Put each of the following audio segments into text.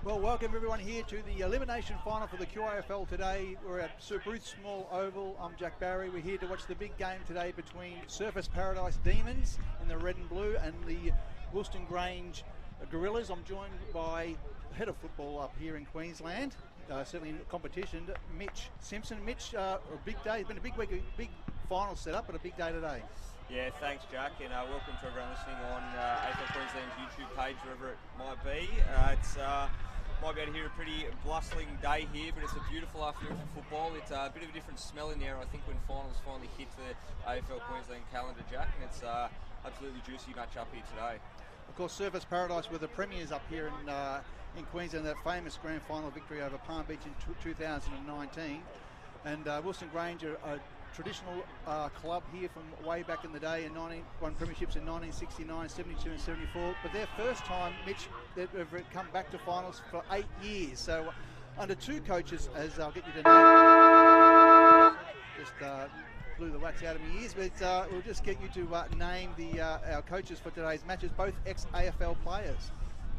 Well, welcome everyone here to the elimination final for the QAFL today. We're at Sir Bruce Small Oval. I'm Jack Barry. We're here to watch the big game today between Surfers Paradise Demons in the red and blue and the Wilston Grange Gorillas. I'm joined by the head of football up here in Queensland, certainly in competition, Mitch Simpson. Mitch, a big day. It's been a big week, a big final set up, but a big day today. Yeah, thanks Jack, and welcome to everyone listening on AFL Queensland's YouTube page, wherever it might be. Might be able to hear a pretty blustering day here, but it's a beautiful afternoon for football. It's a bit of a different smell in the air, I think, when finals finally hit the AFL Queensland calendar, Jack, and it's absolutely juicy match up here today. Of course, Surfers Paradise were the premiers up here in Queensland, that famous grand final victory over Palm Beach in 2019. And Wilston Grange, a traditional club here from way back in the day, won premierships in 1969, 72 and 74. But their first time, Mitch, they've come back to finals for 8 years. So under two coaches, as I'll get you to know, just blew the wax out of my ears, but we'll just get you to name our coaches for today's matches, both ex-AFL players.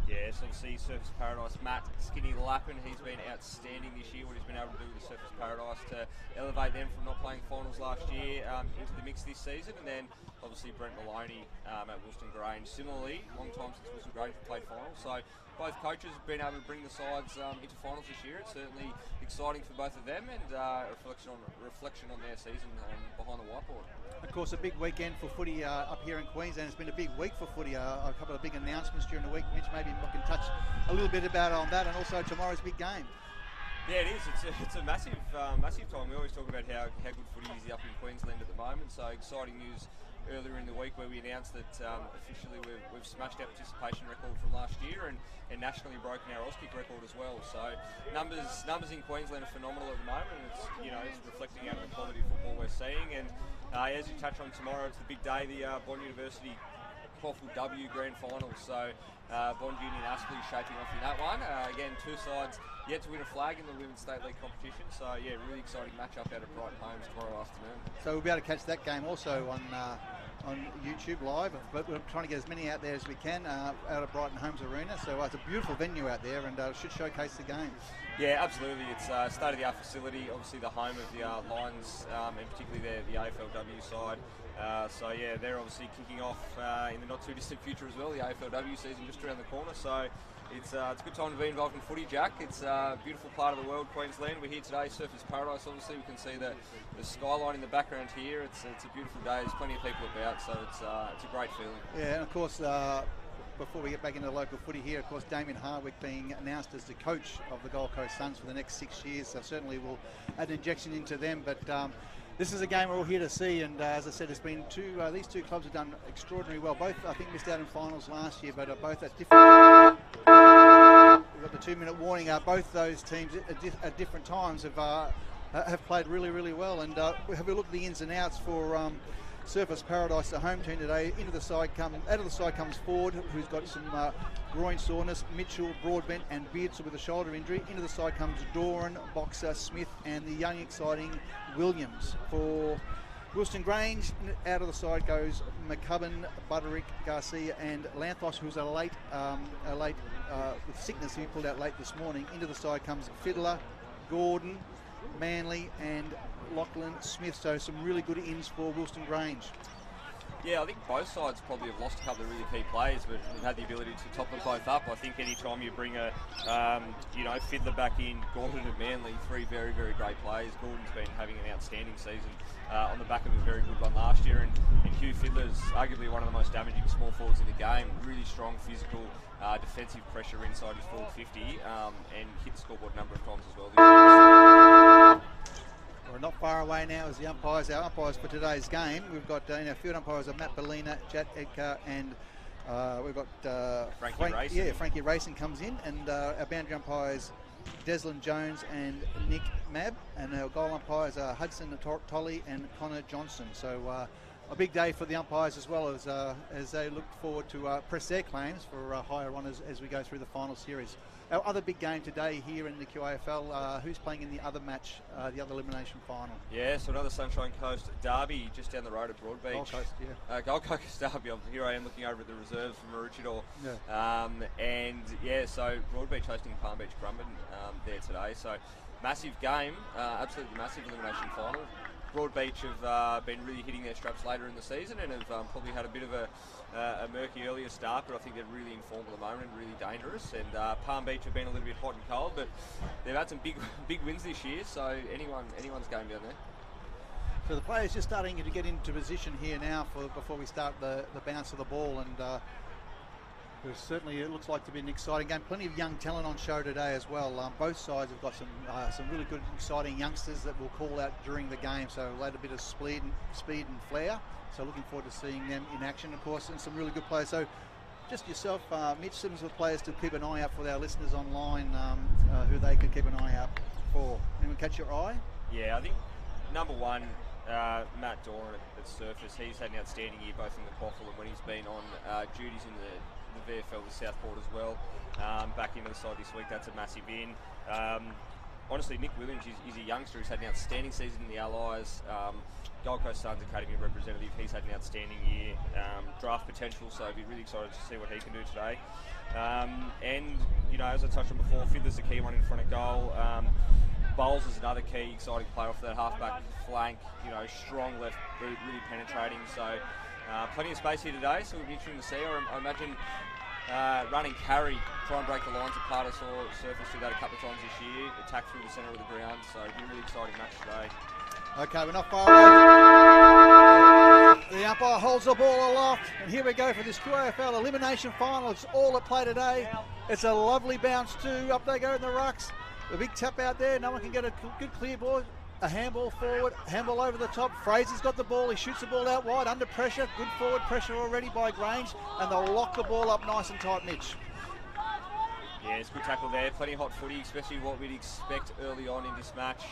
Yeah, so see Surfers Paradise, Matt Skinny Lappin, he's been outstanding this year, what he's been able to do with the Surfers Paradise to elevate them from not playing finals last year into the mix this season. And then obviously Brent Maloney at Wilston Grange. Similarly, long time since Wilston Grange played finals, so both coaches have been able to bring the sides into finals this year. It's certainly exciting for both of them, and a reflection on their season behind the whiteboard. Of course, a big weekend for footy up here in Queensland. It's been a big week for footy. A couple of big announcements during the week. Mitch, maybe I can touch a little bit about on that, and also tomorrow's big game. Yeah, it is. It's a massive time. We always talk about how good footy is up in Queensland at the moment. So exciting news earlier in the week where we announced that officially we've smashed our participation record from last year and nationally broken our Auskick record as well. So numbers in Queensland are phenomenal at the moment, and it's reflecting out of the quality of football we're seeing. And as you touch on tomorrow, it's the big day, the Bond University QAFL W Grand Final. So Bond Union Aspley shaping off in that one. Again, two sides yet to win a flag in the Women's State League competition. So yeah, really exciting match-up out at Brighton Homes tomorrow afternoon. So we'll be able to catch that game also on YouTube live, but we're trying to get as many out there as we can out of Brighton Homes Arena. So it's a beautiful venue out there, and should showcase the game. Yeah, absolutely. It's state-of-the-art facility, obviously the home of the Lions, and particularly the AFLW side. So yeah, they're obviously kicking off in the not-too-distant future as well. The AFLW season just around the corner, so it's a good time to be involved in footy, Jack. It's a beautiful part of the world, Queensland. We're here today, Surfers Paradise, obviously. We can see the skyline in the background here. It's a beautiful day. There's plenty of people about, so it's a great feeling. Yeah, and of course, before we get back into the local footy here, of course, Damien Harwick being announced as the coach of the Gold Coast Suns for the next 6 years, so certainly will add an injection into them. But this is a game we're all here to see, and as I said, it's been these two clubs have done extraordinarily well. Both, I think, missed out in finals last year, but are both at different. We've got the 2-minute warning. Both those teams at different times have played really, really well. And we have a look at the ins and outs for Surfers Paradise, the home team today. Out of the side comes Ford, who's got some groin soreness, Mitchell, Broadbent and Beardsley with a shoulder injury. Into the side comes Doran, Boxer, Smith and the young, exciting Williams. For Wilston Grange, out of the side goes McCubbin, Butterick, Garcia and Lanthos, who's a late with sickness, he pulled out late this morning. Into the side comes Fiddler, Gordon, Manley and Lachlan Smith. So some really good ins for Wilston Grange. Yeah, I think both sides probably have lost a couple of really key players, but have had the ability to top them both up. I think any time you bring a Fiddler back in, Gordon and Manley, three very, very great players. Gordon's been having an outstanding season on the back of a very good one last year, and Hugh Fiddler's arguably one of the most damaging small forwards in the game. Really strong physical, defensive pressure inside his forward 50, and hit the scoreboard a number of times as well. We're not far away now as the umpires, our umpires for today's game. We've got our field umpires are Matt Bellina, Jack Edgar, and we've got Frankie Racing comes in, and our boundary umpires Deslin Jones and Nick Mabb, and our goal umpires are Hudson Tolley and Connor Johnson. So a big day for the umpires as well as they look forward to press their claims for higher honours as we go through the final series. Our other big game today here in the QAFL, who's playing in the other match, the other elimination final? Yeah, so another Sunshine Coast derby just down the road at Broadbeach. Gold Coast, yeah. Gold Coast derby. Here I am looking over at the reserves from Maroochydore. Yeah. So Broadbeach hosting Palm Beach Currumbin there today. So massive game, absolutely massive elimination final. Broadbeach have been really hitting their straps later in the season and have probably had a bit of a murky earlier start, but I think they're really in form at the moment and really dangerous. And Palm Beach have been a little bit hot and cold, but they've had some big wins this year, so anyone's game down there. So the players just starting to get into position here now before we start the bounce of the ball, and certainly it looks like to be an exciting game. Plenty of young talent on show today as well. Both sides have got some really good, exciting youngsters that we'll call out during the game. So we'll add a bit of speed and flair. So looking forward to seeing them in action, of course, and some really good players. So just yourself, Mitch, some of the players to keep an eye out for our listeners online, who they could keep an eye out for. Anyone catch your eye? Yeah, I think number one, Matt Doran at Surface. He's had an outstanding year both in the QAFL and when he's been on duties in the VFL with Southport as well. Back into the side this week, that's a massive in. Honestly, Nick Williams is a youngster who's had an outstanding season in the Allies. Gold Coast Suns Academy representative, he's had an outstanding year. Draft potential, so I'd be really excited to see what he can do today. And, you know, as I touched on before, Fiddler's the key one in front of goal. Bowles is another key, exciting player off that half-back flank. You know, strong left boot, really penetrating. So plenty of space here today, so it'll be interesting to see. I imagine running carry, try and break the lines apart. I saw Surface do that a couple of times this year, attack through the centre of the ground, so it'll be a really exciting match today. Okay, we're not far away. The umpire holds the ball aloft, and here we go for this QAFL elimination final. It's all at play today. It's a lovely bounce too. Up they go in the rucks. The big tap out there. No one can get a good clear ball. A handball forward, handball over the top. Fraser's got the ball. He shoots the ball out wide under pressure. Good forward pressure already by Grange, and they'll lock the ball up nice and tight, Mitch. Yeah, it's a good tackle there. Plenty of hot footy, especially what we'd expect early on in this match.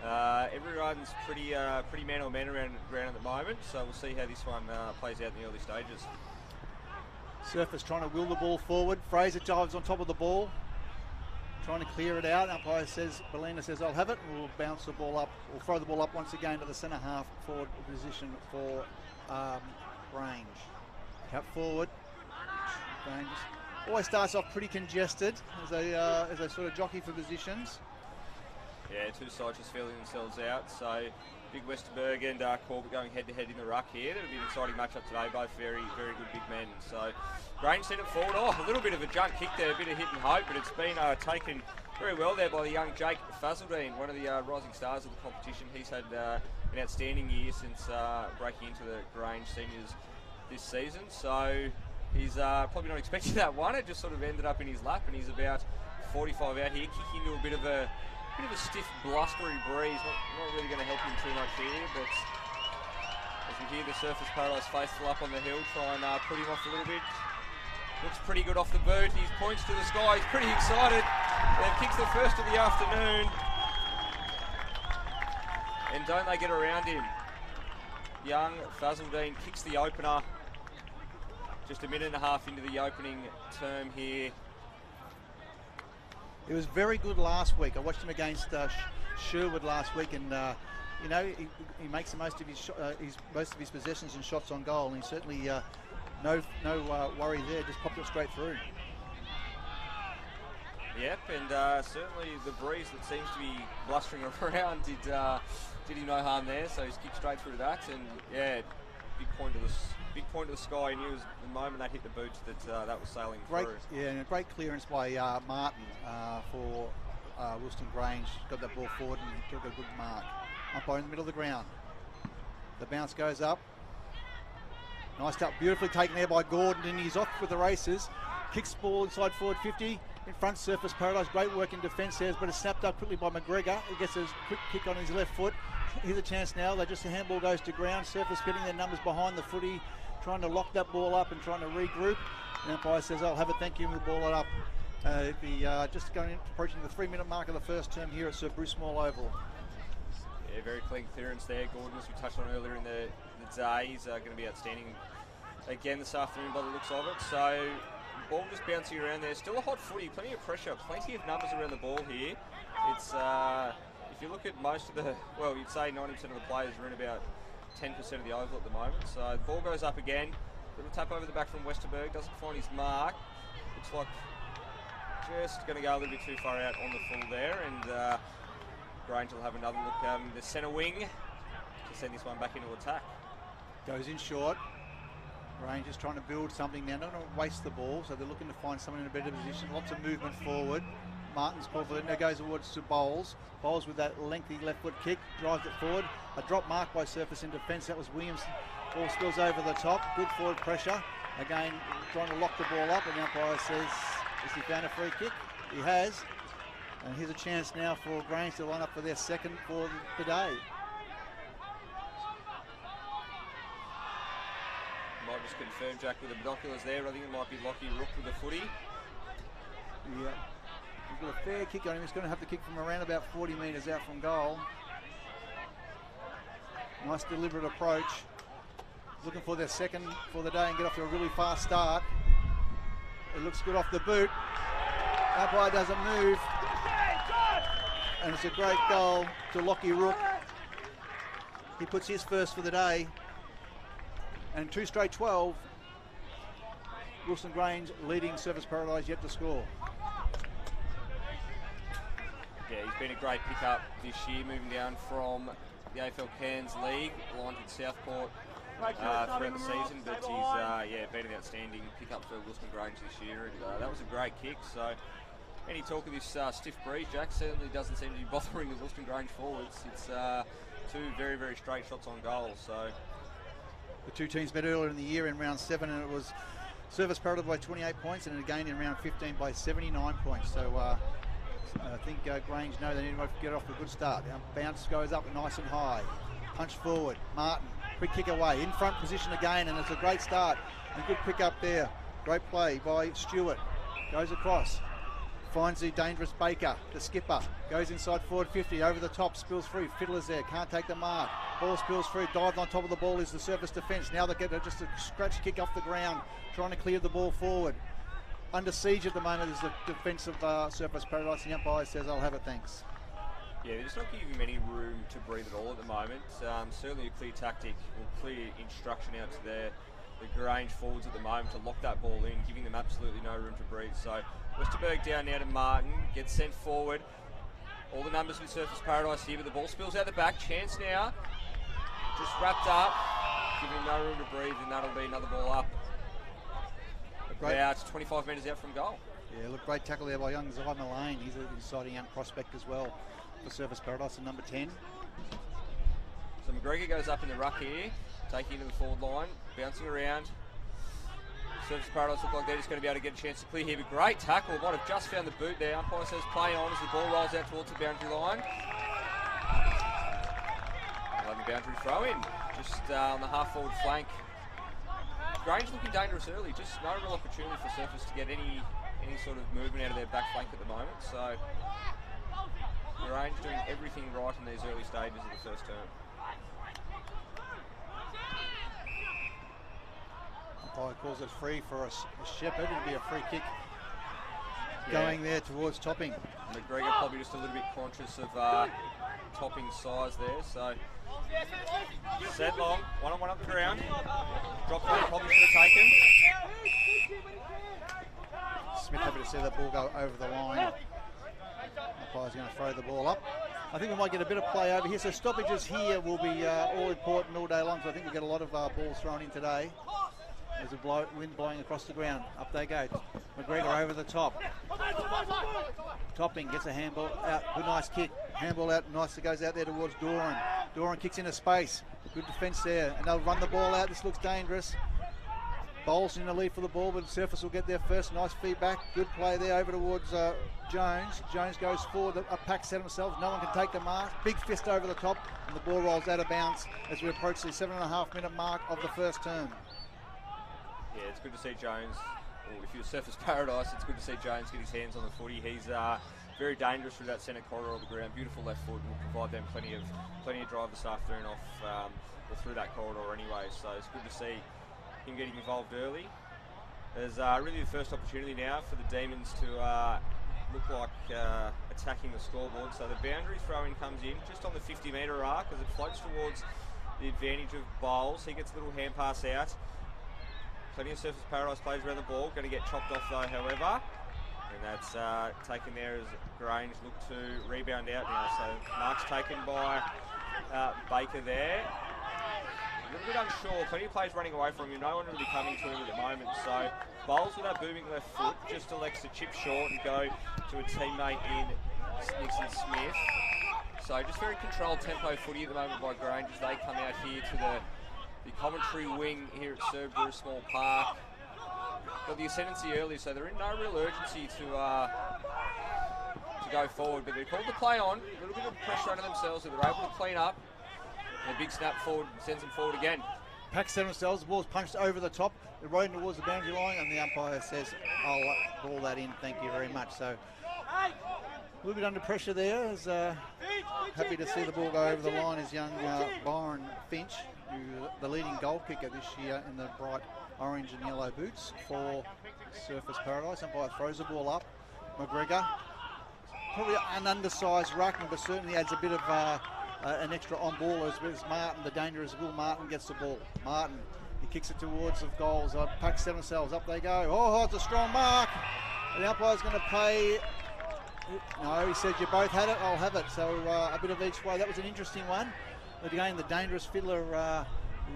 Everyone's pretty man-on-man around the ground at the moment, so we'll see how this one plays out in the early stages. Surface trying to wheel the ball forward. Fraser dives on top of the ball, trying to clear it out. Umpire says, Bellina says, I'll have it, and we'll bounce the ball up. We'll throw the ball up once again to the centre half forward position for Grange. Cut forward. Grange always starts off pretty congested as they sort of jockey for positions. Yeah, two sides just feeling themselves out. So big Westerberg and Corbett going head-to-head in the ruck here. It'll be an exciting matchup today. Both very, very good big men. So Grange sent it forward. Oh, a little bit of a junk kick there, a bit of hit and hope, but it's been taken very well there by the young Jake Fazeldine, one of the rising stars of the competition. He's had an outstanding year since breaking into the Grange seniors this season. So he's probably not expecting that one. It just sort of ended up in his lap, and he's about 45 out here, kicking into a bit of a stiff, blustery breeze. Not really going to help him too much here, but as we hear the Surface Paradise faithful up on the hill, try and put him off a little bit. Looks pretty good off the boot. He points to the sky. He's pretty excited. They've kicked the first of the afternoon. And don't they get around him? Young Fazeldine kicks the opener. Just a minute and a half into the opening term here. He was very good last week. I watched him against Sherwood last week, and you know, he makes the most of his possessions and shots on goal. And he certainly no worry there. Just popped it straight through. Yep, and certainly the breeze that seems to be blustering around did him no harm there. So he's kicked straight through that, and yeah, big point to the sky. He knew the moment that hit the boots that was sailing through. Yeah, and a great clearance by Martin for Wilston Grange. Got that ball forward and took a good mark. Umpire in the middle of the ground. The bounce goes up. Nice up, beautifully taken there by Gordon, and he's off with the races. Kicks ball inside forward 50. In front, Surface Paradise. Great work in defence there, but it's snapped up quickly by McGregor. He gets a quick kick on his left foot. Here's a chance now. The handball goes to ground. Surface getting their numbers behind the footy, trying to lock that ball up and trying to regroup. The umpire says, I'll have it, thank you, and we'll ball it up. Just approaching the 3-minute mark of the first term here at Sir Bruce Small Oval. Yeah, very clean clearance there. Gordon, as we touched on earlier in the day, is going to be outstanding again this afternoon by the looks of it. So, ball just bouncing around there. Still a hot footy, plenty of pressure, plenty of numbers around the ball here. It's, if you look at most of the, well, you'd say 90% of the players are in about 10% of the oval at the moment. So, the ball goes up again. Little tap over the back from Westerberg, doesn't find his mark. Looks like just going to go a little bit too far out on the full there, and Grange will have another look the centre wing to send this one back into attack. Goes in short. Grange is trying to build something now, not going to waste the ball, so they're looking to find someone in a better position. Lots of movement forward. Martin's called for it, now goes towards to Bowles. Bowles with that lengthy left foot kick, drives it forward. A drop mark by Surface in defence, that was Williamson. Ball spills over the top, good forward pressure. Again, trying to lock the ball up, and the umpire says, has he found a free kick? He has. And here's a chance now for Grange to line up for their second for the day. Might just confirm, Jack, with the binoculars there. I think it might be Lockie Rook with the footy. Yeah. He's got a fair kick on him. He's going to have to kick from around about 40 metres out from goal. Nice deliberate approach. Looking for their second for the day and get off to a really fast start. It looks good off the boot. Umpire doesn't move. And it's a great goal to Lockie Rook. He puts his first for the day. And 2 straight 12. Wilston Grange leading Surface Paradise yet to score. Yeah, he's been a great pickup this year, moving down from the AFL Cairns League, aligned with Southport throughout the season, but he's been an outstanding pickup for Wilston Grange this year, and that was a great kick. So any talk of this stiff breeze, Jack, certainly doesn't seem to be bothering the Wilston Grange forwards. It's 2 very, very straight shots on goal. So the two teams met earlier in the year in round 7, and it was Surface Paradise by 28 points, and again in round 15 by 79 points. So I think Grange know they need to get off to a good start. Now, bounce goes up nice and high. Punch forward. Martin, quick kick away. In front position again, and it's a great start. A good pick up there. Great play by Stewart. Goes across. Finds the dangerous Baker, the skipper. Goes inside forward 50, over the top, spills through. Fiddler's there, can't take the mark. Ball spills through, dived on top of the ball is the Surface defence. Now they get just a scratch kick off the ground, trying to clear the ball forward. Under siege at the moment is the defence of Surface Paradise, and the umpire says, I'll have it, thanks. Yeah, they're just not giving him any room to breathe at all at the moment. Certainly a clear tactic, or clear instruction out to the Grange forwards at the moment to lock that ball in, giving them absolutely no room to breathe. So Westerberg down now to Martin, gets sent forward. All the numbers with Surface Paradise here, but the ball spills out the back. Chance now, just wrapped up, giving him no room to breathe, and that'll be another ball up. About 25 metres out from goal. Yeah, look, great tackle there by young Zyma Lane. He's an exciting young prospect as well for Surface Paradise, and number 10. So McGregor goes up in the ruck here, taking to the forward line, bouncing around. Surface Paradise look like they're just going to be able to get a chance to clear here, but great tackle. Might have just found the boot there. Umpire says play on as the ball rolls out towards the boundary line. Another boundary throw in, just on the half forward flank. Grange looking dangerous early, just no real opportunity for Surface to get any sort of movement out of their back flank at the moment. So Grange doing everything right in these early stages of the first term. Umpire calls it free for a Shepherd. It'll be a free kick going there towards Topping. McGregor probably just a little bit conscious of Topping's size there. So set long, 1-on-1 up the ground. Drop play, probably should have taken. Smith happy to see that ball go over the line. Umpire's going to throw the ball up. I think we might get a bit of play over here. So stoppages here will be all important all day long. So I think we'll get a lot of balls thrown in today. There's a wind blowing across the ground. Up they go. McGregor over the top. Topping gets a handball out. Good, nice kick. Handball out. Nice. It goes out there towards Doran. Doran kicks into space. Good defence there. And they'll run the ball out. This looks dangerous. Bowles in the lead for the ball, but Surface will get there first. Nice feedback. Good play there over towards Jones. Jones goes forward. A pack set themselves. No one can take the mark. Big fist over the top. And the ball rolls out of bounds as we approach the 7.5 minute mark of the first term. Yeah, it's good to see Jones. Well, if you're Surface Paradise, it's good to see Jones get his hands on the footy. He's very dangerous through that centre corridor of the ground. Beautiful left foot, and will provide them plenty of drive this afternoon off or through that corridor anyway. So it's good to see him getting involved early. There's really the first opportunity now for the Demons to look like attacking the scoreboard. So the boundary throw-in comes in just on the 50-metre arc as it floats towards the advantage of Bowles. He gets a little hand pass out. Plenty of Surfers Paradise players around the ball. Going to get chopped off though, however. And that's taken there as Grange look to rebound out now. So mark's taken by Baker there. A little bit unsure. Plenty of players running away from him. No one really coming to him at the moment. So Bowles with that booming left foot just elects to chip short and go to a teammate in Nixon Smith. So just very controlled tempo footy at the moment by Grange as they come out here to the commentary wing here at Sir Bruce Small Park. Got the ascendancy early, so they're in no real urgency to go forward, but they're called to play on. A little bit of pressure under themselves, so they're able to clean up. And a big snap forward sends them forward again. Pack set themselves, the ball's punched over the top, they're riding towards the boundary line, and the umpire says, I'll ball that in, thank you very much. So a little bit under pressure there. As happy to see the ball go over the line is young Byron Finch, who's the leading goal kicker this year in the bright orange and yellow boots for Surfers Paradise. Umpire throws the ball up. McGregor, probably an undersized ruckman, but certainly adds a bit of an extra on ball as Martin, the dangerous Will Martin, gets the ball. Martin, he kicks it towards the goals. Pack set themselves, up they go. Oh, it's a strong mark. The umpire's going to pay. No, he said you both had it, I'll have it. So a bit of each way. That was an interesting one. But again, the dangerous fiddler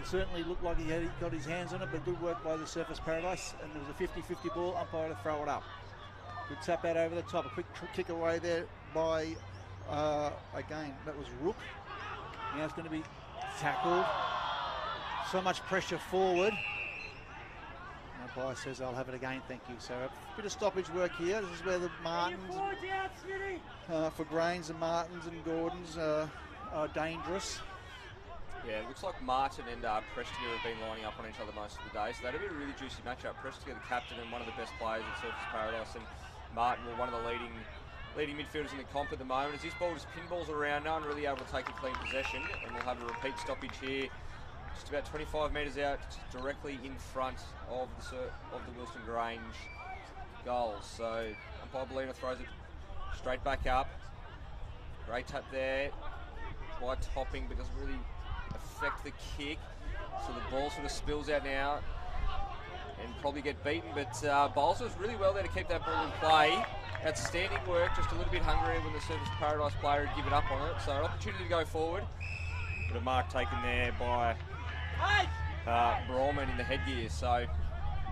certainly looked like he got his hands on it, but good work by the Surfers Paradise. And there was a 50-50 ball, umpire to throw it up. Good tap out over the top. A quick kick away there by, again, that was Rook. Now it's going to be tackled. So much pressure forward. Umpire says, I'll have it again, thank you. So a bit of stoppage work here. This is where the Martins, for Grange, and Martins and Gordons are dangerous. Yeah, it looks like Martin and Prestiger have been lining up on each other most of the day, so that'll be a really juicy matchup. Prestiger, the captain and one of the best players at Surfers Paradise, and Martin, one of the leading midfielders in the comp at the moment. As this ball just pinballs around, no one really able to take a clean possession, and we'll have a repeat stoppage here, just about 25 metres out, directly in front of the Wilston Grange goals. So umpire Bellina throws it straight back up. Great tap there, wide topping, but doesn't really affect the kick. So the ball sort of spills out now and probably get beaten, but Bowles was really well there to keep that ball in play. Outstanding work, just a little bit hungrier when the Surfers Paradise player had given up on it. So an opportunity to go forward. But a mark taken there by Brawman in the headgear. So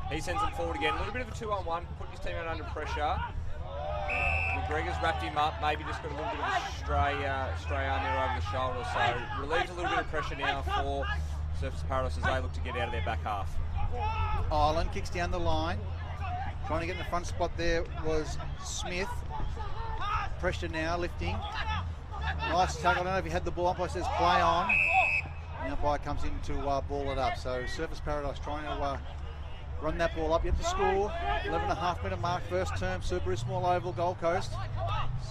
he sends him forward again. A little bit of a 2-on-1, putting his teammate under pressure. McGregor's wrapped him up, maybe just got a little bit of a stray arm there over the shoulder. So relieves a little bit of pressure now for Surfers Paradise as they look to get out of their back half. Ireland kicks down the line. Trying to get in the front spot there was Smith. Pressure now, lifting. Nice tackle. I don't know if he had the ball. Umpire says play on. The umpire comes in to ball it up. So Surfers Paradise trying to run that ball up. Yet to score. 11.5 minute mark, first term. Sir Bruce Small Oval, Gold Coast.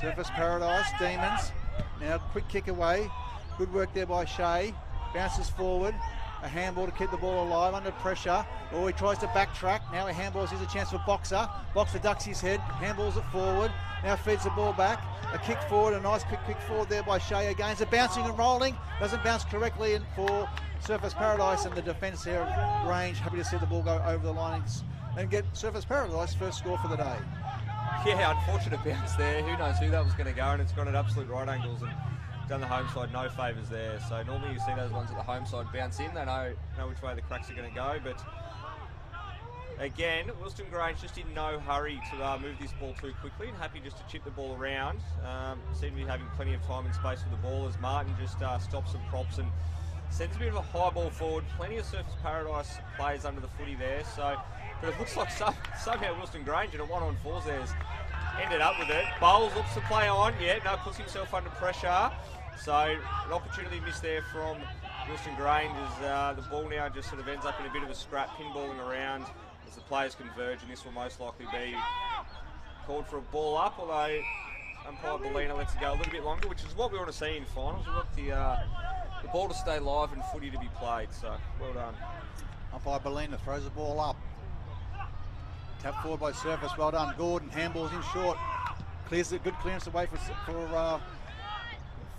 Surfers Paradise, Demons. Now quick kick away. Good work there by Shea. Bounces forward. A handball to keep the ball alive under pressure. Oh, he tries to backtrack. Now a handball sees a chance for Boxer. Boxer ducks his head, handballs it forward. Now feeds the ball back. A kick forward, a nice quick kick forward there by Shea again. It's a bouncing and rolling. Doesn't bounce correctly in for Surfers Paradise, and the defence here of Grange happy to see the ball go over the line and get Surfers Paradise first score for the day. Yeah, unfortunate bounce there. Who knows who that was going to go, and it's gone at absolute right angles and done the home side no favours there. So normally you see those ones at the home side bounce in. They know which way the cracks are going to go, but again, Wilston Grange just in no hurry to move this ball too quickly and happy just to chip the ball around. Seem to be having plenty of time and space for the ball as Martin just stops and props and sends a bit of a high ball forward. Plenty of Surfers Paradise players under the footy there. So, but it looks like somehow Wilston Grange in a 1-on-4s there's ended up with it. Bowles looks to play on. Yeah, no, puts himself under pressure. So an opportunity missed there from Wilston Grange as the ball now just sort of ends up in a bit of a scrap, pinballing around as the players converge, and this will most likely be called for a ball up, although Umpire Bellina lets it go a little bit longer, which is what we want to see in finals. We want the ball to stay live and footy to be played, so well done. Umpire Bellina throws the ball up. Tap forward by Surface, well done. Gordon, handballs in short. Clears it, good clearance away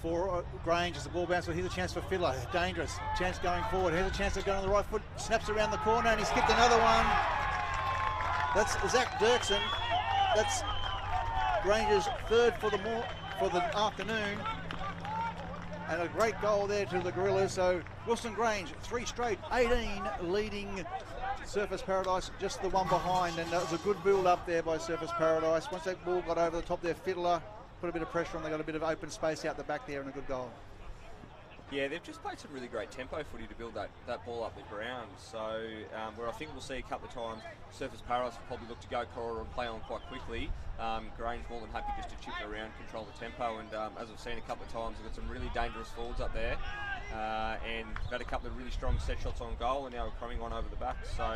for Grange as the ball bounces. Here's a chance for Fiddler, dangerous. Chance going forward, here's a chance of going on the right foot. Snaps around the corner and he skipped another one. That's Zach Dirksen. That's Grange's third for the afternoon. And a great goal there to the Gorillas. So Wilston Grange, 3 straight, 18 leading Surface Paradise, just the one behind. And that was a good build up there by Surface Paradise. Once that ball got over the top there, Fiddler put a bit of pressure on. They got a bit of open space out the back there and a good goal. Yeah, they've just played some really great tempo footy to build that ball up the ground. So where I think we'll see a couple of times Surface Paradise will probably look to go corridor and play on quite quickly. Grange more than happy just to chip it around, control the tempo, and as I've seen a couple of times, they've got some really dangerous forwards up there, and we've had a couple of really strong set shots on goal, and now we're coming one over the back. So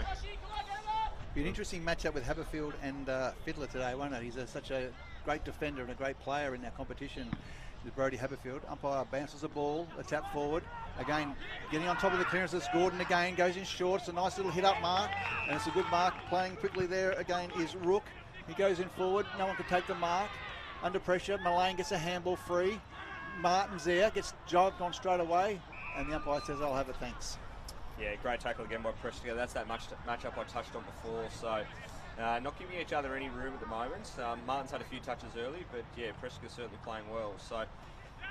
be an interesting matchup with Haberfield and Fiddler today, won't it? He's such a great defender and a great player in our competition with Brodie Haberfield. Umpire bounces the ball, a tap forward. Again, getting on top of the clearances. Gordon again goes in short. It's a nice little hit up mark, and it's a good mark. Playing quickly there again is Rook. He goes in forward. No one can take the mark. Under pressure, Mullane gets a handball free. Martin's there, gets jogged on straight away, and the umpire says, "I'll have it, thanks." Yeah, great tackle again by Prescott. That's that matchup I touched on before. So not giving each other any room at the moment. Martin's had a few touches early, but yeah, Prescott's certainly playing well. So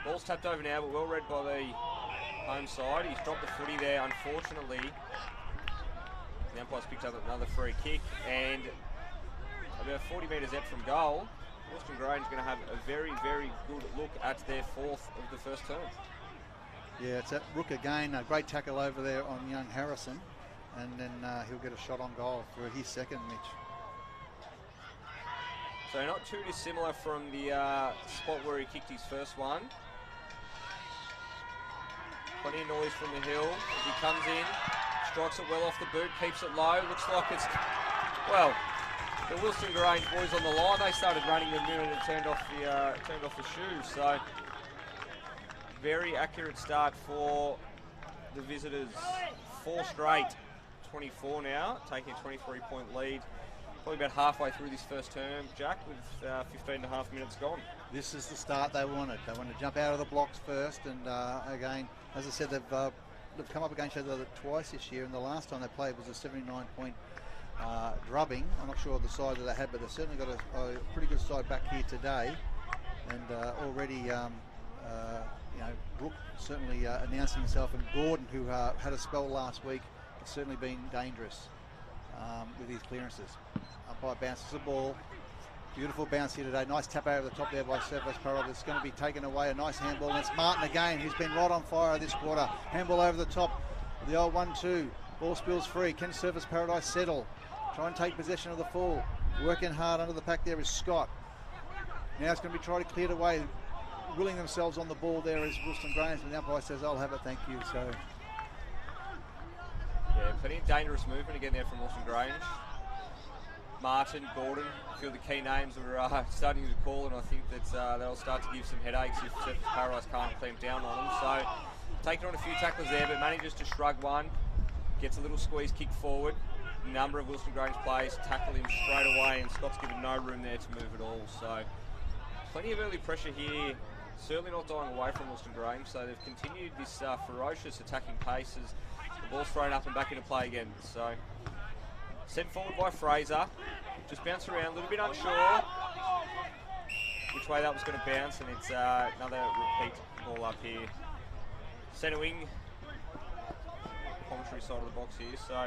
ball's tapped over now, but well read by the home side. He's dropped the footy there, unfortunately. The umpire's picked up another free kick, and about 40 metres out from goal, Wilston Grange is going to have a very, very good look at their 4th of the first term. Yeah, it's that Rook again, a great tackle over there on young Harrison, and then he'll get a shot on goal for his second, Mitch. So not too dissimilar from the spot where he kicked his first one. Plenty of noise from the hill as he comes in, strikes it well off the boot, keeps it low. Looks like it's, well, the Wilston Grange boys on the line. They started running the minute and turned off the shoes. So very accurate start for the visitors. 4 straight, 24 now, taking a 23-point lead. Probably about halfway through this first term, Jack, with 15.5 minutes gone. This is the start they wanted. They wanted to jump out of the blocks first, and again, as I said, they've come up against each other twice this year, and the last time they played was a 79-point drubbing. I'm not sure of the side that they had, but they've certainly got a pretty good side back here today, and already, Brook certainly announcing himself, and Gordon, who had a spell last week, has certainly been dangerous with his clearances. Umpire bounces the ball. Beautiful bounce here today. Nice tap over the top there by Surface Paradise. It's going to be taken away. A nice handball. And it's Martin again, who's been right on fire this quarter. Handball over the top. The old 1-2. Ball spills free. Can Surface Paradise settle? Try and take possession of the full. Working hard under the pack there is Scott. Now it's going to be trying to clear it away. Willing themselves on the ball there is Wilston Grange. And the umpire says, "I'll have it, thank you." So yeah, plenty of dangerous movement again there from Wilston Grange. Martin, Gordon, a few of the key names that we're starting to call, and I think that they'll start to give some headaches if Surface Paradise can't clamp down on them. So taking on a few tackles there, but manages to shrug one, gets a little squeeze kick forward. A number of Wilston Grange players tackle him straight away, and Scott's given no room there to move at all. So plenty of early pressure here, certainly not dying away from Wilston Grange. So they've continued this ferocious attacking pace as the ball's thrown up and back into play again. So sent forward by Fraser, just bounced around, a little bit unsure which way that was going to bounce, and it's another repeat ball up here. Centre wing, commentary side of the box here, so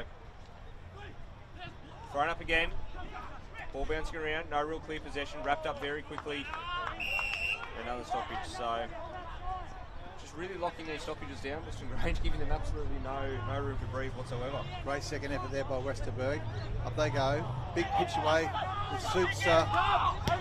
thrown up again, ball bouncing around, no real clear possession, wrapped up very quickly, another stoppage. So just really locking these stoppages down, Wilston Grange, giving them absolutely no room to breathe whatsoever. great second effort there by Westerberg. Up they go. Big pitch away. It suits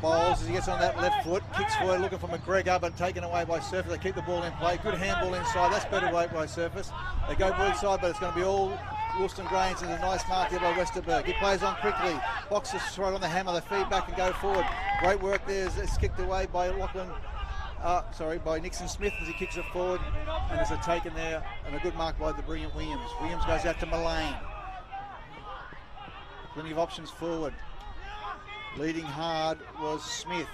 Bowles as he gets on that left foot. Kicks forward looking for McGregor, but taken away by Surface. They keep the ball in play. Good handball inside. That's better weight by Surface. They go board side, but it's going to be all Wilston Grange, and a nice mark there by Westerberg. He plays on quickly. Boxers right on the hammer. They feed back and go forward. Great work there. It's kicked away by by Nixon Smith as he kicks it forward. And there's a taken there and a good mark by the brilliant Williams. Williams goes out to Mullane. Plenty of options forward. Leading hard was Smith.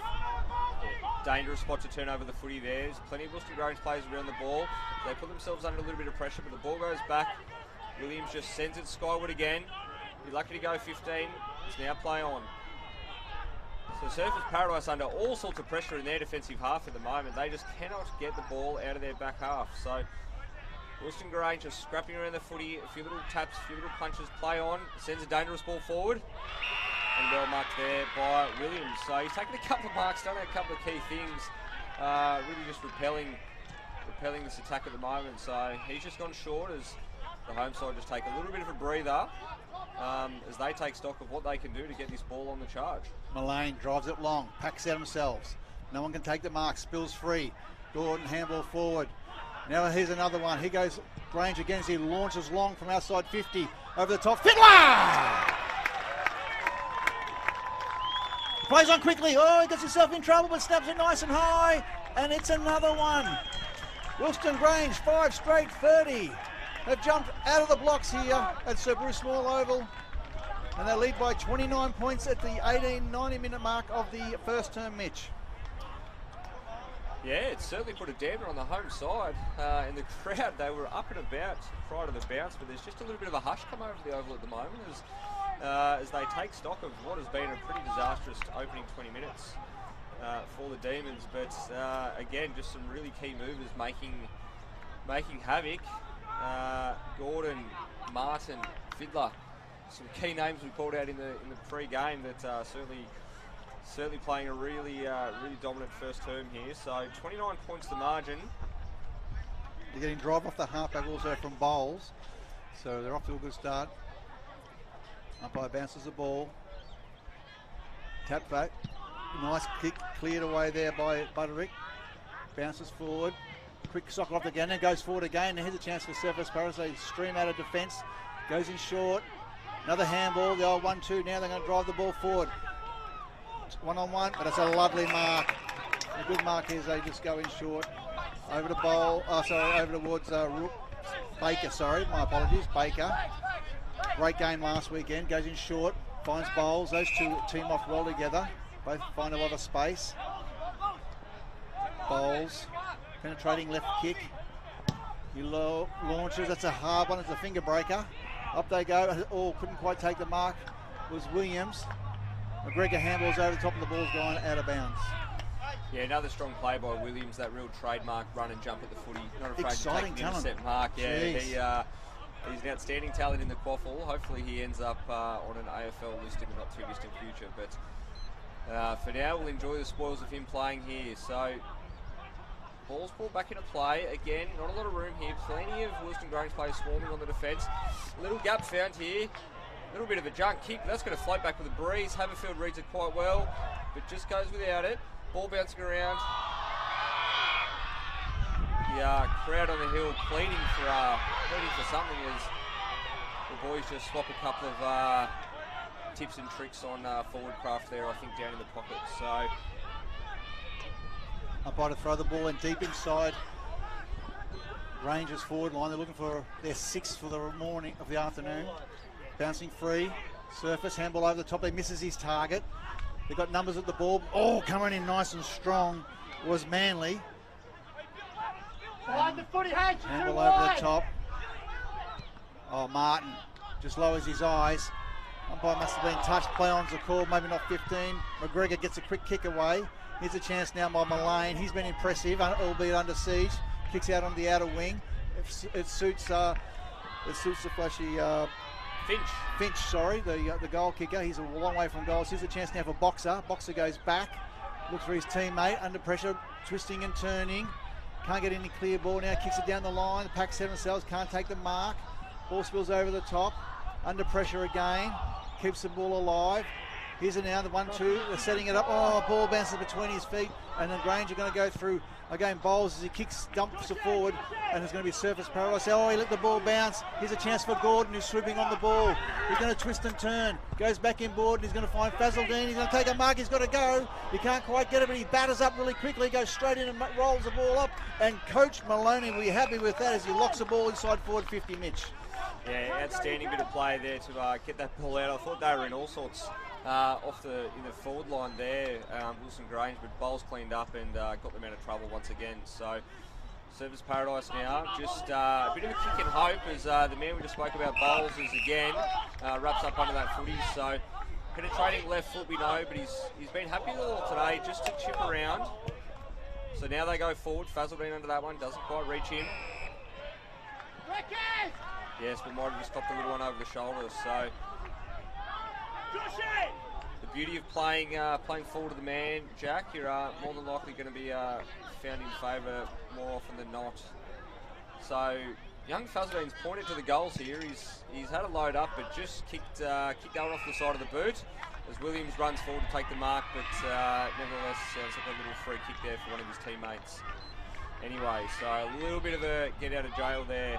Dangerous spot to turn over the footy there. There's plenty of Wilston Grange players around the ball. They put themselves under a little bit of pressure, but the ball goes back. Williams just sends it skyward again. Be lucky to go 15. It's now play on. So Surfers Paradise under all sorts of pressure in their defensive half at the moment. They just cannot get the ball out of their back half. So Wilston Grange just scrapping around the footy. A few little taps, a few little punches. Play on. Sends a dangerous ball forward. And well marked there by Williams. So he's taken a couple of marks, done a couple of key things. Really just repelling this attack at the moment. So he's just gone short as the home side just take a little bit of a breather as they take stock of what they can do to get this ball on the charge. Mullane drives it long, packs out themselves. No one can take the mark, spills free. Gordon handball forward. Now here's another one. He goes Grange again as he launches long from outside 50 over the top. Fiddler! Plays on quickly. Oh, he gets himself in trouble, but snaps it nice and high. And it's another one. Wilston Grange, 5 straight 30. They've jumped out of the blocks here at Sir Bruce Small Oval. And they lead by 29 points at the 18-90-minute mark of the first term, Mitch. Yeah, it certainly put a damper on the home side. In the crowd, they were up and about prior to the bounce, but there's just a little bit of a hush come over the Oval at the moment as they take stock of what has been a pretty disastrous opening 20 minutes for the Demons. But again, just some really key movers making havoc. Gordon, Martin, Fiddler, some key names we called out in the pre-game that certainly playing a really dominant first term here. So 29 points the margin. They're getting drive off the halfback also from Bowles, so they're off to a good start. Umpire bounces the ball. Tap back. Nice kick cleared away there by Butterick. Bounces forward. Quick socket off again and goes forward again. And here's a chance for Surfers Paradise. They stream out of defence. Goes in short. Another handball. The old 1-2. Now they're going to drive the ball forward. One-on-one, but it's a lovely mark. A good mark here as they just go in short. Over to over towards Baker, my apologies, Baker. Great game last weekend, goes in short, finds Bowles. Those two team off well together. Both find a lot of space. Bowles, penetrating left kick. He launches, that's a hard one, it's a finger breaker. Up they go, oh, couldn't quite take the mark, was Williams. McGregor handballs over the top of the ball's gone out of bounds. Yeah, another strong play by Williams, that real trademark run and jump at the footy. Not afraid exciting to take an intercept mark. Yeah, he's an outstanding talent in the QAFL. Hopefully he ends up on an AFL list in the not too distant future. But for now, we'll enjoy the spoils of him playing here. So, ball's brought back into play. Again, not a lot of room here. Plenty of Wilston Grange players swarming on the defence. Little gap found here. A little bit of a junk kick, but that's going to float back with a breeze. Haberfield reads it quite well, but just goes without it. Ball bouncing around. The crowd on the hill pleading for something as the boys just swap a couple of tips and tricks on forward craft there, I think, down in the pocket. So Umpire to throw the ball in deep inside Rangers forward line. They're looking for their 6th for the morning of the afternoon. Bouncing free, Surface, handball over the top, he misses his target. They've got numbers at the ball. Oh, coming in nice and strong was Manly. Handball over the top. Oh, Martin just lowers his eyes. Umpire must have been touched. Play on's a call, maybe not 15. McGregor gets a quick kick away. Here's a chance now by Mullane. He's been impressive, albeit under siege. Kicks out on the outer wing. It suits the flashy Finch, the goal kicker. He's a long way from goals. Here's a chance now for Boxer. Boxer goes back, looks for his teammate, under pressure, twisting and turning. Can't get any clear ball now, kicks it down the line. The pack 7 themselves, can't take the mark. Ball spills over the top, under pressure again, keeps the ball alive. Here's it now, the 1-2. They're setting it up. Oh, ball bounces between his feet. And then Grange are going to go through again. Bowles as he kicks, dumps it forward. And it's going to be surface paradise. Oh, he let the ball bounce. Here's a chance for Gordon, who's swooping on the ball. He's going to twist and turn. Goes back inboard, and he's going to find Fazeldine. He's going to take a mark. He's got to go. He can't quite get it, but he batters up really quickly. Goes straight in and rolls the ball up. And Coach Maloney will be happy with that as he locks the ball inside forward 50, Mitch. Yeah, outstanding bit of play there to get that ball out. I thought they were in all sorts in the forward line there, Wilson Grange, but Bowles cleaned up and got them out of trouble once again. So service paradise now. Just a bit of a kick and hope as the man we just spoke about, Bowles, is again wraps up under that footy. So penetrating left foot, we know, but he's been happy with it all today, just to chip around. So now they go forward. Fazeldine under that one, doesn't quite reach him. Yes, but might have just copped a little one over the shoulders. So the beauty of playing forward to the man, Jack, you're more than likely going to be found in favour more often than not. So young Fazeldine's pointed to the goals here. He's had a load up, but just kicked that one off the side of the boot as Williams runs forward to take the mark, but nevertheless sounds like a little free kick there for one of his teammates. Anyway, so a little bit of a get out of jail there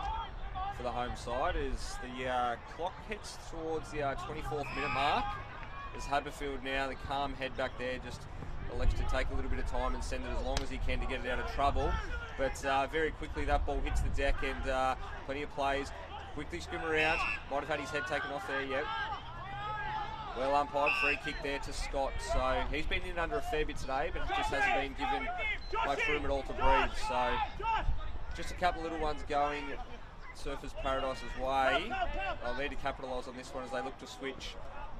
for the home side as the clock heads towards the 24th minute mark. As Haberfield now, the calm head back there, just elects to take a little bit of time and send it as long as he can to get it out of trouble. But very quickly that ball hits the deck and plenty of plays. Quickly scrim around, might have had his head taken off there, yep. Well umpired, free kick there to Scott. So he's been in under a fair bit today, but just hasn't been given much room at all to breathe. So just a couple of little ones going Surfers Paradise's way. They'll need to capitalise on this one as they look to switch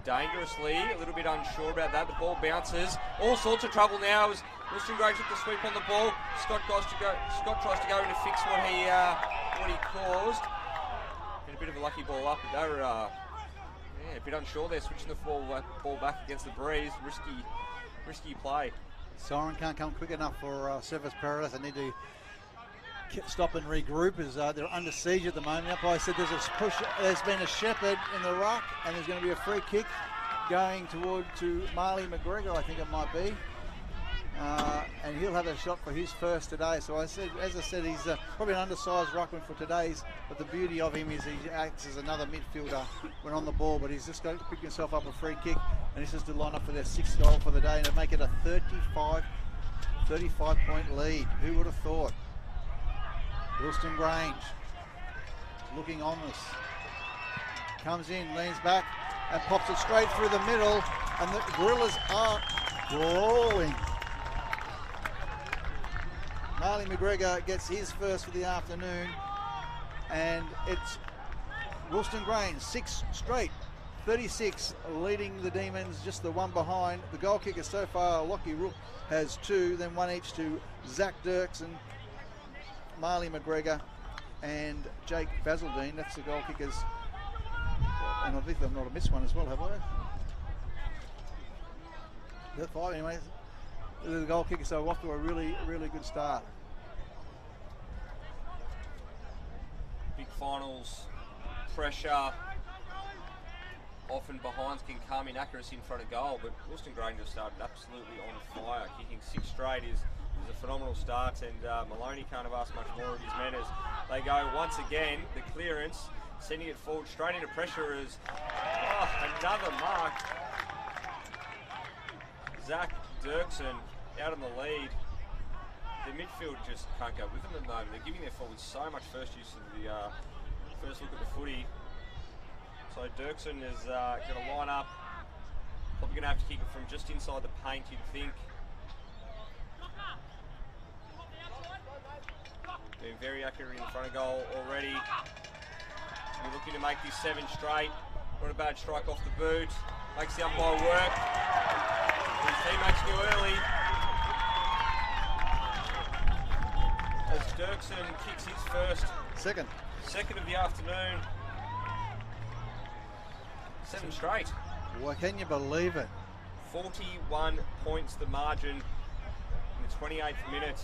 dangerously. A little bit unsure about that. The ball bounces. All sorts of trouble now as Wilston Grange took the sweep on the ball. Scott tries to go in to fix what he caused. And a bit of a lucky ball up, but they were a bit unsure there, switching the ball back against the breeze. Risky play. Siren can't come quick enough for Surfers Paradise. They need to stop and regroup as they're under siege at the moment. The umpire said there's been a shepherd in the ruck, and there's going to be a free kick going to Marley McGregor, I think it might be. And he'll have a shot for his first today. So as I said, he's probably an undersized ruckman for today's, but the beauty of him is he acts as another midfielder when on the ball, but he's just got to pick himself up a free kick, and this is to line up for their 6th goal for the day and to make it a 35 point lead. Who would have thought? Wilston Grange looking ominous. Comes in, leans back and pops it straight through the middle, and the Gorillas are brawling. Marley McGregor gets his first for the afternoon, and it's Wilston Grange 6 straight, 36, leading the Demons, just the one behind. The goal kicker so far, Lockie Rook, has 2, then 1 each to Zach Dirks and Marley McGregor and Jake Fazeldine. That's the goal kickers. And I think they've not missed one as well, have I? That's 5 anyway. The goal kickers, so off to a really good start. Big finals, pressure, often behinds can come in accuracy in front of goal, but Wilston Grange has started absolutely on fire. Kicking 6 straight is a phenomenal start, and Maloney can't have asked much more of his men as they go once again. The clearance, sending it forward straight into pressure is another mark. Zach Dirksen out on the lead. The midfield just can't go with them at the moment. They're giving their forwards so much first use of the first look at the footy. So Dirksen is going to line up. Probably going to have to kick it from just inside the paint, you'd think. Being very accurate in front of goal already. We're looking to make this 7 straight. Not a bad strike off the boot. Makes the umpire work. His teammates knew early. As Dirksen kicks his first. Second of the afternoon. 7 straight. Well, can you believe it? 41 points the margin in the 28th minute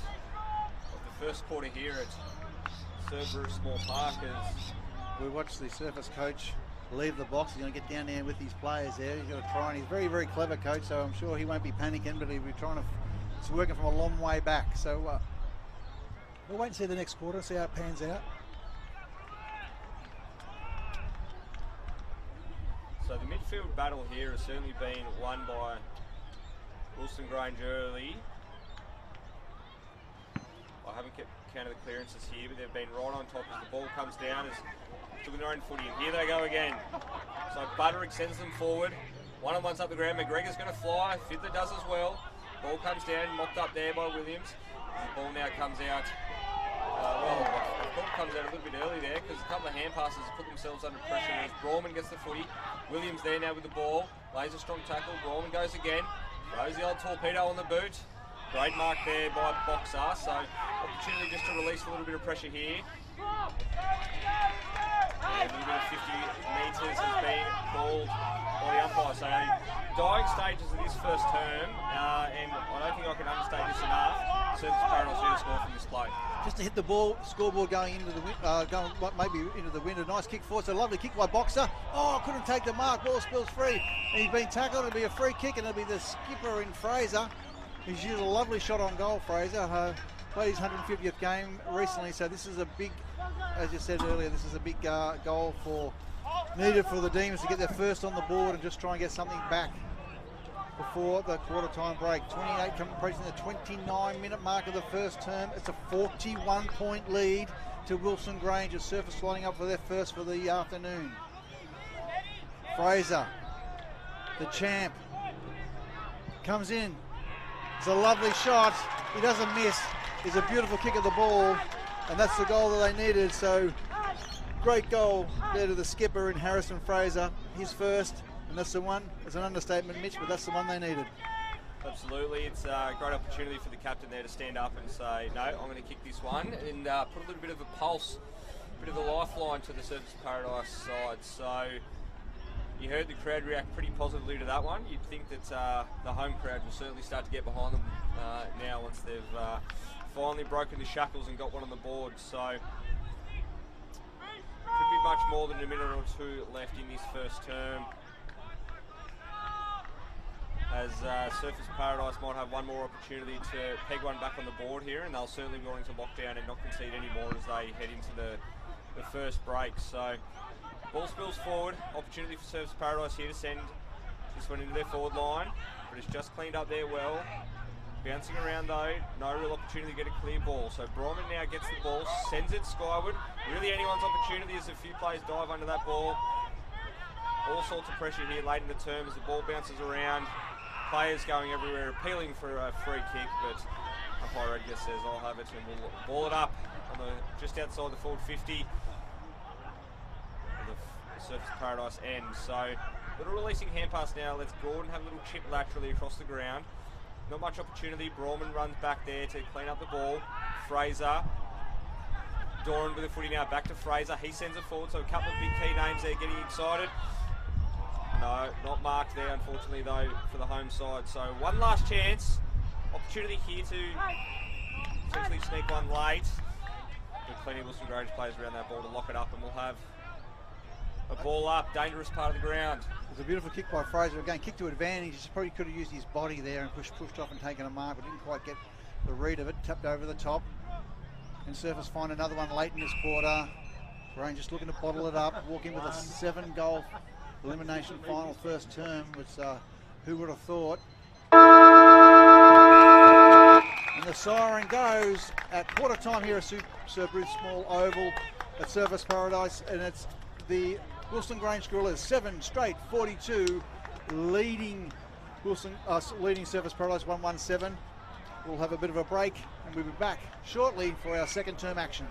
of the first quarter here at Cerberus Small Park. As we watched the Surfers coach leave the box. He's going to get down there with his players there. He's going to try, and he's very, very clever coach, so I'm sure he won't be panicking, but he'll be trying to, it's working from a long way back. So we'll wait and see the next quarter, see how it pans out. So the midfield battle here has certainly been won by Wilston Grange early. I haven't kept count of the clearances here, but they've been right on top as the ball comes down. Took their own footy, and here they go again. So Butterick sends them forward. One-on-one's up the ground. McGregor's going to fly. Fiddler does as well. Ball comes down, mopped up there by Williams. The ball now comes out. The ball comes out a little bit early there because a couple of hand passes have put themselves under pressure as Brawman gets the footy. Williams there now with the ball. Lays a strong tackle. Brawman goes again. Throws the old torpedo on the boot. Great mark there by Boxer. So opportunity just to release a little bit of pressure here. A little bit of 50 metres has been called by the umpire. So dying stages of this first term, and I don't think I can understate this enough. Surface Paradise here to score from this play. Just to hit the ball, scoreboard going into the maybe into the wind. A nice kick forward. So lovely kick by Boxer. Oh, couldn't take the mark. Ball spills free. And he's been tackled. It'll be a free kick, and it'll be the skipper in Fraser. He's used a lovely shot on goal, Fraser. Played his 150th game recently, so this is a big, as you said earlier, this is a big goal needed for the Demons to get their first on the board and just try and get something back before the quarter time break. 28 approaching the 29-minute mark of the first term. It's a 41-point lead to Wilston Grange as Surface lining up for their first for the afternoon. Fraser, the champ, comes in. It's a lovely shot. He doesn't miss. It's a beautiful kick of the ball, and that's the goal that they needed. So great goal there to the skipper in Harrison Fraser. His first, and that's the one. It's an understatement, Mitch, but that's the one they needed. Absolutely. It's a great opportunity for the captain there to stand up and say, no, I'm going to kick this one, and put a little bit of a pulse, a bit of a lifeline to the Surface Paradise side. So you heard the crowd react pretty positively to that one. You'd think that the home crowd will certainly start to get behind them now once they've finally broken the shackles and got one on the board. So could be much more than a minute or two left in this first term, as Surface Paradise might have one more opportunity to peg one back on the board here, and they'll certainly be wanting to lock down and not concede any more as they head into the first break. So ball spills forward, opportunity for Surface Paradise here to send this one into their forward line, but it's just cleaned up there well. Bouncing around though, no real opportunity to get a clear ball. So Bryman now gets the ball, sends it skyward. Really anyone's opportunity as a few players dive under that ball. All sorts of pressure here late in the term as the ball bounces around. Players going everywhere, appealing for a free kick, but umpire Edgar says, I'll have it, and we'll ball it up on just outside the forward 50. The Surface Paradise end. So little releasing hand pass now. Let's Gordon have a little chip laterally across the ground. Not much opportunity. Brawman runs back there to clean up the ball. Fraser. Doran with the footy now back to Fraser. He sends it forward, so a couple of big key names there getting excited. No, not marked there, unfortunately, though, for the home side. So one last chance. Opportunity here to potentially sneak one late. With plenty of Wilston Grange players around that ball to lock it up, and we'll have a ball up, dangerous part of the ground. It was a beautiful kick by Fraser. Again, kick to advantage. He probably could have used his body there and pushed off and taken a mark, but didn't quite get the read of it. Tapped over the top. And Surface find another one late in this quarter. Grange just looking to bottle it up. Walk in with a 7-goal elimination final first term, which who would have thought? And the siren goes at quarter time here at Sir Bruce Small Oval at Surface Paradise, and it's the Wilston Grange Gorillas 7 straight 42 leading Surface Paradise 1-1-7. We'll have a bit of a break and we'll be back shortly for our second term action.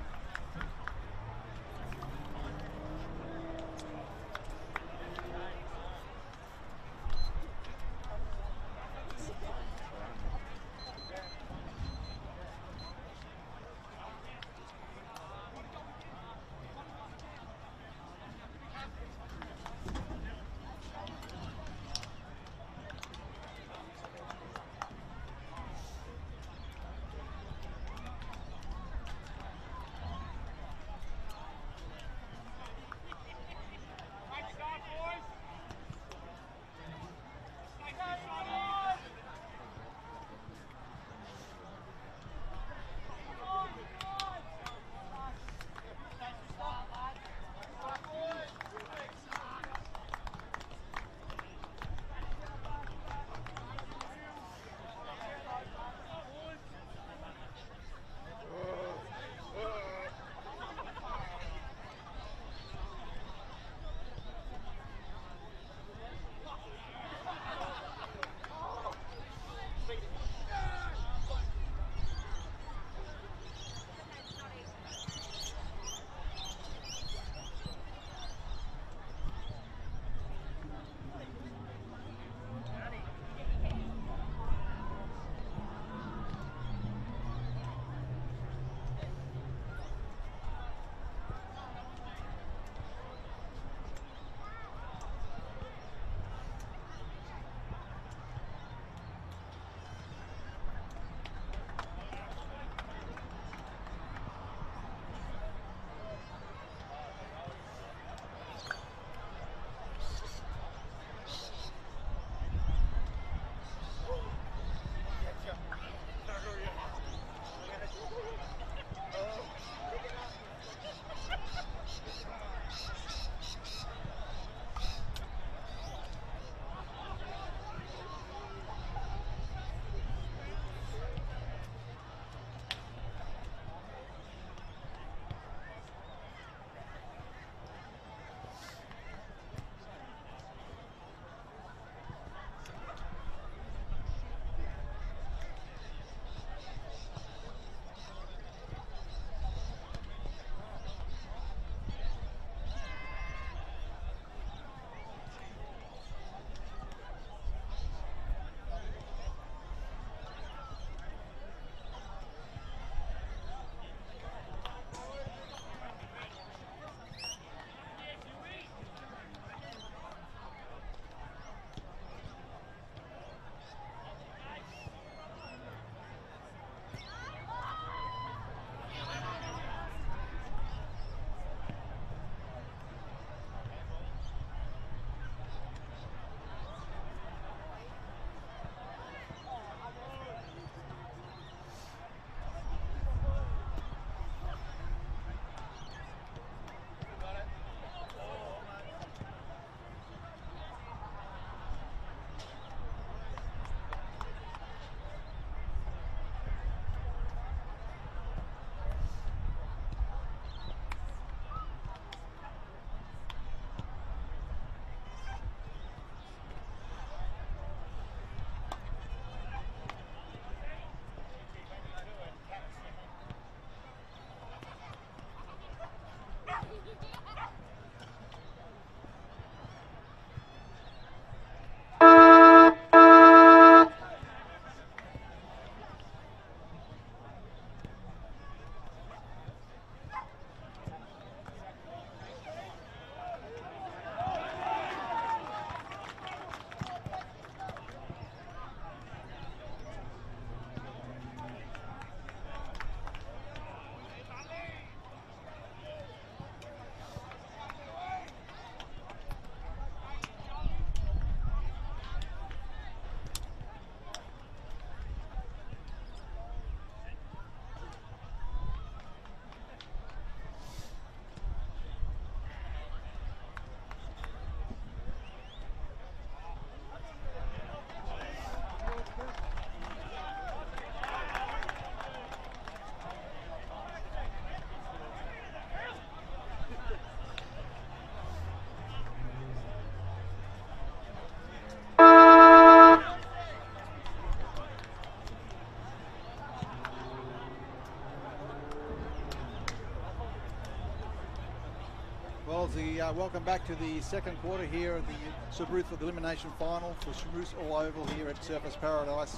welcome back to the second quarter here of the Subaru for the elimination final for Subaru's All Oval here at Surfers Paradise.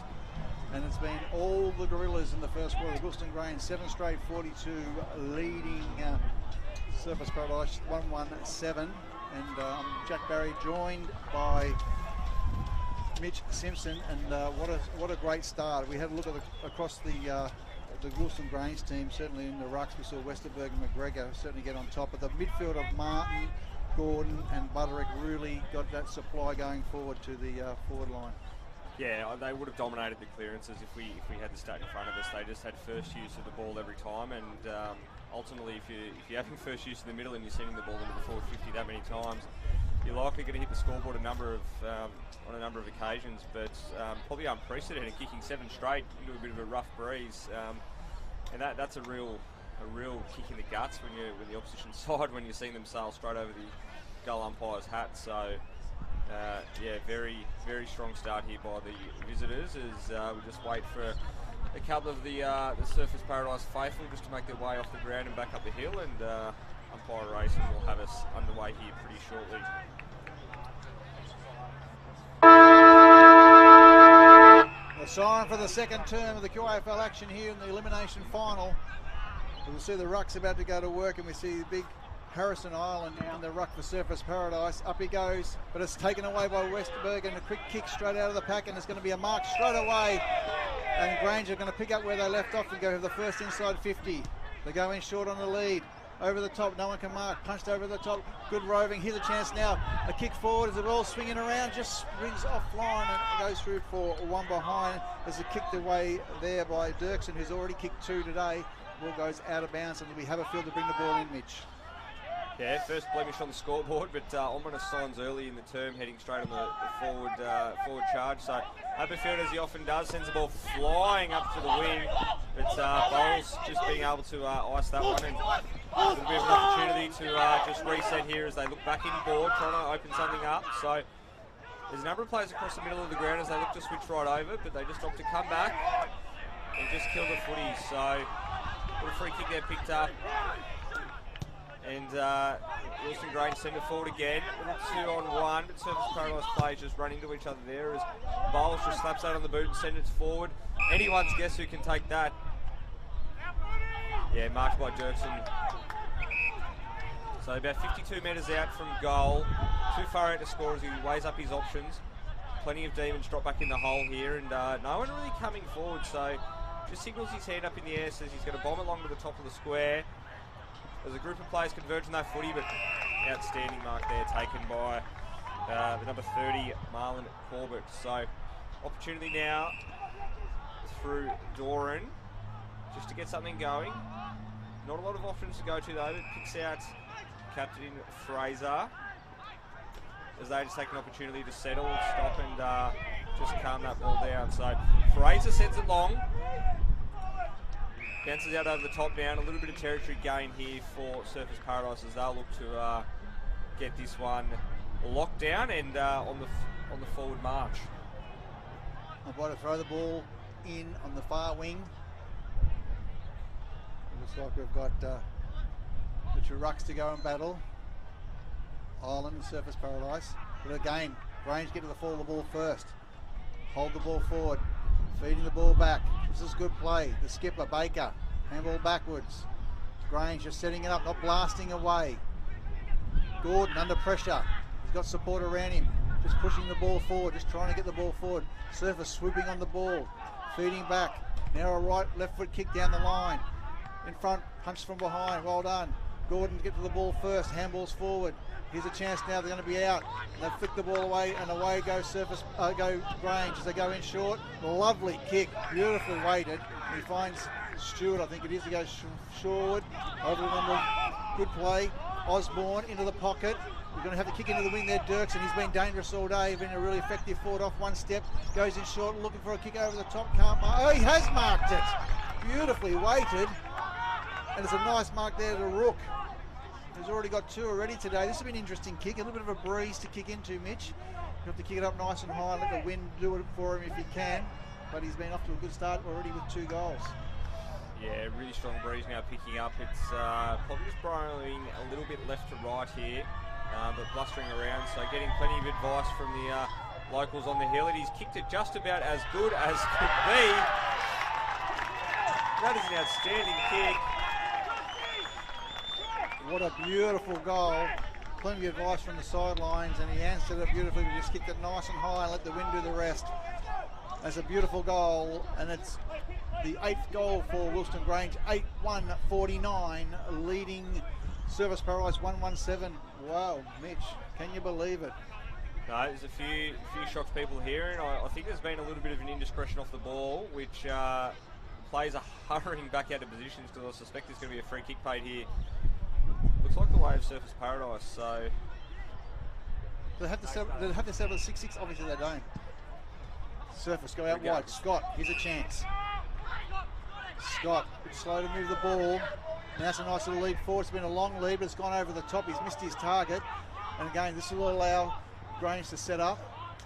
And it's been all the Gorillas in the first quarter. Wilston Grange 7 straight 42 leading Surfers Paradise 1-1-7. And Jack Barry joined by Mitch Simpson, and what a great start. We had a look at across the Wilston Grange team. Certainly in the rucks we saw Westerberg and McGregor certainly get on top, but the midfield of Martin, Gordon and Butterick really got that supply going forward to the forward line. Yeah, they would have dominated the clearances if we had the stat in front of us. They just had first use of the ball every time, and ultimately if you're having first use in the middle and you're sending the ball into the forward 50 that many times, you're likely going to hit the scoreboard on a number of occasions, but probably unprecedented, kicking 7 straight into a bit of a rough breeze, and that's a real kick in the guts when the opposition side, when you're seeing them sail straight over the goal umpire's hat. So yeah, very strong start here by the visitors as we just wait for a couple of the Surfers Paradise faithful just to make their way off the ground and back up the hill, and Umpire Racing will have us underway here pretty shortly. The siren for the second term of the QAFL action here in the elimination final. We'll see the ruck's about to go to work, and we see the big Harrison Island in the ruck for Surfers Paradise. Up he goes, but it's taken away by Westerberg, and a quick kick straight out of the pack, and it's going to be a mark straight away. And Grange are going to pick up where they left off and go for the first inside 50. They go in short on the lead. Over the top, no one can mark. Punched over the top. Good roving. Here's a chance now. A kick forward as the ball swinging around, just rings offline and goes through for one behind. There's a kicked away there by Dirksen, who's already kicked 2 today. Ball goes out of bounds, and we have a field to bring the ball in, Mitch. Yeah, first blemish on the scoreboard, but ominous signs early in the term, heading straight on the forward charge. So Haberfield, as he often does, sends the ball flying up to the wing, but Bowles just being able to ice that one, and a little bit of an opportunity to just reset here as they look back in board, trying to open something up. So there's a number of players across the middle of the ground as they look to switch right over, but they just opt to come back and just kill the footy. So little free kick there picked up. And Wilston Grange send it forward again. 2-on-1, but Surfers Paradise players just run into each other there as Bowles just slaps that on the boot and sends it forward. Anyone's guess who can take that. Yeah, marked by Dirksen. So about 52 metres out from goal. Too far out to score as he weighs up his options. Plenty of demons drop back in the hole here, and no one really coming forward, so just signals his hand up in the air, says he's going to bomb along to the top of the square. There's a group of players converging that footy, but outstanding mark there taken by the number 30, Marlon Corbett. So opportunity now through Doran just to get something going. Not a lot of options to go to though, but picks out captain Fraser as they just take an opportunity to settle, stop and just calm that ball down. So Fraser sends it long. Bounces out over the top down, a little bit of territory gain here for Surfers Paradise as they'll look to get this one locked down and on the forward march. I'll try to throw the ball in on the far wing. It looks like we've got the two rucks to go and battle. Island and Surfers Paradise. But again, Grange get to the fall of the ball first. Hold the ball forward. Feeding the ball back. This is good play. The skipper, Baker, handball backwards. Grange just setting it up, not blasting away. Gordon under pressure. He's got support around him. Just pushing the ball forward, just trying to get the ball forward. Surfer swooping on the ball. Feeding back. Now a right, left foot kick down the line. In front, punch from behind. Well done. Gordon get to the ball first. Handballs forward. Here's a chance now, they're going to be out. They flick the ball away, and away goes go Grange as they go in short. Lovely kick, beautifully weighted. He finds Stewart, I think it is. He goes short, over the number. Good play. Osborne into the pocket. We're going to have the kick into the wing there, Dirksen. He's been dangerous all day, been a really effective forward off one step. Goes in short, looking for a kick over the top. Can't mark. Oh, he has marked it. Beautifully weighted. And it's a nice mark there to Rook. He's already got 2 already today. This has been an interesting kick. A little bit of a breeze to kick into, Mitch. You have to kick it up nice and high, let the wind do it for him if he can. But he's been off to a good start already with 2 goals. Yeah, really strong breeze now picking up. It's probably just blowing a little bit left to right here. but blustering around, so getting plenty of advice from the locals on the hill, and he's kicked it just about as good as could be. That is an outstanding kick. What a beautiful goal. Plenty of advice from the sidelines, and he answered it beautifully. He just kicked it nice and high and let the wind do the rest. That's a beautiful goal, and it's the 8th goal for Wilston Grange. 8-1-49, leading Service Paradise 1-1-7. Wow, Mitch, can you believe it? No, there's a few shocked people here, and I think there's been a little bit of an indiscretion off the ball, which players are hurrying back out of positions because I suspect there's going to be a free kick paid here. Looks like the way of Surface Paradise, so... Do they have to settle at 6-6? Obviously they don't. Surface go out wide. Scott, here's a chance. Scott, it's slow to move the ball. Now it's a nice little lead forward. It's been a long lead, but it's gone over the top. He's missed his target. And again, this will allow Grange to set up.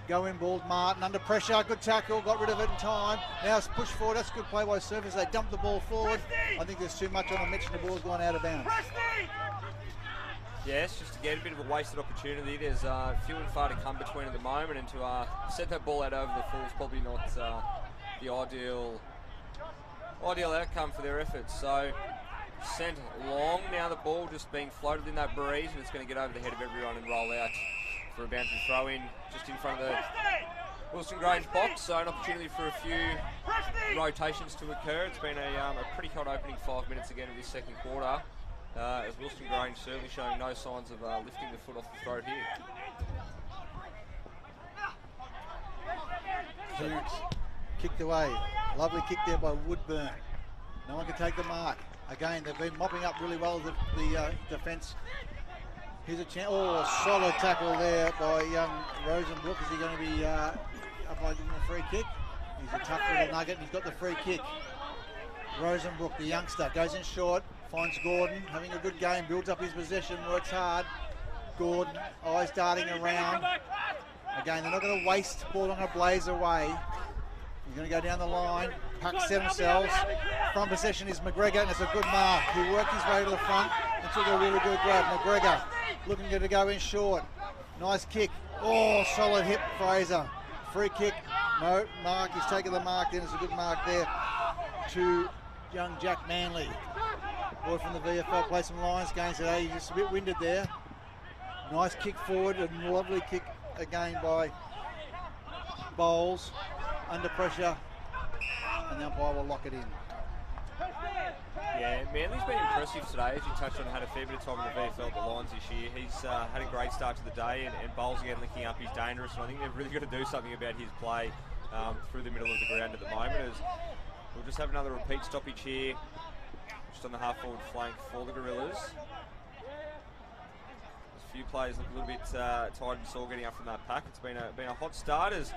Go in ball, Martin under pressure. Good tackle, got rid of it in time. Now it's pushed forward. That's good play by Surface. They dump the ball forward. I think there's too much on the Mitch and the ball's gone out of bounds. Yes, just again a bit of a wasted opportunity. There's few and far to come between at the moment, and to set that ball out over the full is probably not the ideal outcome for their efforts. So sent long. Now the ball just being floated in that breeze, and it's going to get over the head of everyone and roll out for a boundary throw in just in front of the Wilston Grange box. So an opportunity for a few rotations to occur. It's been a pretty cold opening 5 minutes again of this second quarter. As Wilston Grange certainly showing no signs of lifting the foot off the throat here. Hughes kicked away. Lovely kick there by Woodburn. No one can take the mark. Again, they've been mopping up really well the defence. Here's a chance. Oh, a solid tackle there by young Rosenbrook. Is he going to be uploading a free kick? He's a tough little nugget, and he's got the free kick. Rosenbrook, the youngster, goes in short. Finds Gordon, having a good game, builds up his possession, works hard. Gordon, eyes darting around. Again, they're not going to waste ball, not going to blaze away. He's going to go down the line, packs themselves. From possession is McGregor, and it's a good mark. He worked his way to the front and took a really good grab. McGregor looking to go in short. Nice kick. Oh, solid hit, Fraser. Free kick. No, mark. He's taken the mark then. It's a good mark there to young Jack Manley. Boy from the VFL, play some Lions games today. He's just a bit winded there. Nice kick forward, and lovely kick again by Bowles. Under pressure, and the umpire will lock it in. Yeah, Manly's been impressive today. As you touched on, had a fair bit of time in the VFL at the Lions this year. He's had a great start to the day, and Bowles again licking up. He's dangerous, and I think they've really got to do something about his play through the middle of the ground at the moment. As we'll just have another repeat stoppage here, just on the half-forward flank for the Gorillas. There's a few players look a little bit tired and sore getting up from that pack. It's been a hot start as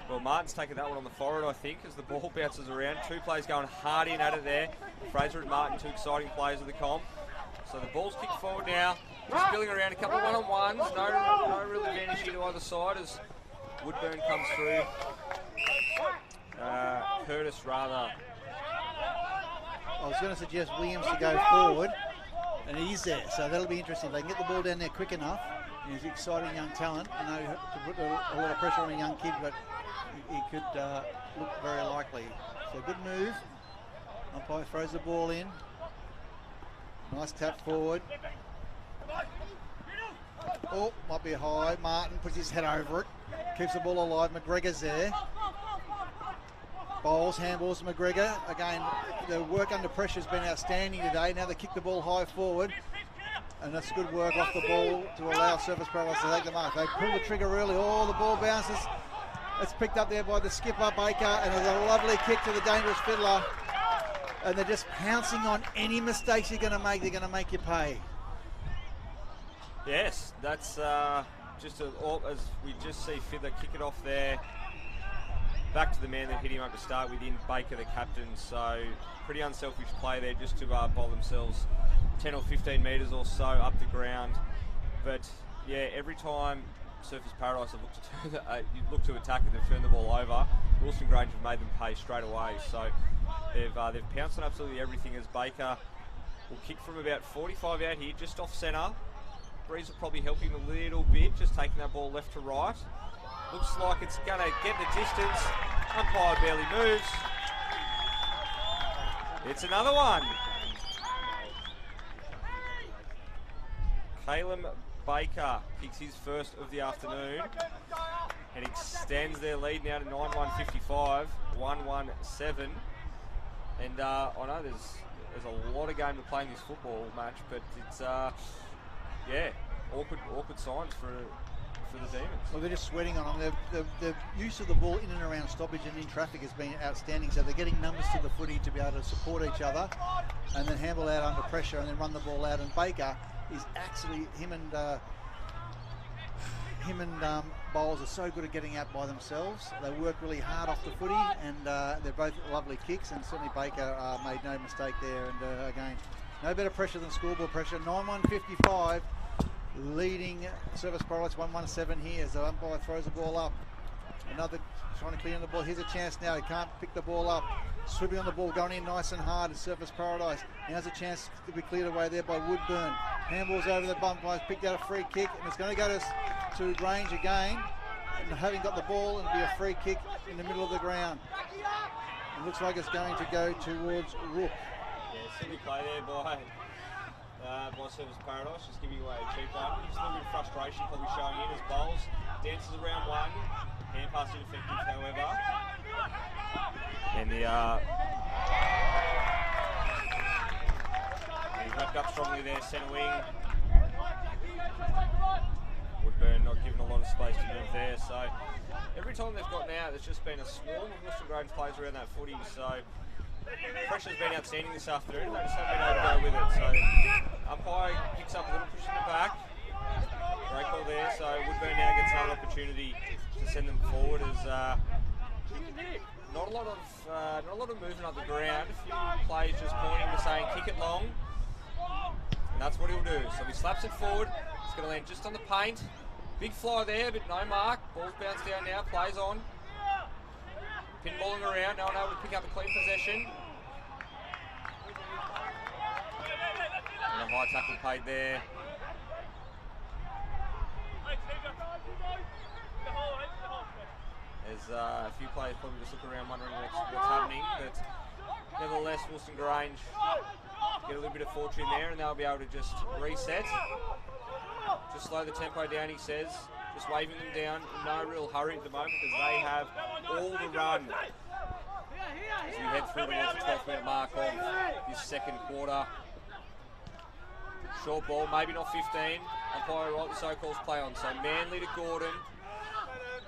well. Martin's taken that one on the forward, I think, as the ball bounces around. Two players going hard in at it there. Fraser and Martin, two exciting players of the comp. So the ball's kicked forward now. Spilling around a couple of one-on-ones. No real advantage here to either side as Woodburn comes through. Curtis rather. I was going to suggest Williams to go forward, and he's there, so that'll be interesting. They can get the ball down there quick enough. He's an exciting young talent. I know to put a lot of pressure on a young kid, but he could look very likely. So good move. Umpire throws the ball in. Nice tap forward. Oh, might be high. Martin puts his head over it. Keeps the ball alive. McGregor's there. Bowles, handballs to McGregor. Again, the work under pressure has been outstanding today. Now they kick the ball high forward. And that's good work off the ball to allow Surface Paradise to take the mark. They pull the trigger early. Oh, the ball bounces. It's picked up there by the skipper, Baker. And there's a lovely kick to the dangerous fiddler. And they're just pouncing on any mistakes you're going to make. They're going to make you pay. Yes, that's just as we just see Fiddler kick it off there. Back to the man that hit him up to start with in Baker, the captain. So pretty unselfish play there just to bowl themselves 10 or 15 metres or so up the ground. But yeah, every time Surface Paradise have looked to attack and they've turned the ball over, Wilston Grange have made them pay straight away. So they've pounced on absolutely everything as Baker will kick from about 45 out here, just off centre. Breeze will probably help him a little bit, just taking that ball left to right. Looks like it's going to get the distance. Umpire barely moves. It's another one. Caleb Baker kicks his first of the afternoon and extends their lead now to 9-1-55, 1-1-7. And I know there's a lot of game to play in this football match, but it's awkward signs for the Demons. Well, they're just sweating on them. The use of the ball in and around stoppage and in traffic has been outstanding. So they're getting numbers to the footy to be able to support each other, and then handle out under pressure, and then run the ball out. And Baker is actually him and Bowles are so good at getting out by themselves. They work really hard off the footy, and they're both lovely kicks. And certainly Baker made no mistake there. And again, no better pressure than schoolboy pressure. 9-1-55. Leading Service Paradise 1-1-7 here as the umpire throws the ball up. Another trying to clear on the ball. Here's a chance now. He can't pick the ball up. Swimming on the ball, going in nice and hard at Service Paradise. Now's a chance to be cleared away there by Woodburn. Handball's over the bump. Picked out a free kick, and it's going to go to Grange again. And having got the ball, it'll be a free kick in the middle of the ground. It looks like it's going to go towards Rook. Yeah, silly play there by Service Paradise, just giving away a cheap one. Just a little bit of frustration probably showing in as Bowles dances around one. Hand pass ineffective, however. And he's wrapped up strongly there, centre wing. Woodburn not given a lot of space to move there. So every time they've got now, there's just been a swarm of Wilston Grange players around that footy. So pressure's been outstanding this afternoon. They just haven't been able to go with it. So umpire picks up a little push in the back. Great call there. So Woodburn now gets another opportunity to send them forward as not a lot of movement up the ground. A few players just pointing to saying kick it long, and that's what he'll do. So he slaps it forward. It's going to land just on the paint. Big fly there, but no mark. Ball's bounced down now. Plays on. Pinballing around. No one able to pick up a clean possession. And a high tackle paid there. There's a few players probably just looking around wondering what's happening, but nevertheless Wilston Grange get a little bit of fortune there and they'll be able to just reset. Just slow the tempo down, he says. Just waving them down. No real hurry at the moment because they have all the run as we head through towards the 12-minute mark of this second quarter. Short ball, maybe not 15. Umpire rightly so calls play on. So Manly to Gordon.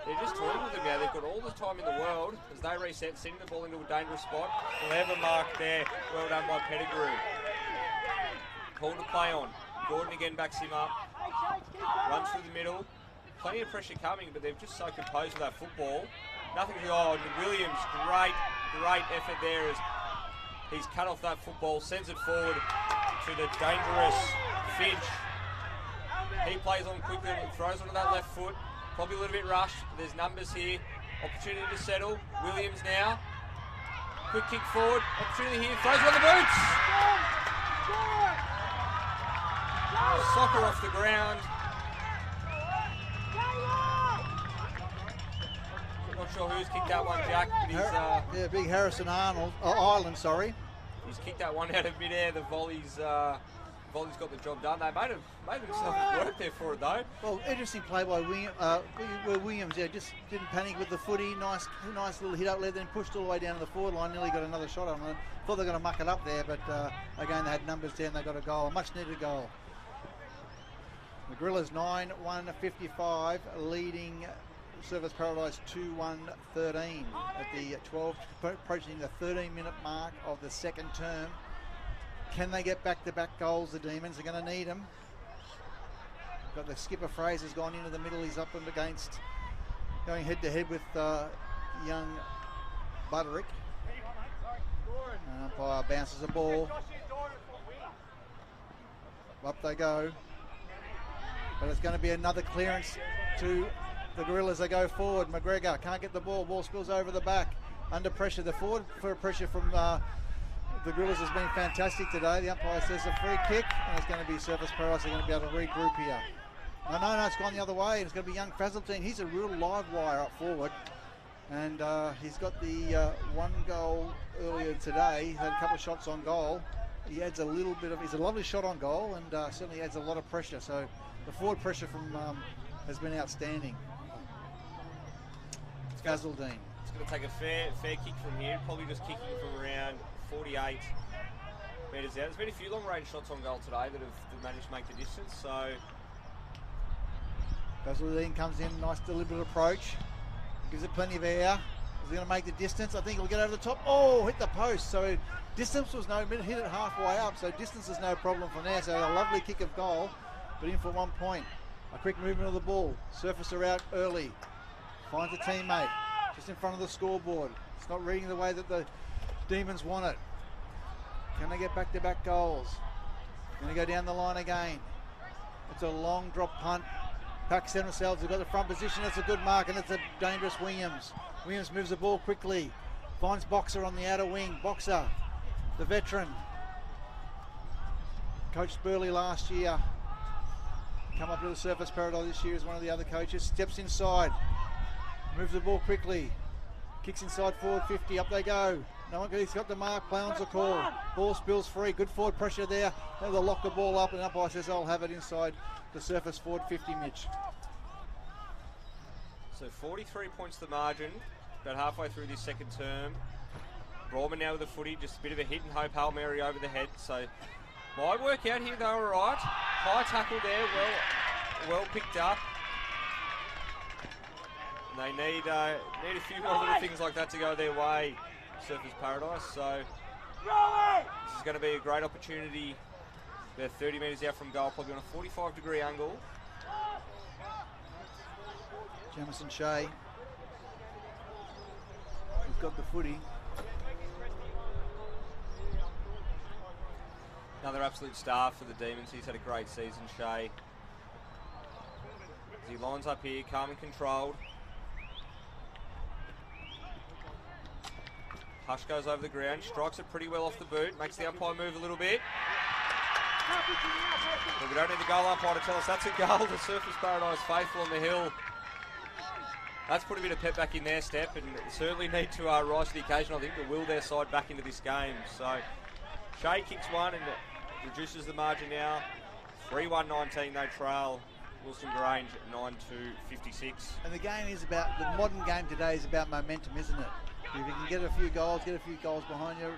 They're just toying with them now. They've got all the time in the world as they reset, sending the ball into a dangerous spot. Clever mark there. Well done by Pettigrew. Call to play on. Gordon again backs him up. Runs through the middle. Plenty of pressure coming, but they're just so composed with that football. Nothing to go on. Williams, great effort there as he's cut off that football, sends it forward to the dangerous Finch. He plays on quickly and throws onto that left foot. Probably a little bit rushed. There's numbers here. Opportunity to settle. Williams now. Quick kick forward. Opportunity here. Throws on the boots. Soccer off the ground. Not sure who's kicked that one, Jack. But he's, big Harrison Island, sorry. He's kicked that one out of midair. The volley's got the job done. They made themselves work there for it though. Well, interesting play by Williams. Yeah, just didn't panic with the footy. Nice little hit up there, then pushed all the way down to the forward line. Nearly got another shot on it. Thought they were going to muck it up there, but again they had numbers down. They got a goal, a much needed goal. The Gorillas 9-1-55, leading Service Paradise 2-1-13 at the 12, approaching the 13-minute mark of the second term. Can they get back-to-back goals, the Demons? They're going to need them. Got the skipper Fraser's gone into the middle. He's up and against, going head-to-head with young Butterick. Umpire bounces the ball. Up they go. But it's going to be another clearance to the Gorillas. They go forward. McGregor can't get the ball. Ball spills over the back. Under pressure. The forward for pressure from the Gorillas has been fantastic today. The umpire says a free kick, and it's going to be Surfers Paradise. They're going to be able to regroup here. No, it's gone the other way. It's going to be young Fazeltine. He's a real live wire up forward. And he's got the one goal earlier today. He's had a couple of shots on goal. He adds a little bit of, he's a lovely shot on goal, and certainly adds a lot of pressure. So the forward pressure from has been outstanding. Fazeltine. It's going to take a fair kick from here. Probably just kicking from around 48 metres out. There's been a few long range shots on goal today that have managed to make the distance. So Fazeltine comes in, nice deliberate approach. Gives it plenty of air. Is he going to make the distance? I think he'll get over the top. Oh, hit the post. So distance was no, hit it halfway up. So distance is no problem from there. So a lovely kick of goal, but in for 1 point. A quick movement of the ball. Surface are out early. Finds a teammate just in front of the scoreboard. It's not reading the way that the Demons want it. Can they get back-to-back goals? Going to go down the line again. It's a long drop punt. Pack set themselves. They've got the front position. It's a good mark, and it's a dangerous Williams. Williams moves the ball quickly. Finds Boxer on the outer wing. Boxer, the veteran. Coached Burley last year. Come up to the Surfers Paradise this year as one of the other coaches. Steps inside. Moves the ball quickly. Kicks inside forward 50. Up they go. No one, he's got the mark. Play on's the call. Ball spills free. Good forward pressure there. They'll lock the ball up, and umpire says I'll have it inside the Surfers forward 50, Mitch. So 43 points the margin. About halfway through this second term. Brawman now with the footy. Just a bit of a hit and hope Hail Mary over the head. So might work out here though, all right. High tackle there. Well picked up. And they need a few more little things like that to go their way, Surfers Paradise. So this is going to be a great opportunity. They're 30 metres out from goal, probably on a 45-degree angle. Jamison Shea. He's got the footy. Another absolute star for the Demons. He's had a great season, Shea. As he lines up here, calm and controlled. Hush goes over the ground, strikes it pretty well off the boot, makes the umpire move a little bit. But we don't need the goal umpire to tell us that's a goal. The Surfers Paradise faithful on the hill. That's put a bit of pep back in their step, and certainly need to rise to the occasion, I think, to will their side back into this game. So Shea kicks one and reduces the margin now. 3-1-19, they trail Wilston Grange 9-56. And the game is about, the modern game today is about momentum, isn't it? If you can get a few goals behind you,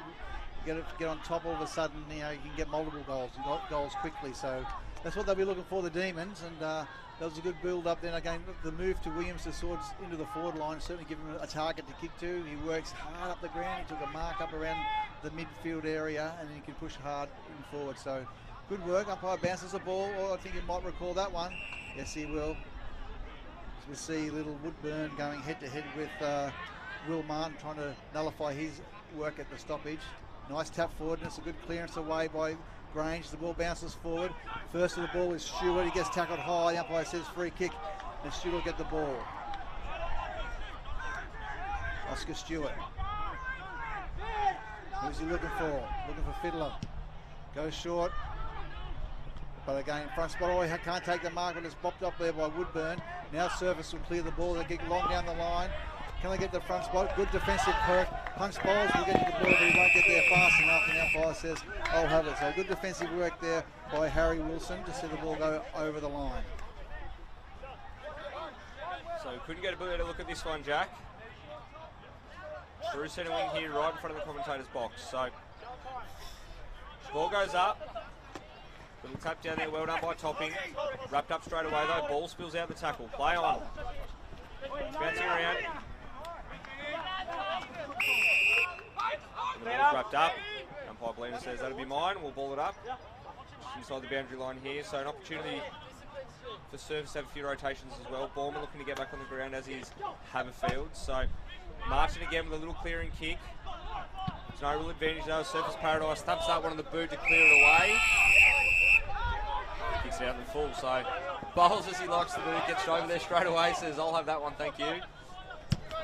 get on top, all of a sudden, you know, you can get multiple goals and goals quickly. So that's what they'll be looking for, the Demons, and that was a good build-up. Then again, the move to Williams to swords into the forward line certainly give him a target to kick to. He works hard up the ground. He took a mark up around the midfield area, and then he can push hard in forward. So good work. Umpire bounces the ball. Oh, I think he might recall that one. Yes, he will. So we see little Woodburn going head-to-head with Will Martin, trying to nullify his work at the stoppage. Nice tap forward, and it's a good clearance away by Grange. The ball bounces forward. First of the ball is Stewart. He gets tackled high. The umpire says free kick, and Stewart will get the ball. Oscar Stewart. Who's he looking for? Looking for Fiddler. Goes short. But again, front spot, oh, he can't take the mark, but it's bopped up there by Woodburn. Now Surface will clear the ball. They get long down the line. Can they get the front spot? Good defensive perk. Punch balls will get to the ball, but he won't get there fast enough. And the umpire says, I'll have it. So good defensive work there by Harry Wilson to see the ball go over the line. So couldn't get a better look at this one, Jack. Through centre wing here, right in front of the commentator's box. So ball goes up. Little tap down there, well done by Topping. Wrapped up straight away though. Ball spills out the tackle. Play on. It's bouncing around. And the ball's wrapped up. Umpire Blina says that'll be mine. We'll ball it up. Inside the boundary line here. So an opportunity for Surface to have a few rotations as well. Ballman looking to get back on the ground as is Haverfield. So marching again with a little clearing kick. There's no real advantage though. Surface Paradise thumps that one on the boot to clear it away. Kicks it out in the full. So bowls as he likes to do. Gets over there straight away. Says I'll have that one, thank you.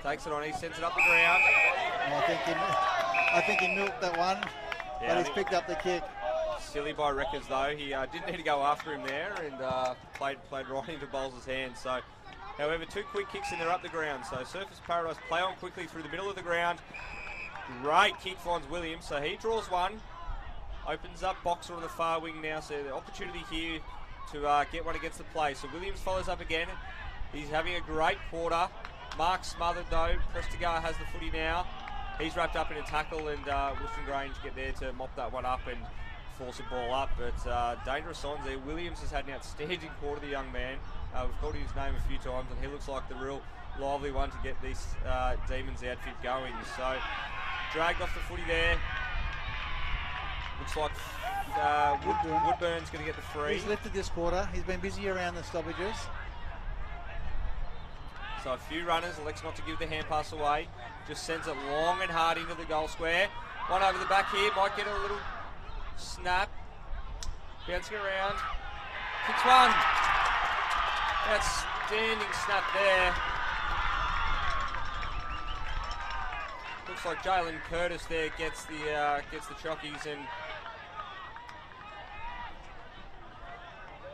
Takes it on. He sends it up the ground. I think he milked that one. but he's picked up the kick. Silly by Reckers though. He didn't need to go after him there and played right into Bowles' hands. So, however, 2 quick kicks and they're up the ground. So Surfers Paradise play on quickly through the middle of the ground. Great kick finds Williams. So he draws one. Opens up Boxer on the far wing now. So the opportunity here to get one against the play. So Williams follows up again. He's having a great quarter. Mark smothered though. Prestigar has the footy now. He's wrapped up in a tackle and Wilston Grange get there to mop that one up and force a ball up. But dangerous signs there. Williams has had an outstanding quarter, the young man. We've called his name a few times and he looks like the real lively one to get this Demons outfit going. So dragged off the footy there. Looks like Woodburn's going to get the free. He's lifted this quarter. He's been busy around the stoppages. So a few runners, elects not to give the hand pass away. Just sends it long and hard into the goal square. One over the back here, might get a little snap. Bouncing around. Kicks one. Outstanding snap there. Looks like Jalen Curtis there gets the chockies and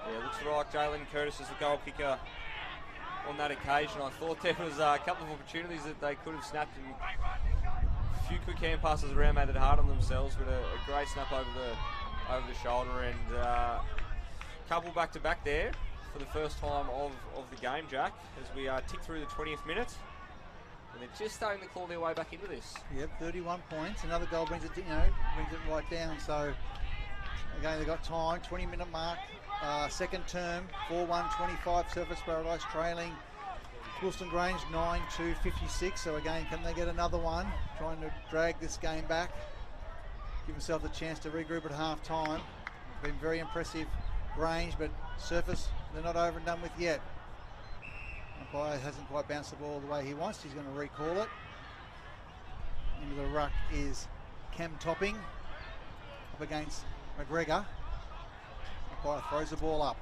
yeah, looks like Jalen Curtis is the goal kicker on that occasion. I thought there was a couple of opportunities that they could have snapped and a few quick hand passes around made it hard on themselves, but a great snap over the shoulder and a couple back to back there for the first time of the game, Jack, as we tick through the 20th minute. And they're just starting to claw their way back into this. Yep, 31 points. Another goal brings it, brings it right down. So again, they've got time. 20-minute mark. Second term. 4-1-25. Surfers Paradise trailing Wilston Grange 9-2-56. So again, can they get another one? Trying to drag this game back. Give themselves a chance to regroup at half time. Been very impressive Grange, but Surfers they're not over and done with yet. Umpire hasn't quite bounced the ball the way he wants. He's going to recall it. Into the ruck is Cam Topping up against McGregor. Umpire throws the ball up.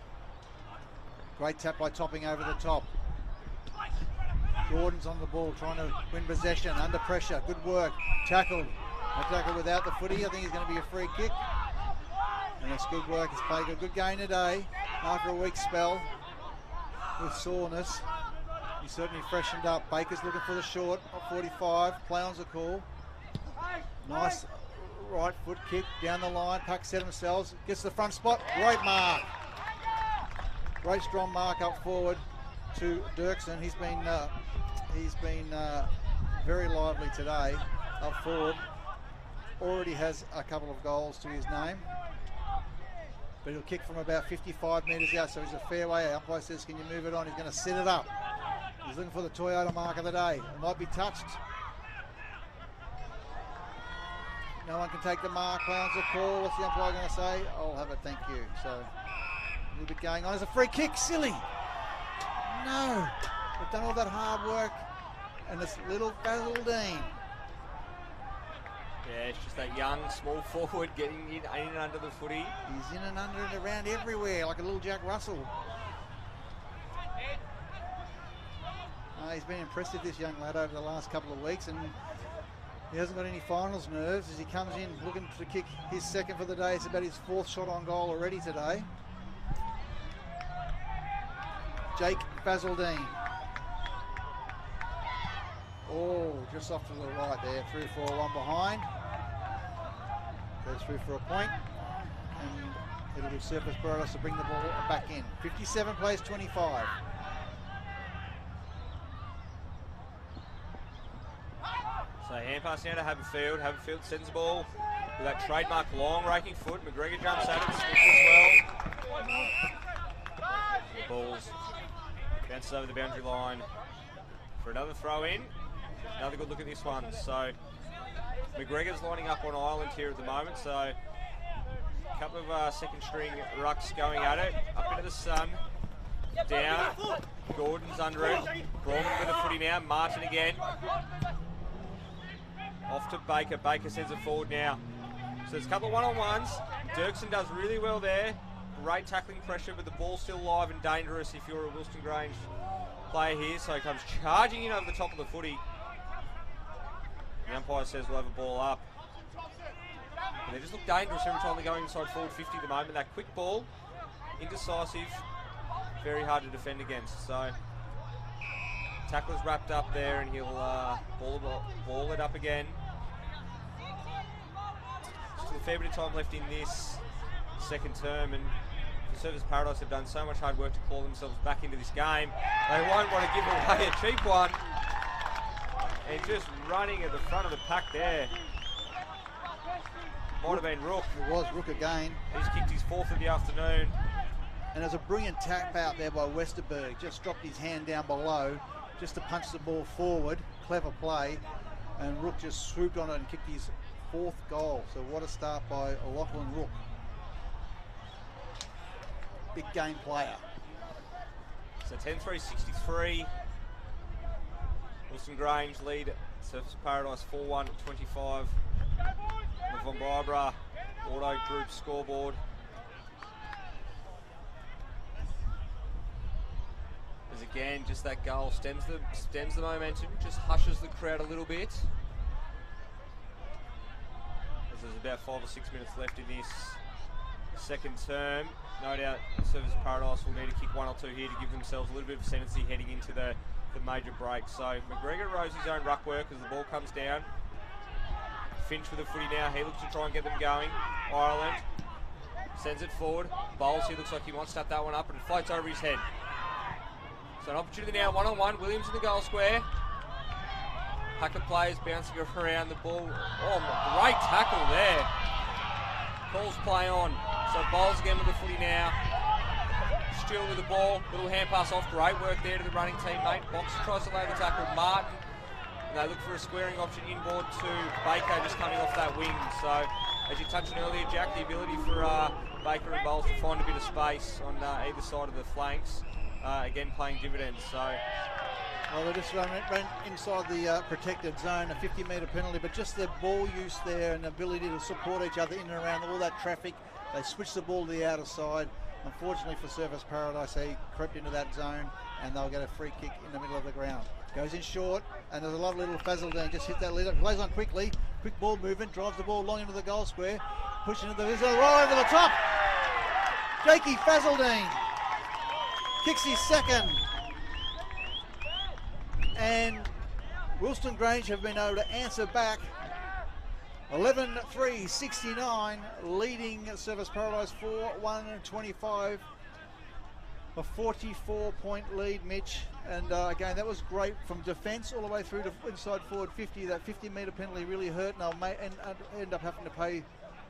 Great tap by Topping over the top. Gordon's on the ball trying to win possession under pressure. Good work. Tackled. A tackle without the footy. I think he's going to be a free kick. And it's good work. He's played a good game today after a week's spell with soreness. He's certainly freshened up. Baker's looking for the short, 45. Play-on's a call. Nice right foot kick down the line. Puck set themselves. Gets to the front spot. Great mark. Great strong mark up forward to Dirksen. He's been very lively today up forward. Already has a couple of goals to his name. But he'll kick from about 55 metres out, so he's a fair way out. Umpire says, can you move it on? He's going to set it up. He's looking for the Toyota mark of the day. It might be touched. No one can take the mark. Play-on's a call. What's the umpire going to say? I'll have it, thank you. So, a little bit going on. There's a free kick. Silly. No. They've done all that hard work. And it's little Basil Dean. Yeah, it's just that young, small forward getting in and under the footy. He's in and under and around everywhere, like a little Jack Russell. He's been impressive, this young lad, over the last couple of weeks, and he hasn't got any finals nerves as he comes in looking to kick his second for the day. It's about his 4th shot on goal already today. Jake Basildine. Oh, just off to the right there, through for one behind. Goes through for a point, and it'll be Surfers Paradise to bring the ball back in. 57 plays 25. So hand pass now to Haberfield. Haberfield sends the ball with that trademark long raking foot. McGregor jumps at it, Smith as well. The ball's bounces over the boundary line for another throw in. Another good look at this one. So McGregor's lining up on Island here at the moment. So a couple of second string rucks going at it. Up into the sun. Down. Gordon's under it. Brawlman with the footy now. Martin again. Off to Baker. Baker sends it forward now. So there's a couple of one-on-ones. Dirksen does really well there. Great tackling pressure, but the ball's still live and dangerous if you're a Wilston Grange player here. So he comes charging in over the top of the footy. The umpire says we'll have a ball up. They just look dangerous every time they go inside forward 50 at the moment. That quick ball, indecisive, very hard to defend against. So tackler's wrapped up there, and he'll ball it up again. Still a fair bit of time left in this second term, and the Service Paradise have done so much hard work to claw themselves back into this game. They won't want to give away a cheap one. And just running at the front of the pack there. Might have been Rook. It was Rook again. He's kicked his 4th of the afternoon. And there's a brilliant tap out there by Westerberg. Just dropped his hand down below just to punch the ball forward. Clever play. And Rook just swooped on it and kicked his 4th goal. So what a start by Lachlan Rook. Big game player. So 10-3-63. Wilston Grange lead Surfers Paradise 4-1 at 25. The Von Barbara Auto Group scoreboard. As again, just that goal stems the momentum, just hushes the crowd a little bit. As there's about 5 or 6 minutes left in this second term. No doubt Surfers Paradise will need to kick 1 or 2 here to give themselves a little bit of ascendancy heading into the major break. So McGregor rows his own ruck work as the ball comes down. Finch with the footy now. He looks to try and get them going. Ireland sends it forward. Bowles, he looks like he wants to tap that one up, and it floats over his head. So an opportunity now, 1-on-1. Williams in the goal square. Pack of players bouncing around the ball. Oh, great tackle there. Calls play on. So Bowles again with the footy now. Stewart with the ball, little hand pass off, great work there to the running teammate. Boxer tries to lay the tackle, Martin. And they look for a squaring option inboard to Baker just coming off that wing. So, as you touched on earlier, Jack, the ability for Baker and Bowles to find a bit of space on either side of the flanks, again playing dividends. So, well, they just ran inside the protected zone, a 50-metre penalty, but just their ball use there and the ability to support each other in and around all that traffic. They switched the ball to the outer side. Unfortunately for Surfers Paradise, they crept into that zone and they'll get a free kick in the middle of the ground. Goes in short, and there's a lovely little Fazeldine just hit that leader. Plays on quickly, quick ball movement, drives the ball long into the goal square, pushing into the visitor, right over the top. Jakey Fazeldine kicks his second. And Wilston Grange have been able to answer back. 11-3-69, leading Surfers Paradise 4-1-25. A 44-point lead, Mitch. And again, that was great from defence all the way through to inside forward 50. That 50-metre penalty really hurt, and they'll end up having to pay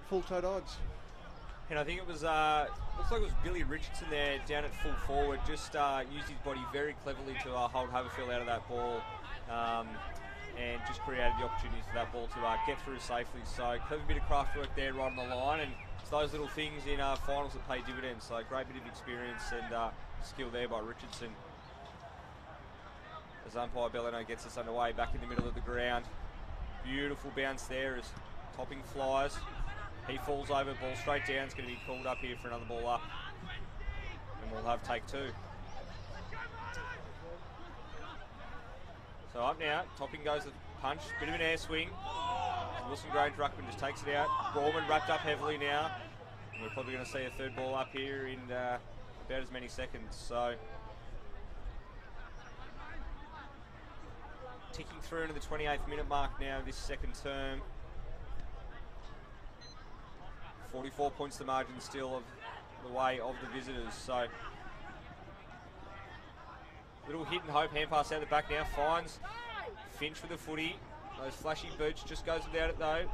full-toed odds. And I think it was, looks like it was Billy Richardson there down at full forward, just used his body very cleverly to hold Haverfield out of that ball. And just created the opportunities for that ball to get through safely. So clever bit of craft work there right on the line, and it's those little things in finals that pay dividends. So great bit of experience and skill there by Richardson. As umpire Bellino gets us underway back in the middle of the ground. Beautiful bounce there as Topping flies. He falls over, ball straight down. It's going to be called up here for another ball up. And we'll have take 2. So up now, Topping goes the punch, bit of an air swing. Wilson Grange ruckman just takes it out. Gorman wrapped up heavily now. And we're probably going to see a third ball up here in about as many seconds. So ticking through into the 28th minute mark now this second term. 44 points the margin still of the way of the visitors. So little hit and hope, hand pass out the back now, finds Finch with the footy. Those flashy boots, just goes without it though.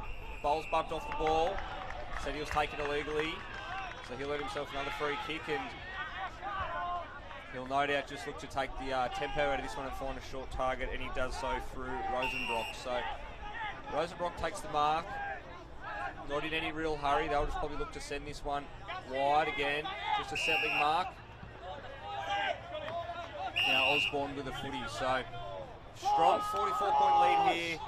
Bowles bumped off the ball, said he was taken illegally, so he'll let himself another free kick, and he'll no doubt just look to take the tempo out of this one and find a short target, and he does so through Rosenbrock. So Rosenbrock takes the mark, not in any real hurry. They'll just probably look to send this one wide again, just a settling mark. Now Osborne with the footy, so strong 44-point lead here.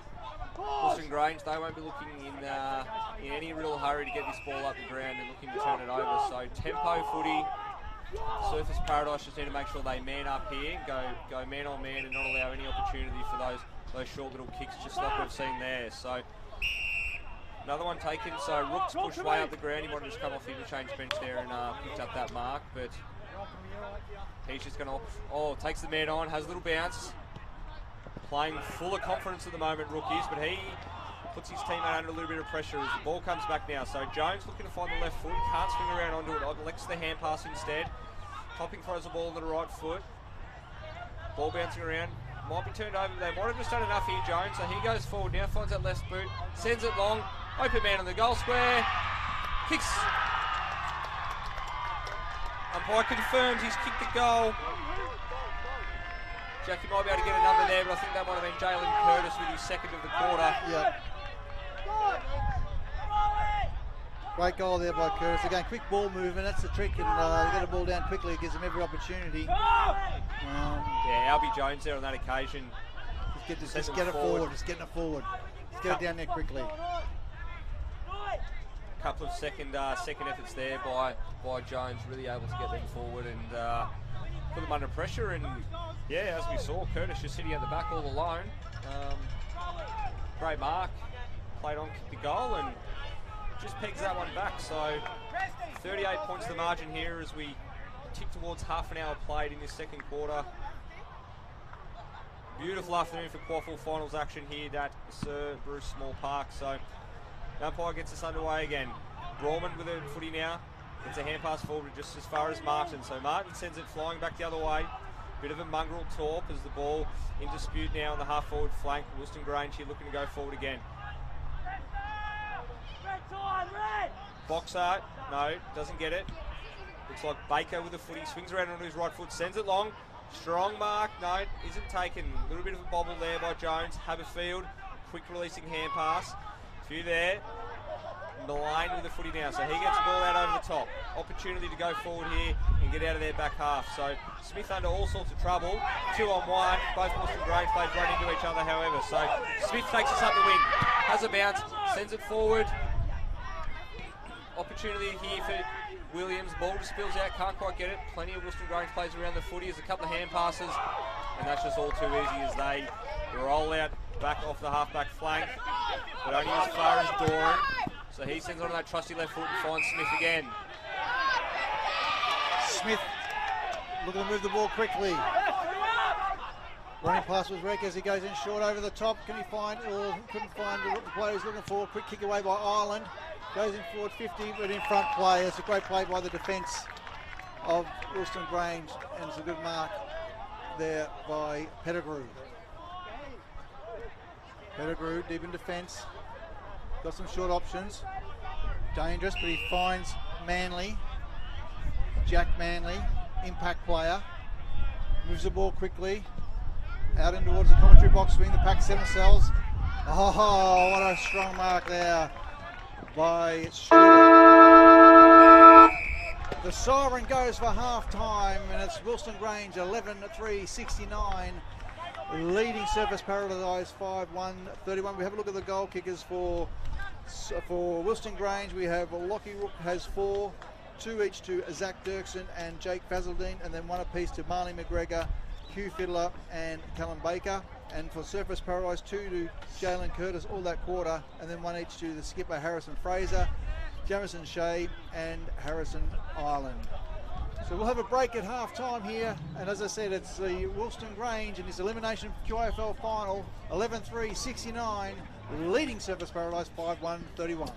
Wilston Grange, they won't be looking in any real hurry to get this ball up the ground and looking to turn it over. So tempo footy. Surfers Paradise just need to make sure they man up here, go man on man, and not allow any opportunity for those short little kicks, just like we've seen there. So Another one taken, so Rook's pushed way up the ground. He wanted to just come off the interchange bench there and picked up that mark, but he's just going to, takes the man on, has a little bounce. Playing full of confidence at the moment, Rook is, but he puts his teammate under a little bit of pressure as the ball comes back now. So Jones looking to find the left foot, can't swing around onto it, elects the hand pass instead. Topping throws the ball to the right foot. Ball bouncing around. Might be turned over. They might have just done enough here, Jones. So he goes forward now, finds that left boot, sends it long. Open man on the goal square. Kicks. Umpire confirms he's kicked the goal. Jackie might be able to get a number there, but I think that might have been Jalen Curtis with his second of the quarter. Yep. Great goal there by Curtis. Again, quick ball movement, that's the trick, and get the ball down quickly, it gives them every opportunity. Yeah, Albie Jones there on that occasion. Just get it forward, just getting it forward. Just get it down there quickly. Couple of second efforts there by Jones, really able to get them forward and put them under pressure. And yeah, as we saw, Curtis just sitting at the back all alone. Great mark, played on, kicked the goal, and just pegs that one back. So 38 points the margin here as we tick towards half an hour played in this second quarter. Beautiful afternoon for QAFL finals action here at Sir Bruce Small Park. So umpire gets us underway again. Brawman with a footy now. It's a hand pass forward just as far as Martin. So Martin sends it flying back the other way. Bit of a mongrel torp as the ball in dispute now on the half forward flank. Wilston Grange here looking to go forward again. Boxer, no, doesn't get it. Looks like Baker with the footy, swings around onto his right foot, sends it long. Strong mark, no, isn't taken. A little bit of a bobble there by Jones. Haberfield, quick releasing hand pass. Few there. Mullane with the footy now, so he gets the ball out over the top. Opportunity to go forward here and get out of their back half. So Smith under all sorts of trouble. 2-on-1, both Wilston Grange players run into each other, however. So Smith takes us up the wing, has a bounce, sends it forward. Opportunity here for Williams. Ball just spills out, can't quite get it. Plenty of Wilston Grange players around the footy. There's a couple of hand passes, and that's just all too easy as they roll out back off the half-back flank, but only as far as Doran. So he sends on that trusty left foot and finds Smith again. Smith looking to move the ball quickly. Running past with Rick as he goes in short over the top. Can he find, or couldn't find the player he's looking for? Quick kick away by Ireland. Goes in forward 50, but in front play. It's a great play by the defence of Wilston Grange, and it's a good mark there by Pettigrew. Pettigrew deep in defence. Got some short options. Dangerous, but he finds Manley. Jack Manley, impact player. Moves the ball quickly. Out in towards the commentary box, swing the pack set themselves. Oh, what a strong mark there by Stewart. The siren goes for half time, and it's Wilston Grange 11-3, 69. Leading Surfers Paradise 5-1-31. We have a look at the goal kickers for Wilston Grange. We have Lockie Rook has 4, 2 each to Zach Dirksen and Jake Fazaldine, and then 1 apiece to Marley McGregor, Hugh Fiddler and Callum Baker. And for Surfers Paradise, 2 to Jalen Curtis all that quarter, and then 1 each to the skipper Harrison Fraser, Jamison Shea and Harrison Ireland. So we'll have a break at half time here, and as I said, it's the Wilston Grange in this elimination QAFL final, 11-3, 69, leading Surfers Paradise 5-1-31.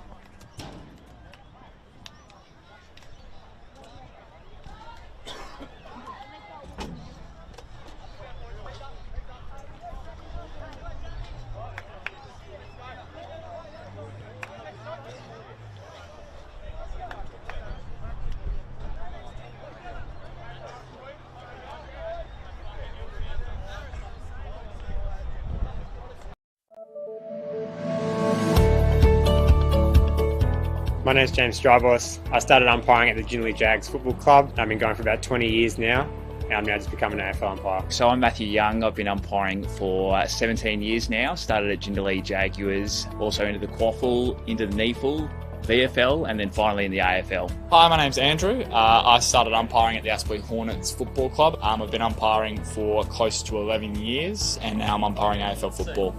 My name's James Strybos. I started umpiring at the Jindalee Jags Football Club. I've been going for about 20 years now, and I'm now just becoming an AFL umpire. So I'm Matthew Young. I've been umpiring for 17 years now. Started at Jindalee Jaguars, also into the QAFL, into the NEFL, VFL, and then finally in the AFL. Hi, my name's Andrew. I started umpiring at the Aspley Hornets Football Club. I've been umpiring for close to 11 years, and now I'm umpiring AFL football.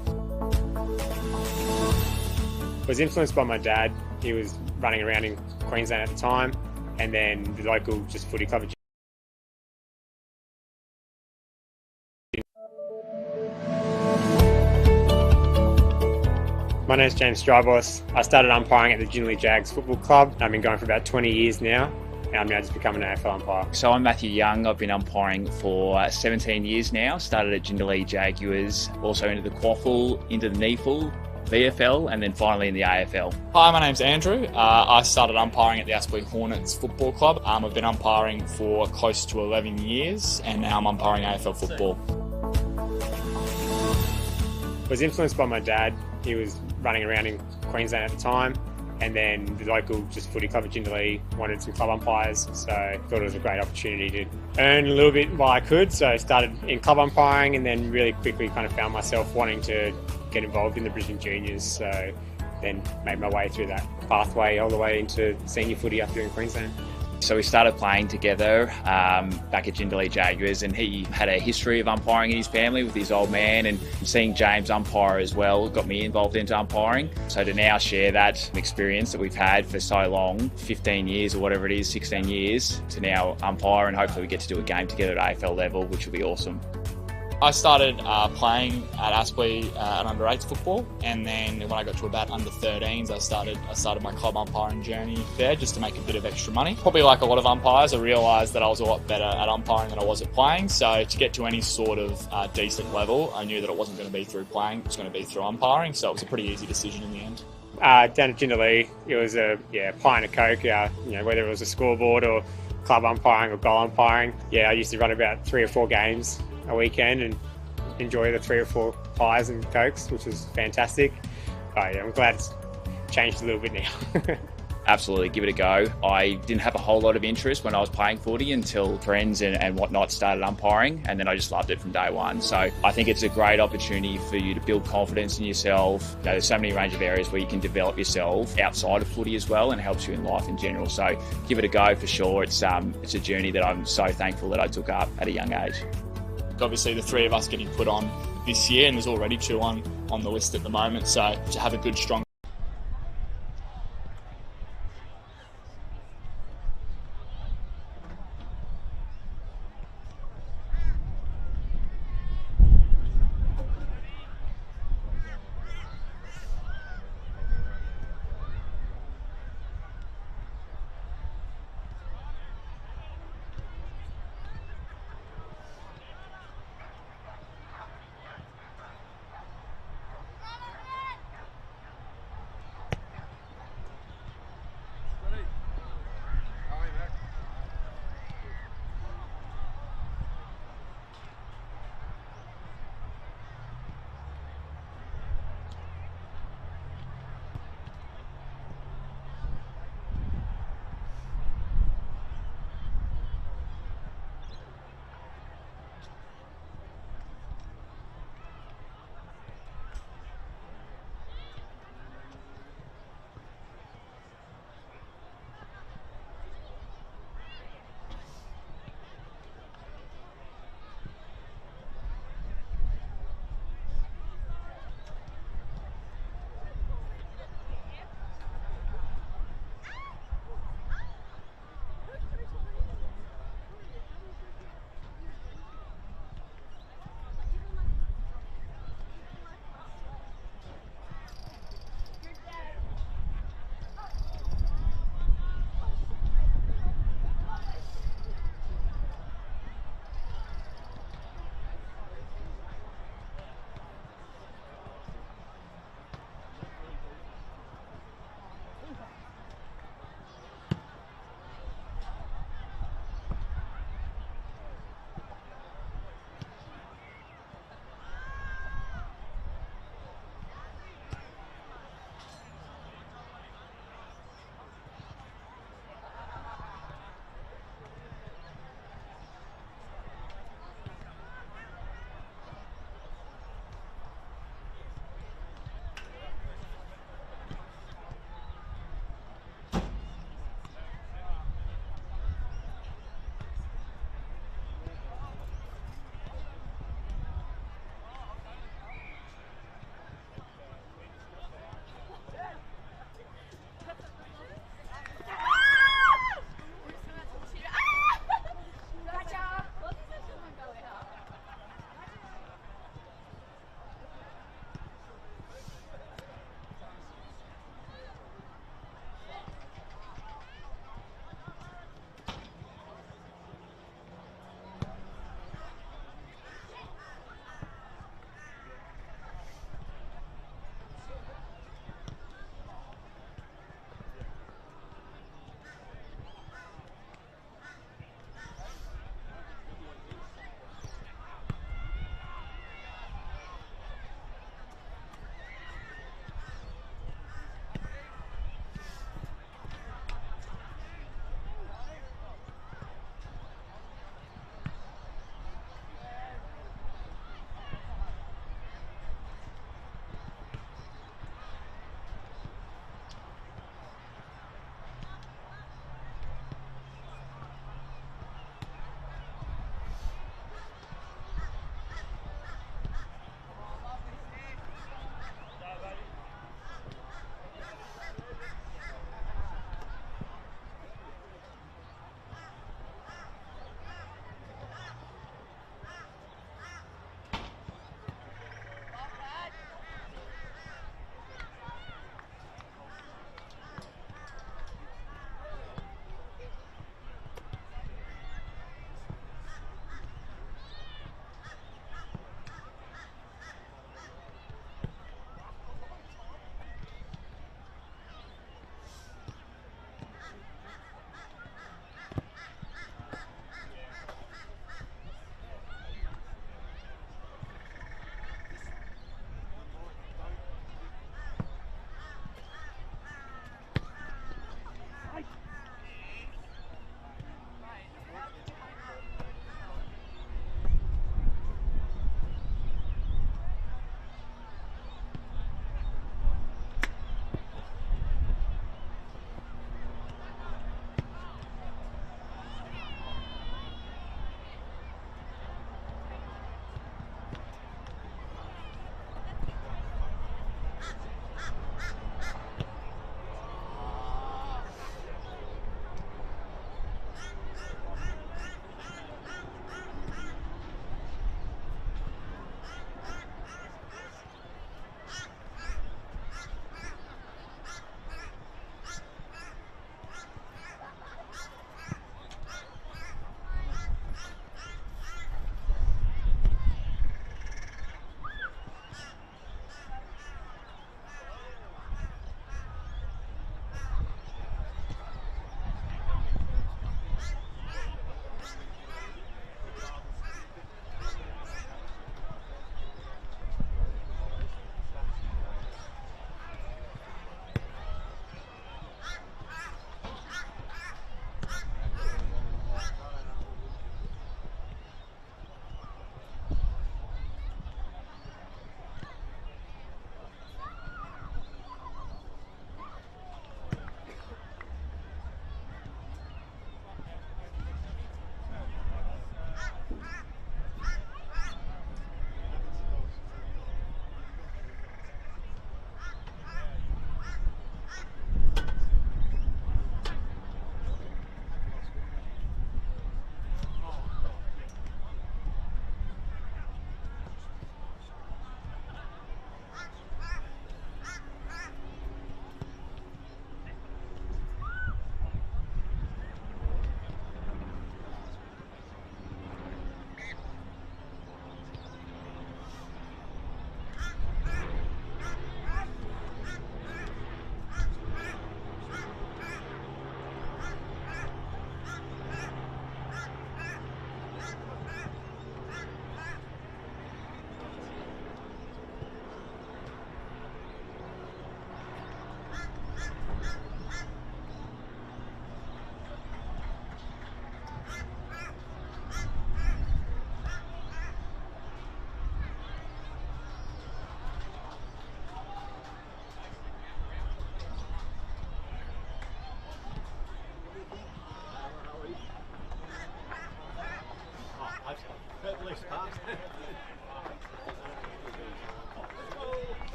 Was influenced by my dad. He was running around in Queensland at the time, and then the local just footy club. My name's James Strybos. I started umpiring at the Jindalee Jags Football Club. I've been going for about 20 years now, and I'm now just becoming an AFL umpire. So I'm Matthew Young. I've been umpiring for 17 years now. Started at Jindalee Jaguars, also into the QAFL, into the NEFL, VFL, and then finally in the AFL. Hi, my name's Andrew. I started umpiring at the Aspley Hornets Football Club. I've been umpiring for close to 11 years, and now I'm umpiring AFL football. Was influenced by my dad. He was running around in Queensland at the time, and then the local just footy club at Jindalee wanted some club umpires, so I thought it was a great opportunity to earn a little bit while I could. So I started in club umpiring, and then really quickly kind of found myself wanting to get involved in the Brisbane Juniors, so then made my way through that pathway all the way into senior footy up here in Queensland. So we started playing together back at Jindalee Jaguars, and he had a history of umpiring in his family with his old man, and seeing James umpire as well got me involved into umpiring. So to now share that experience that we've had for so long, 15 years or whatever it is, 16 years, to now umpire, and hopefully we get to do a game together at AFL level, which will be awesome. I started playing at Aspley at under-8s football, and then when I got to about under-13s, I started my club umpiring journey there just to make a bit of extra money. Probably like a lot of umpires, I realised that I was a lot better at umpiring than I was at playing, so to get to any sort of decent level, I knew that it wasn't going to be through playing, it was going to be through umpiring, so it was a pretty easy decision in the end. Down at Jindalee, it was a pint of Coke, whether it was a scoreboard or club umpiring or goal umpiring. I used to run about 3 or 4 games a weekend and enjoy the 3 or 4 pies and Cokes, which was fantastic. I'm glad it's changed a little bit now. Absolutely, give it a go. I didn't have a whole lot of interest when I was playing footy until friends and whatnot started umpiring, and then I just loved it from day one. So I think it's a great opportunity for you to build confidence in yourself. There's so many range of areas where you can develop yourself outside of footy as well, and helps you in life in general. So give it a go for sure. It's a journey that I'm so thankful that I took up at a young age. Obviously the 3 of us getting put on this year, and there's already 2 on the list at the moment, so to have a good strong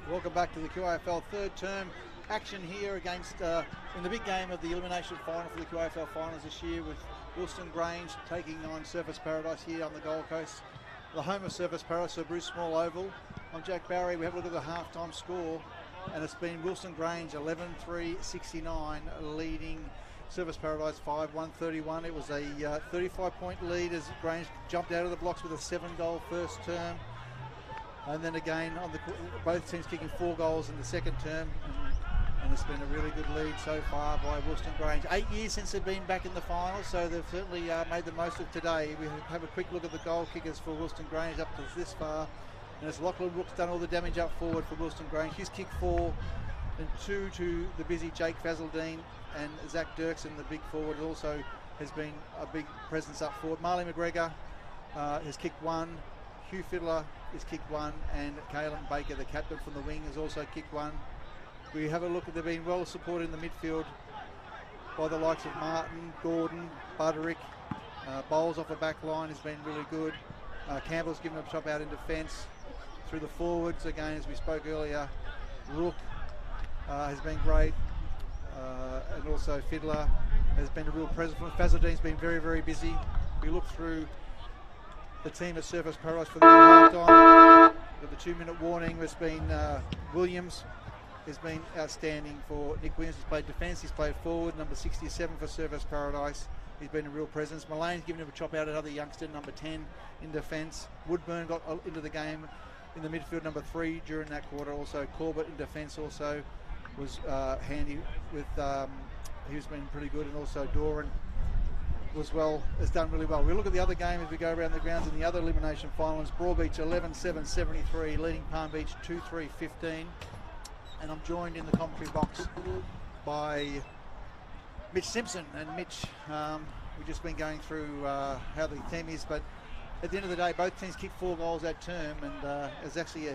Welcome back to the QAFL third term action here against in the big game of the elimination final for the QAFL finals this year, with Wilston Grange taking on Surfers Paradise here on the Gold Coast, the home of Surfers Paradise, so Bruce Small Oval. I'm Jack Barry. We have a look at the half-time score, and it's been Wilston Grange 11-3-69 leading Surfers Paradise 5-1-31. It was a 35-point lead as Grange jumped out of the blocks with a 7-goal first term. And then again, both teams kicking 4 goals in the second term, and it's been a really good lead so far by Wilston Grange. 8 years since they've been back in the final, so they've certainly made the most of today. We have a quick look at the goal kickers for Wilston Grange up to this far, and it's Lachlan Rook's done all the damage up forward for Wilston Grange. He's kicked 4, and 2 to the busy Jake Fazaldine, and Zach Dirksen, the big forward, also has been a big presence up forward. Marley McGregor has kicked 1. Hugh Fiddler has kicked 1, and Caelan Baker, the captain from the wing, has also kicked 1. We have a look at, they've been well supported in the midfield by the likes of Martin, Gordon, Buderick. Bowles off the back line has been really good. Campbell's given a shot out in defence. Through the forwards, again, as we spoke earlier, Rook has been great, and also Fiddler has been a real presence. Fazaldine's been very, very busy. We look through the team at Surfers Paradise for the half-time. With the 2-minute warning, there's been Williams has been outstanding for Nick Williams. He's played defence, he's played forward, number 67 for Surfers Paradise. He's been a real presence. Mullane's given him a chop out, another youngster, number 10 in defence. Woodburn got into the game in the midfield, number 3 during that quarter. Also Corbett in defence also was handy with, he's been pretty good, and also Doran has done really well. We look at the other game as we go around the grounds in the other elimination finals. Broadbeach 11-7-73 leading Palm Beach 2-3-15, and I'm joined in the commentary box by Mitch Simpson. And Mitch, we've just been going through how the team is, but at the end of the day, both teams kicked 4 goals that term, and it's actually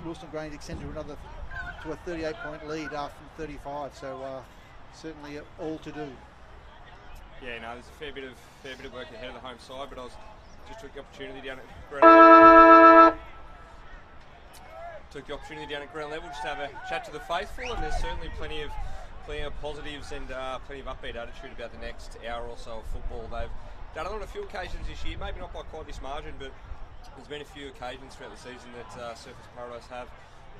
Wilston Grange extended to a 38-point lead after 35. So certainly all to do. Yeah, no, there's a fair bit of work ahead of the home side, but I took the opportunity down at ground level just to have a chat to the faithful, and there's certainly plenty of positives and plenty of upbeat attitude about the next hour or so of football. They've done it on a few occasions this year, maybe not by quite this margin, but there's been a few occasions throughout the season that Surfers Paradise have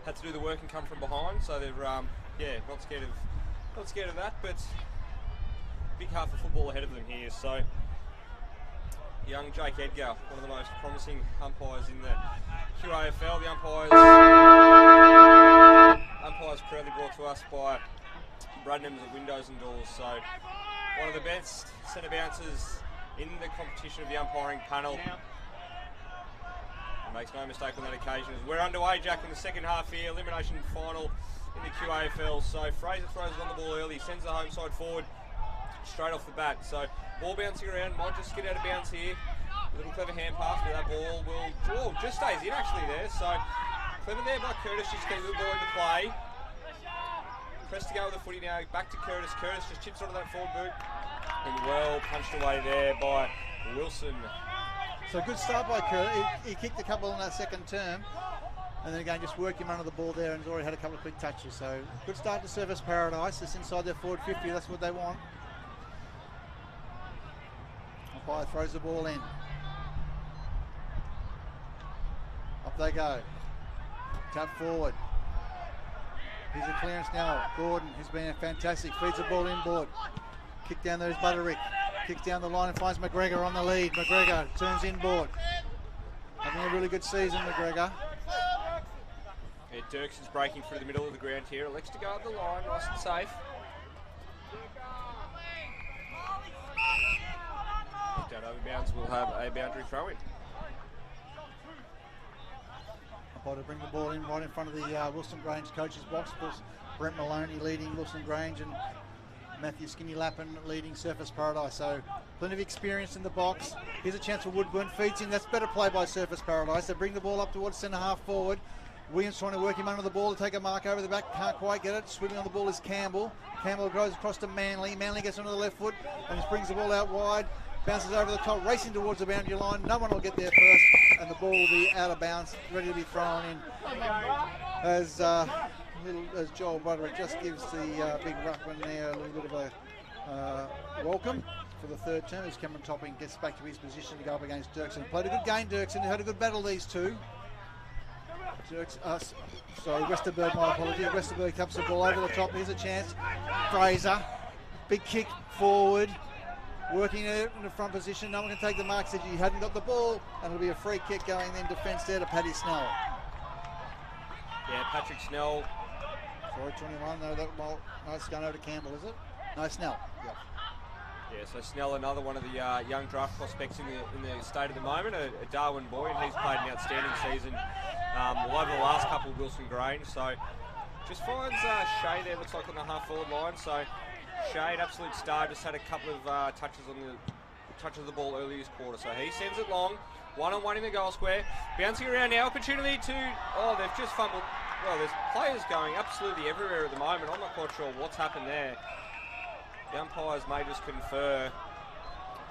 had to do the work and come from behind. So they're not scared of that, but big half of football ahead of them here. So young Jake Edgar, one of the most promising umpires in the QAFL. The umpires proudly brought to us by Bradnams of Windows and Doors. So one of the best centre bouncers in the competition of the umpiring panel. Makes no mistake on that occasion. We're underway, Jack, in the second half here, elimination final in the QAFL. So Fraser throws it on the ball early, sends the home side forward straight off the bat. So ball bouncing around, might just get out of bounds here. A little clever hand pass, but that ball just stays in actually there. So clever there by Curtis, just getting the ball into play. Pressed to go with the footy now, back to Curtis. Curtis just chips onto that forward boot. And well punched away there by Wilson. So good start by Kurt. He kicked a couple in that second term, and then again just worked him under the ball there, and has already had a couple of quick touches. So good start to Surfers Paradise. It's inside their forward 50. That's what they want. Umpire throws the ball in. Up they go. Tap forward. Here's a clearance now. Gordon, who's been fantastic, feeds the ball inboard. Kick down there is Butterick. Kicks down the line and finds McGregor on the lead. McGregor turns inboard. Having a really good season, McGregor. Yeah, Dirks is breaking through the middle of the ground here. Elects to go up the line, nice and safe. That over bounds will have a boundary throw in. To bring the ball in right in front of the Wilston Grange coach's box. Of course, Brent Maloney leading Wilston Grange and Matthew Skinny Lappin leading Surfers Paradise. So plenty of experience in the box. Here's a chance for Woodburn. Feeds in. That's better play by Surfers Paradise. They bring the ball up towards centre half forward. Williams trying to work him under the ball to take a mark over the back. Can't quite get it. Swimming on the ball is Campbell. Campbell goes across to Manley. Manley gets onto the left foot and just brings the ball out wide. Bounces over the top, racing towards the boundary line. No one will get there first, and the ball will be out of bounds, ready to be thrown in. As Joel Broderick just gives the big ruckman there a little bit of a welcome for the third term, as Cameron Topping gets back to his position to go up against Dirksen. Played a good game, Dirksen. Had a good battle, these two. Westerberg, my apologies. Westerberg comes the ball over the top. Here's a chance. Fraser, big kick forward. Working it in the front position. No one can take the mark. Said he hadn't got the ball, and it'll be a free kick going then defence there to Paddy Snell. Yeah, Patrick Snell. Sorry, 21. No, it's going over to Campbell, is it? No, Snell. Yep. Yeah, so Snell, another one of the young draft prospects in the state at the moment, a Darwin boy, and he's played an outstanding season over the last couple of Wilston Grange. So just finds Shea there, looks like on the half forward line. So Shade, absolute star, just had a couple of touches of the ball early this quarter. So he sends it long, one-on-one in the goal square. Bouncing around now, opportunity to, they've just fumbled. Well, there's players going absolutely everywhere at the moment. I'm not quite sure what's happened there. The umpires may just confer.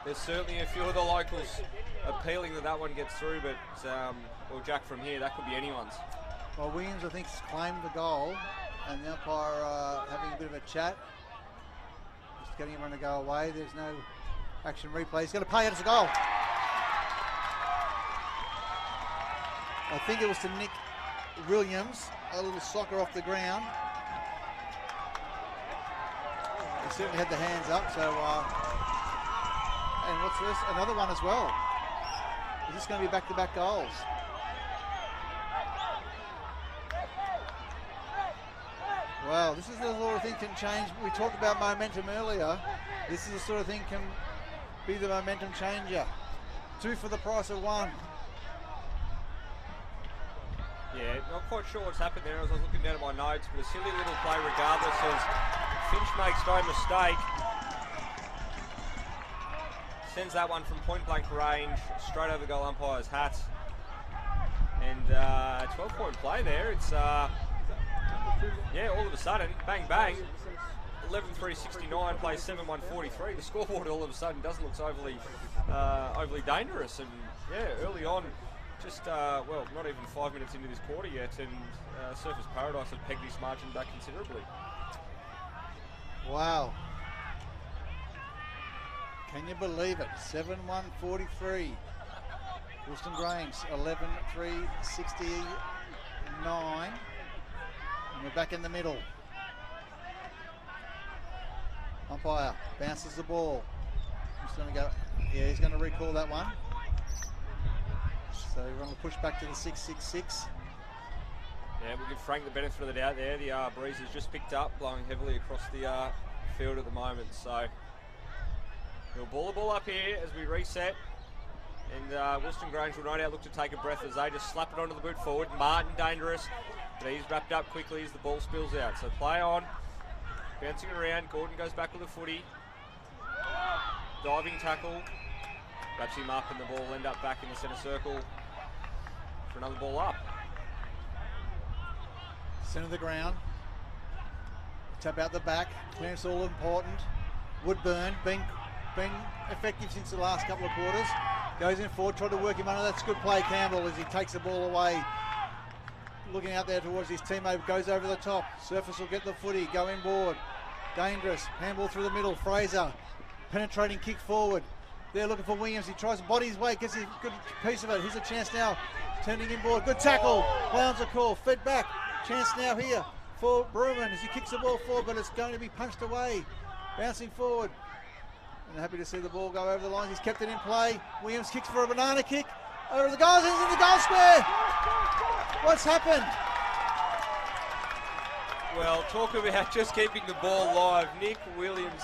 There's certainly a few of the locals appealing that one gets through, but, Jack, from here, that could be anyone's. Well, Williams, I think, has claimed the goal, and the umpire having a bit of a chat. Getting everyone to go away. There's no action replay. He's going to play it as a goal. I think it was to Nick Williams. A little soccer off the ground. He certainly had the hands up. So, and what's this? Another one as well. Is this going to be back-to-back goals? Wow, this is the sort of thing can change. We talked about momentum earlier. This is the sort of thing can be the momentum changer. 2 for the price of 1. Yeah, not quite sure what's happened there as I was looking down at my notes, but a silly little play regardless as Finch makes no mistake. Sends that one from point-blank range, straight over the goal umpire's hat. And 12-point play there. It's... all of a sudden, bang, bang, 11-3-69 plays 7-1-43. The scoreboard all of a sudden doesn't look overly dangerous. And early on, just, not even 5 minutes into this quarter yet, and Surfers Paradise have pegged this margin back considerably. Wow. Can you believe it? 7-1-43. Wilston Grange, 11-3-69. We're back in the middle. Umpire bounces the ball. He's going to go. Yeah, he's going to recall that one. So we're going to push back to the 6-6-6. Yeah, we give Frank the benefit of the doubt there. The breeze has just picked up, blowing heavily across the field at the moment. So we'll ball the ball up here as we reset. And Wilston Grange will no doubt look to take a breath as they just slap it onto the boot forward. Martin dangerous. But he's wrapped up quickly as the ball spills out. So play on. Bouncing around. Gordon goes back with a footy. Diving tackle. Wraps him up and the ball will end up back in the centre circle for another ball up. Centre of the ground. Tap out the back. Clearance all important. Woodburn been effective since the last couple of quarters. Goes in forward, tried to work him under. That's a good play, Campbell, as he takes the ball away. Looking out there towards his teammate, goes over the top. Surface will get the footy, go inboard. Dangerous, handball through the middle. Fraser, penetrating kick forward. They're looking for Williams. He tries to body his way, gets a good piece of it. Here's a chance now, turning inboard. Good tackle, Clowns a call, fed back. Chance now here for Bruman as he kicks the ball forward, but it's going to be punched away. Bouncing forward. And happy to see the ball go over the lines. He's kept it in play. Williams kicks for a banana kick. Over the goals, he's in the goal square. What's happened? Well, talk about just keeping the ball live. Nick Williams,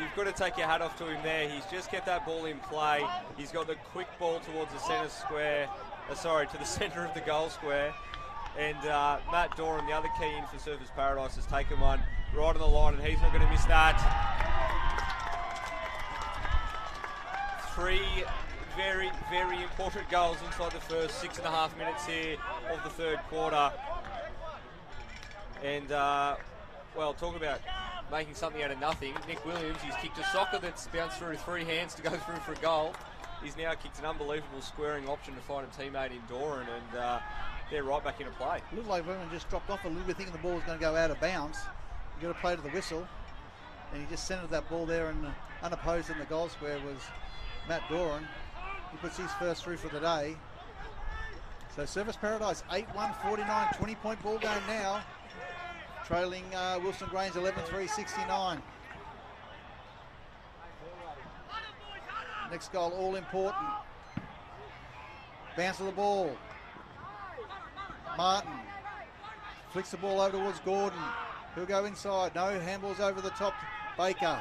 you've got to take your hat off to him there. He's just kept that ball in play. He's got the quick ball towards the centre square. To the centre of the goal square. And Matt Doran, the other key in for Surfers Paradise, has taken one right on the line, and he's not going to miss that. 3 very, very important goals inside the first 6.5 minutes here of the third quarter. And, well, talk about making something out of nothing. Nick Williams, he's kicked a soccer that's bounced through 3 hands to go through for a goal. He's now kicked an unbelievable squaring option to find a teammate in Doran, and they're right back into play. It looked like Bruman just dropped off a little bit, thinking the ball was going to go out of bounds. He got to play to the whistle, and he just centered that ball there, and unopposed in the goal square was Matt Doran. He puts his first through for the day. So Surfers Paradise 8-1, 49, 20-point ball game now. Trailing Wilston Grange 11-3, 69. Next goal, all important. Bounce of the ball. Martin flicks the ball over towards Gordon. He'll go inside. No, handballs over the top. Baker.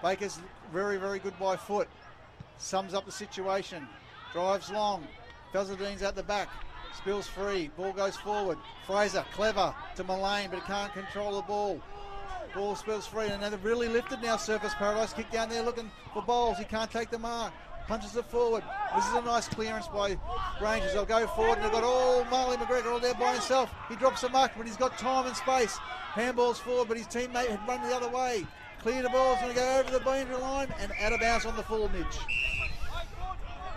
Baker's very, very good by foot. Sums up the situation. Drives long. Felzadine's at the back. Spills free. Ball goes forward. Fraser, clever to Mullane, but can't control the ball. Ball spills free, and they're really lifted now. Surfers Paradise kick down there looking for Bowles. He can't take the mark. Punches it forward. This is a nice clearance by Rangers. They'll go forward, and they've got all Marley McGregor all there by himself. He drops the mark, but he's got time and space. Handballs forward, but his teammate had run the other way. Clear the ball, it's going to go over the boundary line and out of bounds on the full midge.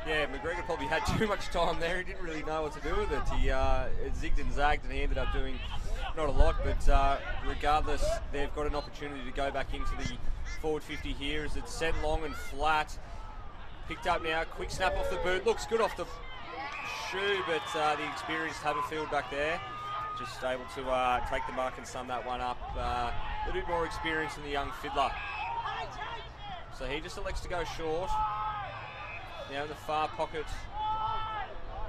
Yeah, McGregor probably had too much time there. He didn't really know what to do with it. He zigged and zagged, and he ended up doing not a lot, but regardless, they've got an opportunity to go back into the forward 50 here as it's sent long and flat. Picked up now, quick snap off the boot. Looks good off the shoe, but the experienced Haberfield back there just able to take the mark and sum that one up. A little bit more experience than the young fiddler. So he just elects to go short. Now in the far pocket,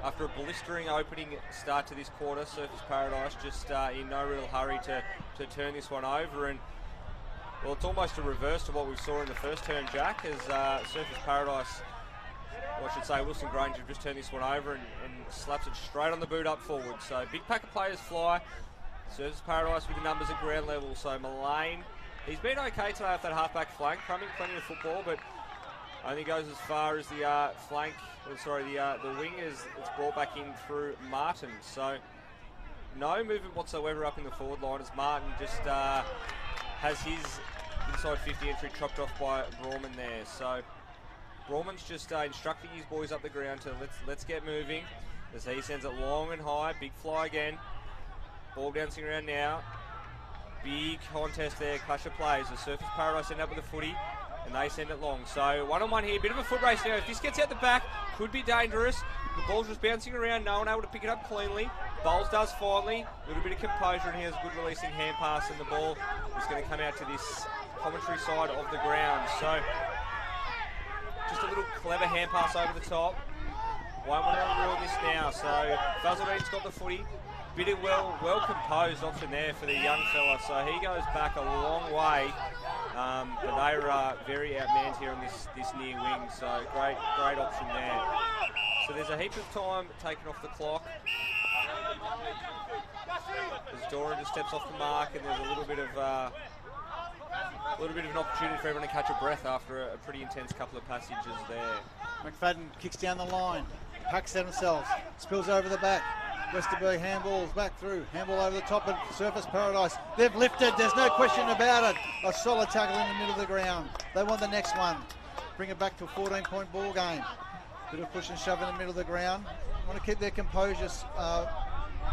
after a blistering opening start to this quarter, Surfers Paradise just in no real hurry to turn this one over. And well, it's almost a reverse to what we saw in the first turn, Jack, as Surfers Paradise, or I should say Wilston Grange, have just turned this one over and slaps it straight on the boot up forward. So big pack of players fly. Surfers Paradise with the numbers at ground level. So Mullane, he's been okay today off that half-back flank, crumbing plenty of football, but only goes as far as the flank, the wing is it's brought back in through Martin. So no movement whatsoever up in the forward line as Martin just has his inside 50 entry chopped off by Brawman there. So Brawman's just instructing his boys up the ground to let's get moving as he sends it long and high. Big fly again. Ball bouncing around now. Big contest there. Clash of plays. The Surfers Paradise end up with the footy, and they send it long. So one-on-one here, bit of a foot race now. If this gets out the back, could be dangerous. The ball's just bouncing around, no one able to pick it up cleanly. Bowles does finally, a little bit of composure, and he has a good releasing hand pass, and the ball is going to come out to this commentary side of the ground. So just a little clever hand pass over the top. Won't want to rule this now. So Felzadine's got the footy. Bit of well composed option there for the young fella. So he goes back a long way. But they are very outmanned here on this near wing, so great option there. So there's a heap of time taken off the clock. As Doran just steps off the mark, and there's a little bit of an opportunity for everyone to catch a breath after a pretty intense couple of passages there. McFadden kicks down the line, packs at themselves, spills over the back. Westerberg handballs back through, handball over the top of Surfers Paradise. They've lifted, there's no question about it. A solid tackle in the middle of the ground. They want the next one. Bring it back to a 14-point ball game. Bit of push and shove in the middle of the ground. Want to keep their composure.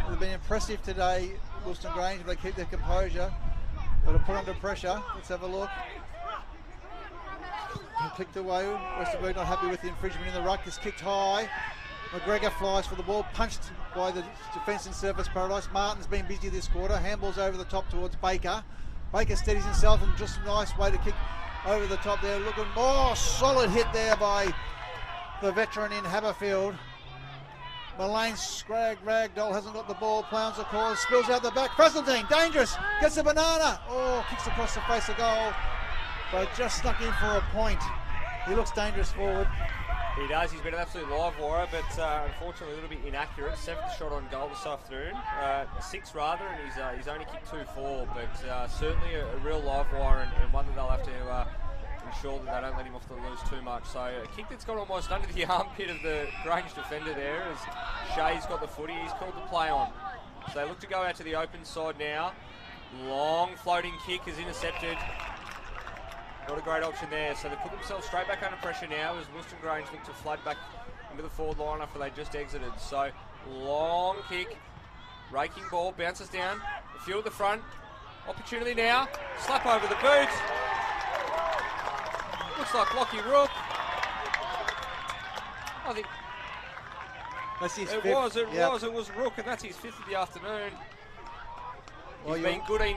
They've been impressive today, Wilston Grange, if they keep their composure. Got to put under pressure. Let's have a look. Clicked away. Westerberg not happy with the infringement in the ruck. Is kicked high. McGregor flies for the ball, punched by the defence in Surface Paradise. Martin's been busy this quarter. Handballs over the top towards Baker. Baker steadies himself and just a nice way to kick over the top there. Looking, solid hit there by the veteran in Haberfield. Mullane ragdoll, hasn't got the ball, ploughs the cause, spills out the back. Fresseldine, dangerous, gets a banana. Kicks across the face of goal, but just snuck in for a point. He looks dangerous forward. He does, he's been an absolute live wire, but unfortunately a little bit inaccurate. 7th shot on goal this afternoon, 6 rather, and he's only kicked 2-4, but certainly a real live wire and one that they'll have to ensure that they don't let him off the loose too much. So a kick that's got almost under the armpit of the Grange defender there as Shea's got the footy. He's called the play on. So they look to go out to the open side now. Long floating kick is intercepted. Not a great option there. So they put themselves straight back under pressure now as Wilston Grange look to flood back into the forward line after they just exited. So long kick, raking ball, bounces down. A few at the front. Opportunity now. Slap over the boot. Looks like Lockie Rook. I think that's his it was Rook, and that's his 5th of the afternoon. He's been good in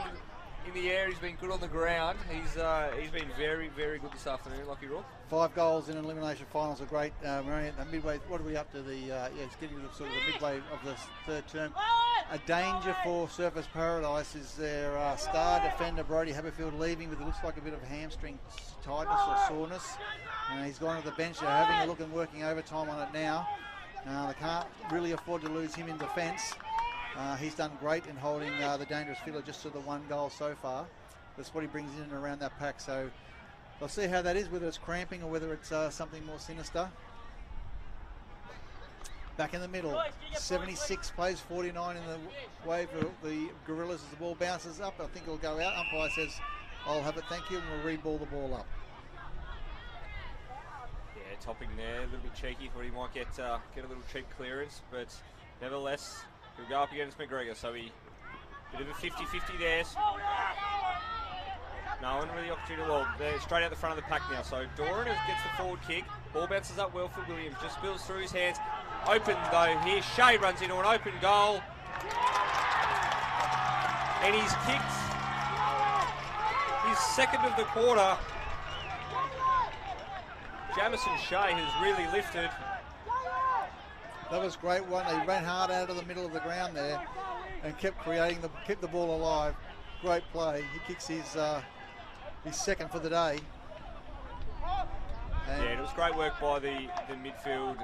the air, he's been good on the ground. He's been very, very good this afternoon, Lockie Rook. 5 goals in elimination finals, a great midway. What are we up to? It's getting to sort of the midway of the 3rd term. A danger for Surface Paradise is their star defender Brodie Haberfield leaving with it looks like a bit of hamstring tightness or soreness. He's gone to the bench. They're having a look and working overtime on it now. They can't really afford to lose him in defence. He's done great in holding the dangerous fielder just to the 1 goal so far. That's what he brings in and around that pack. So we'll see how that is, whether it's cramping or whether it's something more sinister. Back in the middle, 76 plays 49 in the wave of the Gorillas as the ball bounces up. I think it'll go out. Umpire says, I'll have it, thank you, and we'll re-ball the ball up. Yeah, topping there, a little bit cheeky. Thought he might get a little cheap clearance, but nevertheless, he'll go up against McGregor. So he bit of a 50-50 there. No one really opportunity. Well, they're straight out the front of the pack now. So Doran gets the forward kick. Ball bounces up well for Williams. Just spills through his hands. Open though here. Shea runs into an open goal. And he's kicked his 2nd of the quarter. Jamison Shea has really lifted. That was a great one. He ran hard out of the middle of the ground there and kept kept the ball alive. Great play. He kicks his 2nd for the day. And yeah, it was great work by the midfield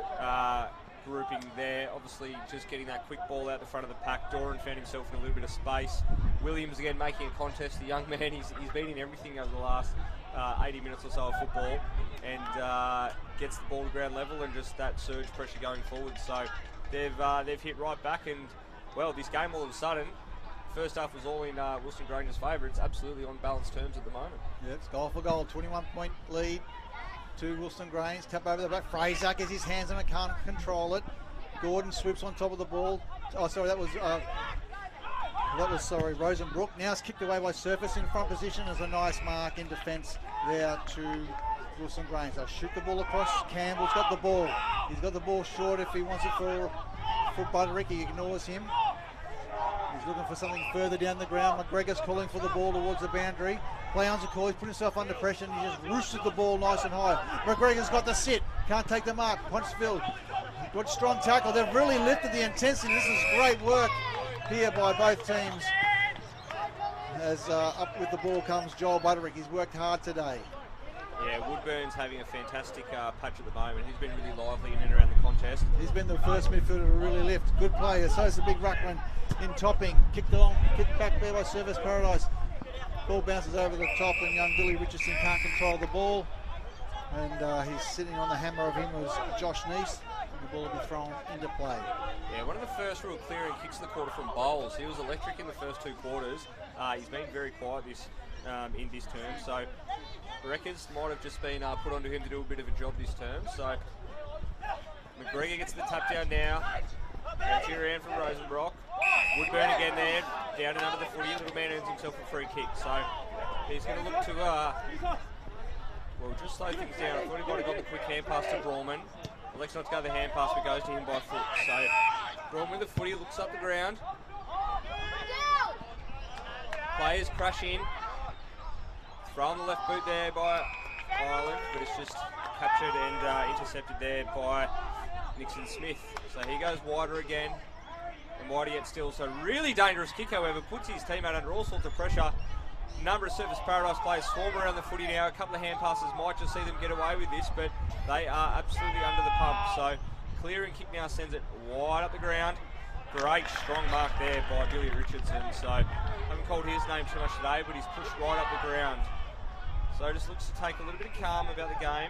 grouping there. Obviously, just getting that quick ball out the front of the pack. Doran found himself in a little bit of space. Williams again making a contest. The young man, he's been in everything over the last 80 minutes or so of football, and gets the ball to ground level and just that surge pressure going forward. So they've hit right back, and well, this game all of a sudden, first half was all in Wilston Grange's favour. It's absolutely on balanced terms at the moment. Yeah, it's goal for goal. 21-point lead to Wilston Grange. Tap over the back. Fraser gets his hands on it, can't control it. Gordon swoops on top of the ball. Oh, sorry, that was Rosenbrook. Now it's kicked away by Surface in front position. There's a nice mark in defence there to Wilston Grange. They'll shoot the ball across. Campbell's got the ball. He's got the ball short if he wants it for Butterick. He ignores him. He's looking for something further down the ground. McGregor's calling for the ball towards the boundary. Plow's a call. He's put himself under pressure and he just roosted the ball nice and high. McGregor's got the sit. Can't take the mark. Punchfield. Good strong tackle. They've really lifted the intensity. This is great work here by both teams. As up with the ball comes Joel Butterick. He's worked hard today. Yeah, Woodburn's having a fantastic patch at the moment. He's been really lively in and around the contest. He's been the first midfielder to really lift. Good player. So is the big ruckman in topping. Kicked back there by Surface Paradise. Ball bounces over the top and young Billy Richardson can't control the ball. And he's sitting on the hammer of him was Josh Neese. And the ball will be thrown into play. Yeah, one of the first real clearing kicks of the quarter from Bowles. He was electric in the first 2 quarters. He's been very quiet in this term. So records might have just been put onto him to do a bit of a job this term. So McGregor gets the tap down now. Bounce around from Rosenbrock. Woodburn again there, down and under the footy. Little man earns himself a free kick. So he's going to look to, well, just slow things down. I thought he might have got the quick hand pass to Brawman. Elects not to go the hand pass, but goes to him by foot. So Brawman with the footy, looks up the ground. Players crash in. Throw on the left boot there by Ireland, but it's just captured and intercepted there by Nixon Smith. So he goes wider again, and wider yet still. So really dangerous kick, however, puts his teammate under all sorts of pressure. Number of Surfers Paradise players swarm around the footy now. A couple of hand passes might just see them get away with this, but they are absolutely under the pump. So clearing kick now sends it wide up the ground. Great strong mark there by Billy Richardson. So haven't called his name too much today, but he's pushed right up the ground. So just looks to take a little bit of calm about the game.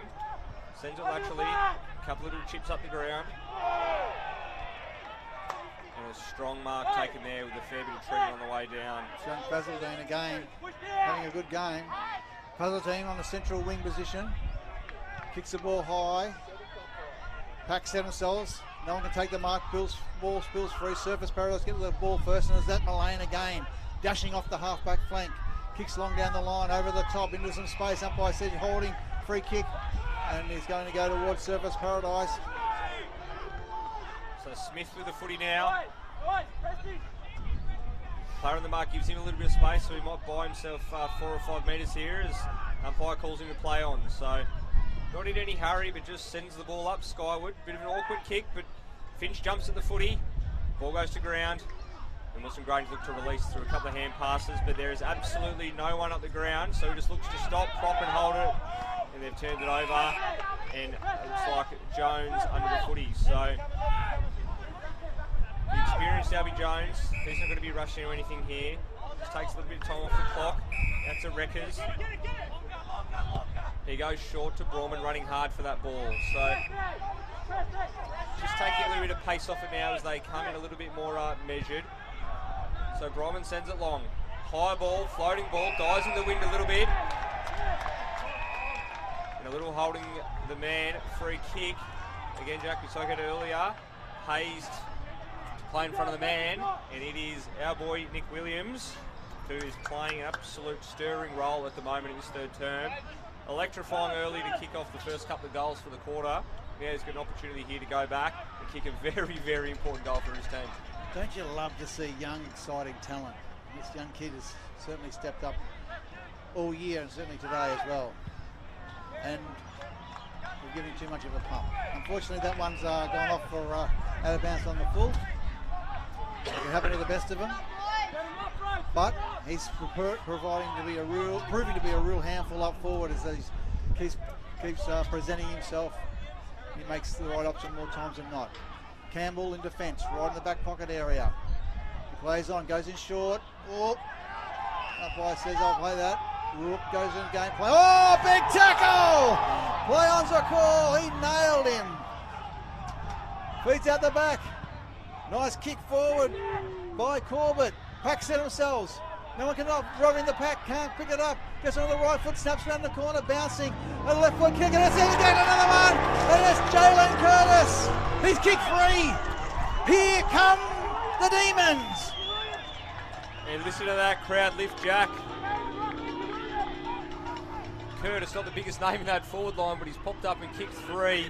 Sends it laterally, a couple of little chips up the ground. And a strong mark taken there with a fair bit of treatment on the way down. Young Bazaldine again, having a good game. Bazaldine on the central wing position. Kicks the ball high. Packs themselves. No one can take the mark. Ball spills free. Surface Paradise get the ball first, and there's that Mullane again, dashing off the half-back flank. Kicks long down the line, over the top, into some space. Umpire said holding, free kick, and he's going to go towards Surface Paradise. So Smith with the footy now. Player on the mark gives him a little bit of space, so he might buy himself 4 or 5 metres here as umpire calls him to play on. So not in any hurry, but just sends the ball up skyward. Bit of an awkward kick, but Finch jumps at the footy. Ball goes to ground. And Wilston Grange look to release through a couple of hand passes, but there is absolutely no one up the ground, so he just looks to stop, prop and hold it, and they've turned it over, and it looks like Jones under the footy. So the experienced Albie Jones, he's not going to be rushing or anything here. Just takes a little bit of time off the clock. Out to Wreckers. He goes short to Brawman, running hard for that ball. So just taking a little bit of pace off it now as they come in a little bit more measured. So Brawman sends it long. High ball, floating ball, dies in the wind a little bit. And a little holding the man, free kick. Again, Jack, we spoke it earlier. Hazed to play in front of the man, and it is our boy Nick Williams, who is playing an absolute stirring role at the moment in his third term. Electrifying early to kick off the first couple of goals for the quarter. Now he's got an opportunity here to go back and kick a very, very important goal for his team. Don't you love to see young, exciting talent? This young kid has certainly stepped up all year, and certainly today as well. And we're giving too much of a pump. Unfortunately, that one's gone off for out of bounds on the full. We're having the best of him, but he's proving to be a real handful up forward as he keeps presenting himself. He makes the right option more times than not. Campbell in defence, right in the back pocket area. He plays on, goes in short. Oh, umpire says I'll play that. Rook goes in game play. Oh, big tackle! Play on's a call. He nailed him. Feeds out the back. Nice kick forward by Corbett. Packs it themselves. No one can run in the pack, can't pick it up. Gets on the right foot, snaps around the corner, bouncing. A left foot kick, and it's in again, another one. And it's Jalen Curtis. He's kick free. Here come the Demons. And listen to that crowd lift, Jack. Curtis, not the biggest name in that forward line, but he's popped up and kicked 3.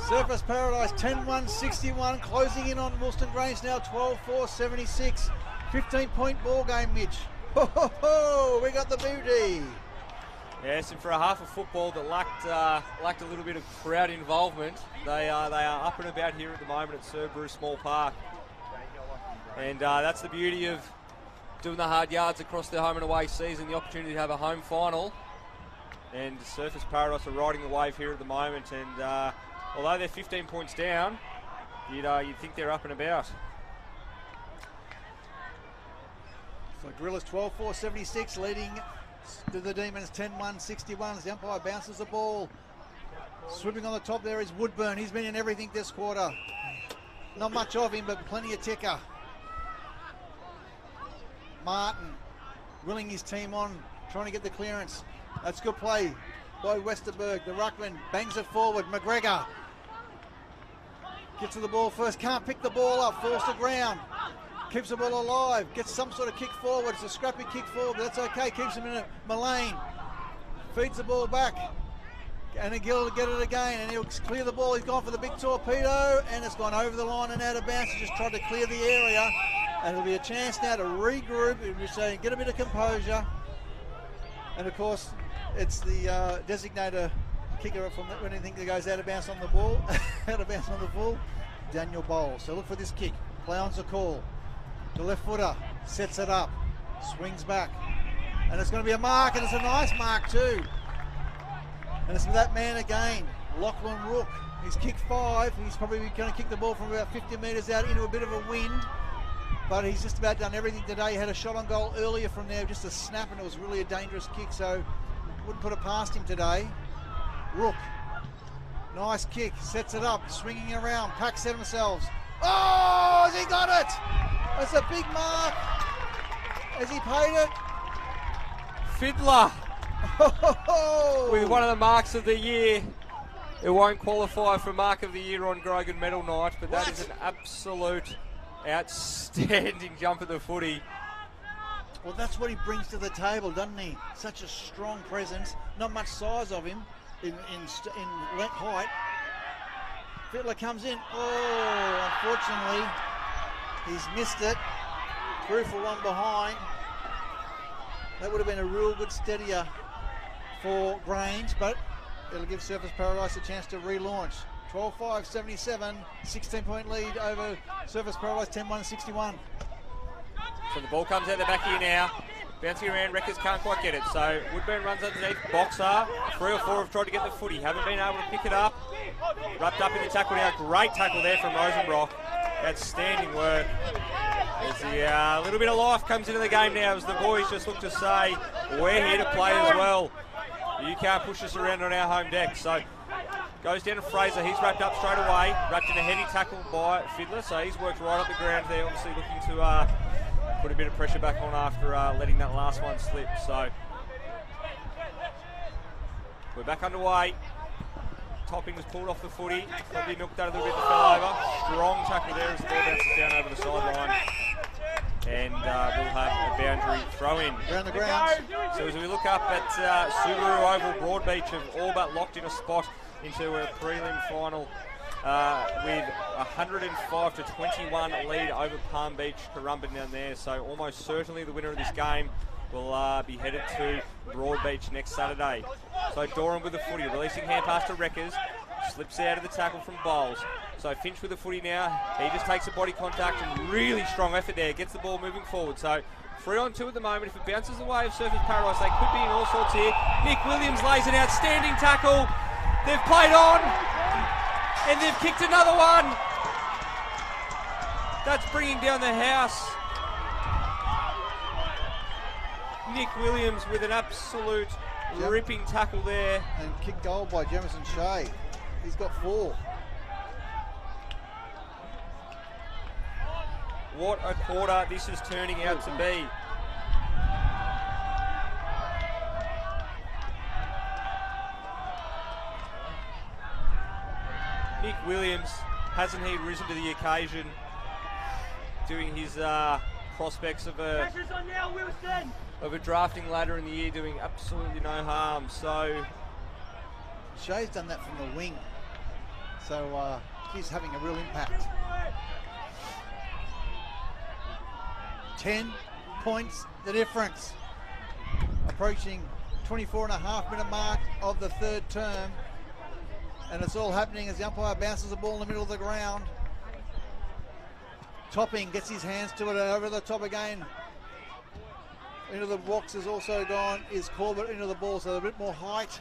Surface Paradise 10-1-61, closing in on Wilston Grange now 12-4-76. 15-point ball game, Mitch. Ho, ho, ho, we got the booty. Yes, and for a half of football that lacked a little bit of crowd involvement, they are up and about here at the moment at Sir Bruce Small Park. And that's the beauty of doing the hard yards across the home and away season, the opportunity to have a home final. And Surface Paradise are riding the wave here at the moment, and although they're 15 points down, you'd think they're up and about. So Gorillas 12-4-76, leading to the Demons 10-1-61 as the umpire bounces the ball. Swimming on the top there is Woodburn. He's been in everything this quarter. Not much of him, but plenty of ticker. Martin willing his team on, trying to get the clearance. That's good play by Westerberg. The ruckman bangs it forward. McGregor Gets to the ball first, can't pick the ball up, falls to ground. Keeps the ball alive, gets some sort of kick forward. It's a scrappy kick forward, but that's okay. Keeps him in it. Mullane feeds the ball back. And Gill will get it again, and he'll clear the ball. He's gone for the big torpedo, and it's gone over the line and out of bounds. He just tried to clear the area, and it'll be a chance now to regroup. It'll be saying, get a bit of composure. And of course, it's the designator kicker from when anything that goes out of bounds on the ball, out of bounds on the ball, Daniel Bowles. So look for this kick. Play on's a call. The left footer sets it up, swings back, and it's going to be a mark, and it's a nice mark too. And it's that man again, Lachlan Rook. He's kicked 5. He's probably going to kick the ball from about 50 metres out into a bit of a wind. But he's just about done everything today. He had a shot on goal earlier from there, just a snap, and it was really a dangerous kick. So wouldn't put it past him today. Rook, nice kick, sets it up, swinging around. Pack set themselves. Oh, has he got it? That's a big mark. Has he paid it? Fiddler. With one of the marks of the year. It won't qualify for mark of the year on Grogan Medal Night, but that is an absolute outstanding jump at the footy. Well, that's what he brings to the table, doesn't he? Such a strong presence. Not much size of him in height. Fiddler comes in. Oh, unfortunately, he's missed it. Through for one behind. That would have been a real good steadier for Grange, but it'll give Surfers Paradise a chance to relaunch. 12-5-77, 16-point lead over Surfers Paradise, 10-1-61. So the ball comes out the back here now. Bouncing around, Wreckers can't quite get it. So Woodburn runs underneath. Boxer, 3 or 4 have tried to get the footy. Haven't been able to pick it up. Wrapped up in the tackle now. Great tackle there from Rosenbrock. Outstanding work. There's a little bit of life comes into the game now as the boys just look to say, we're here to play as well. You can't push us around on our home deck. So goes down to Fraser. He's wrapped up straight away. Wrapped in a heavy tackle by Fiddler. So he's worked right up the ground there, obviously looking to put a bit of pressure back on after letting that last one slip. So we're back underway. Topping was pulled off the footy. Probably milked that a little bit and fell over. Strong tackle there as the ball bounces down over the sideline. And we'll have a boundary throw in. Around the ground. So as we look up at Subaru Oval, Broadbeach have all but locked in a spot into a prelim final with 105-21 lead over Palm Beach, Currumbin down there. So almost certainly the winner of this game will be headed to Broadbeach next Saturday. So Doran with the footy, releasing hand pass to Wreckers, slips out of the tackle from Bowles. So Finch with the footy now, he just takes a body contact and really strong effort there, gets the ball moving forward. So 3-on-2 at the moment. If it bounces away of Surfers Paradise, they could be in all sorts here. Nick Williams lays an outstanding tackle. They've played on and they've kicked another one. That's bringing down the house. Nick Williams with an absolute ripping tackle there. And kick goal by Jemison Shea. He's got 4. What a quarter this is turning out to be. Nick Williams, hasn't he risen to the occasion, doing his prospects of a drafting ladder in the year, doing absolutely no harm. So Shea's done that from the wing, so he's having a real impact. 10 points the difference. Approaching 24.5-minute mark of the third term, and it's all happening as the umpire bounces the ball in the middle of the ground. Topping gets his hands to it over the top again. Into the box has also gone is Corbett into the ball, so a bit more height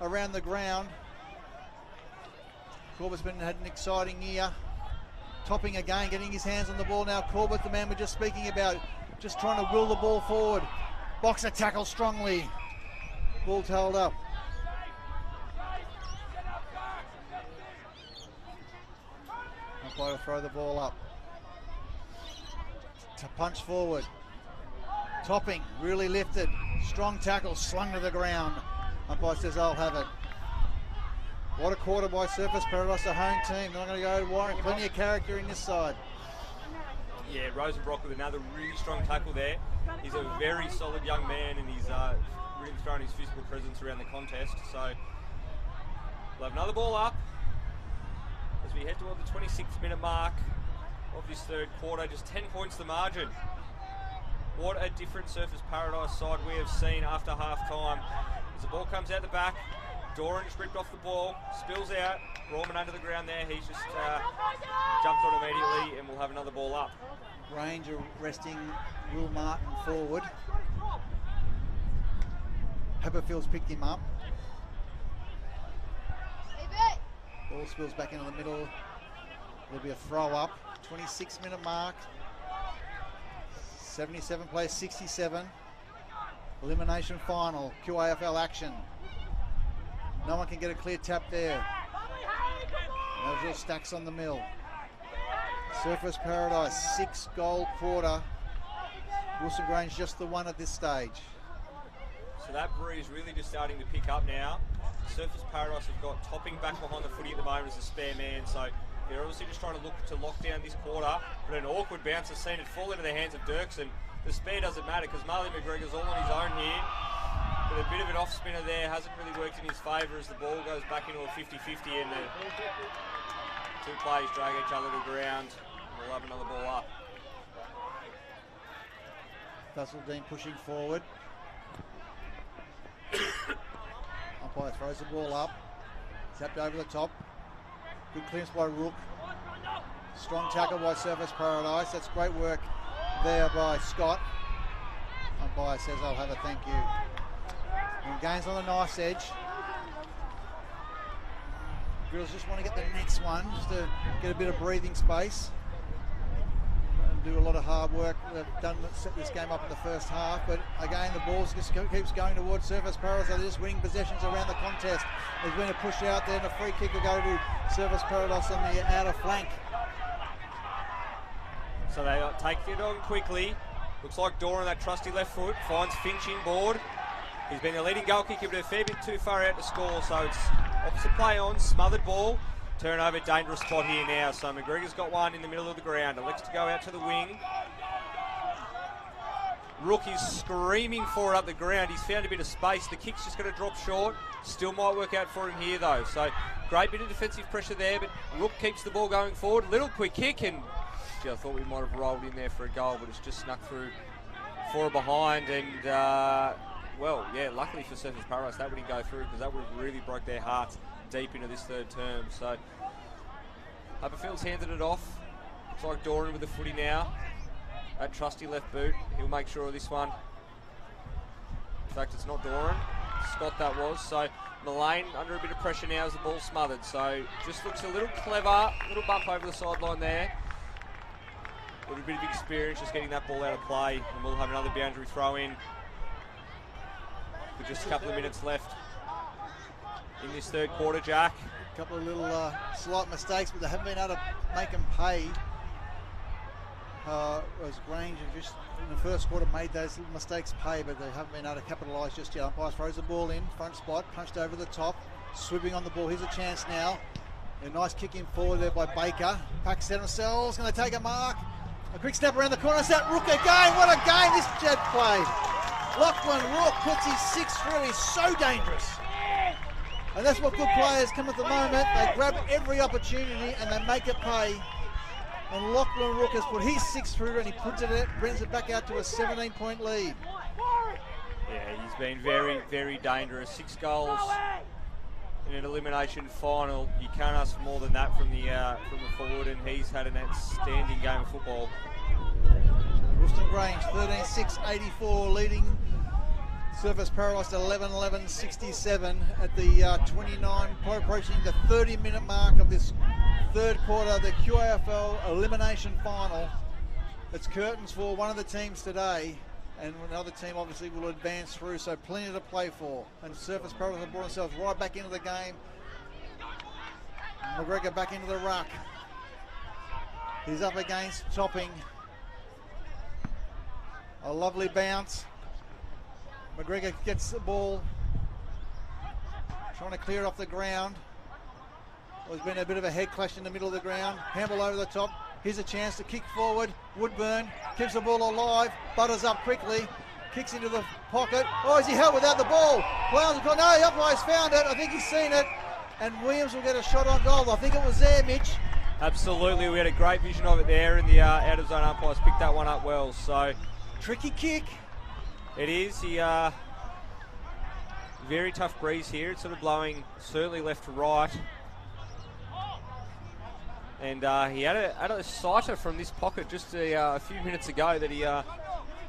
around the ground. Corbett's had an exciting year. Topping again, getting his hands on the ball now. Corbett, the man we're just speaking about, just trying to will the ball forward. Boxer tackles strongly. Ball's held up. Umpire will throw the ball up. To punch forward. Topping, really lifted. Strong tackle, slung to the ground. Umpire says, I'll have it. What a quarter by Surfers Paradise, the home team. They're not going to go to Warren. Plenty of character in this side. Yeah, Rosenbrock with another really strong tackle there. He's a very solid young man, and he's really thrown his physical presence around the contest. So we'll have another ball up as we head toward the 26th minute mark of this third quarter. Just 10 points the margin. What a different Surfers Paradise side we have seen after half time. As the ball comes out the back, Doran just ripped off the ball, spills out, Rawman under the ground there. He's just jumped on immediately, and we'll have another ball up. Grange resting Will Martin forward. Haberfield's picked him up. Ball spills back into the middle. There'll be a throw up. 26-minute mark. 77 plays 67. Elimination final. QAFL action. No one can get a clear tap there. Those real stacks on the mill. Surfers Paradise, 6-goal quarter. Wilson Grange just the one at this stage. So that breeze really just starting to pick up now. Surfers Paradise have got Topping back behind the footy at the moment as a spare man, so they're obviously just trying to look to lock down this quarter. But an awkward bounce has seen it fall into the hands of Dirksen. The speed doesn't matter because Marley McGregor's all on his own here. But a bit of an off spinner there hasn't really worked in his favour as the ball goes back into a 50-50, and the two players drag each other to the ground. We'll have another ball up. Thistledean pushing forward. Umpire throws the ball up. Tapped over the top. Good clearance by Rook. Strong tackle by Surfers Paradise. That's great work there by Scott. Umpire says, I'll have a thank you. And gains on the nice edge. Girls just want to get the next one, just to get a bit of breathing space. And do a lot of hard work. They've set this game up in the first half, but again, the ball just keeps going towards Surfers Paradise. They're just winning possessions around the contest. There's been a push out there, and a free kick will go to Surfers Paradise on the outer flank. So they take it on quickly. Looks like Doran, that trusty left foot, finds Finch inboard. He's been the leading goal kicker, but a fair bit too far out to score, so it's opposite play on, smothered ball. Turnover, dangerous spot here now. So McGregor's got one in the middle of the ground. Elects to go out to the wing. Rook is screaming for it up the ground. He's found a bit of space. The kick's just going to drop short. Still might work out for him here, though. So great bit of defensive pressure there, but Rook keeps the ball going forward. Little quick kick, and gee, I thought we might have rolled in there for a goal, but it's just snuck through for a behind. And, well, yeah, luckily for Surfers Paradise, that wouldn't go through because that would have really broke their hearts deep into this third term. So Haberfield's handed it off. Looks like Doran with the footy now. That trusty left boot. He'll make sure of this one. In fact, it's not Doran. Scott that was. So Mullane under a bit of pressure now as the ball's smothered. So just looks a little clever. Little bump over the sideline there. A little bit of experience just getting that ball out of play. And we'll have another boundary throw in with just a couple of minutes left in this third quarter, Jack. A couple of little slight mistakes, but they haven't been able to make them pay. As Grange have just in the first quarter made those little mistakes pay, but they haven't been able to capitalise just yet. Umpire throws the ball in, front spot, punched over the top, sweeping on the ball. Here's a chance now. A nice kick in forward there by Baker. Pack set themselves, going to take a mark. A quick step around the corner. It's that Rook again. What a game this Jed played. Lachlan Rook puts his 6 through. He's so dangerous. And that's what good players come at the moment. They grab every opportunity and they make it pay. And Lachlan Rook has put his 6 through and he puts it, brings it back out to a 17-point lead. Yeah, he's been very, very dangerous. 6 goals in an elimination final. You can't ask for more than that from the forward, and he's had an outstanding game of football. Wilston Grange 13-6-84 leading Surfers Paradise 11-11-67 at the 29, approaching the 30-minute mark of this third quarter, the QAFL elimination final. It's curtains for one of the teams today, and another team obviously will advance through, so plenty to play for. And Surfers Paradise have brought themselves right back into the game. McGregor back into the ruck. He's up against Topping. A lovely bounce. McGregor gets the ball, trying to clear it off the ground. There's been a bit of a head clash in the middle of the ground. Handball over the top. Here's a chance to kick forward. Woodburn keeps the ball alive. Butters up quickly. Kicks into the pocket. Oh, is he held without the ball? Clowns have gone. No, the umpire's found it. I think he's seen it. And Williams will get a shot on goal. I think it was there, Mitch. Absolutely. We had a great vision of it there, and the out-of-zone umpires picked that one up well. So, tricky kick. It is. Very tough breeze here. It's sort of blowing certainly left to right. And he had a sighter from this pocket just a few minutes ago that he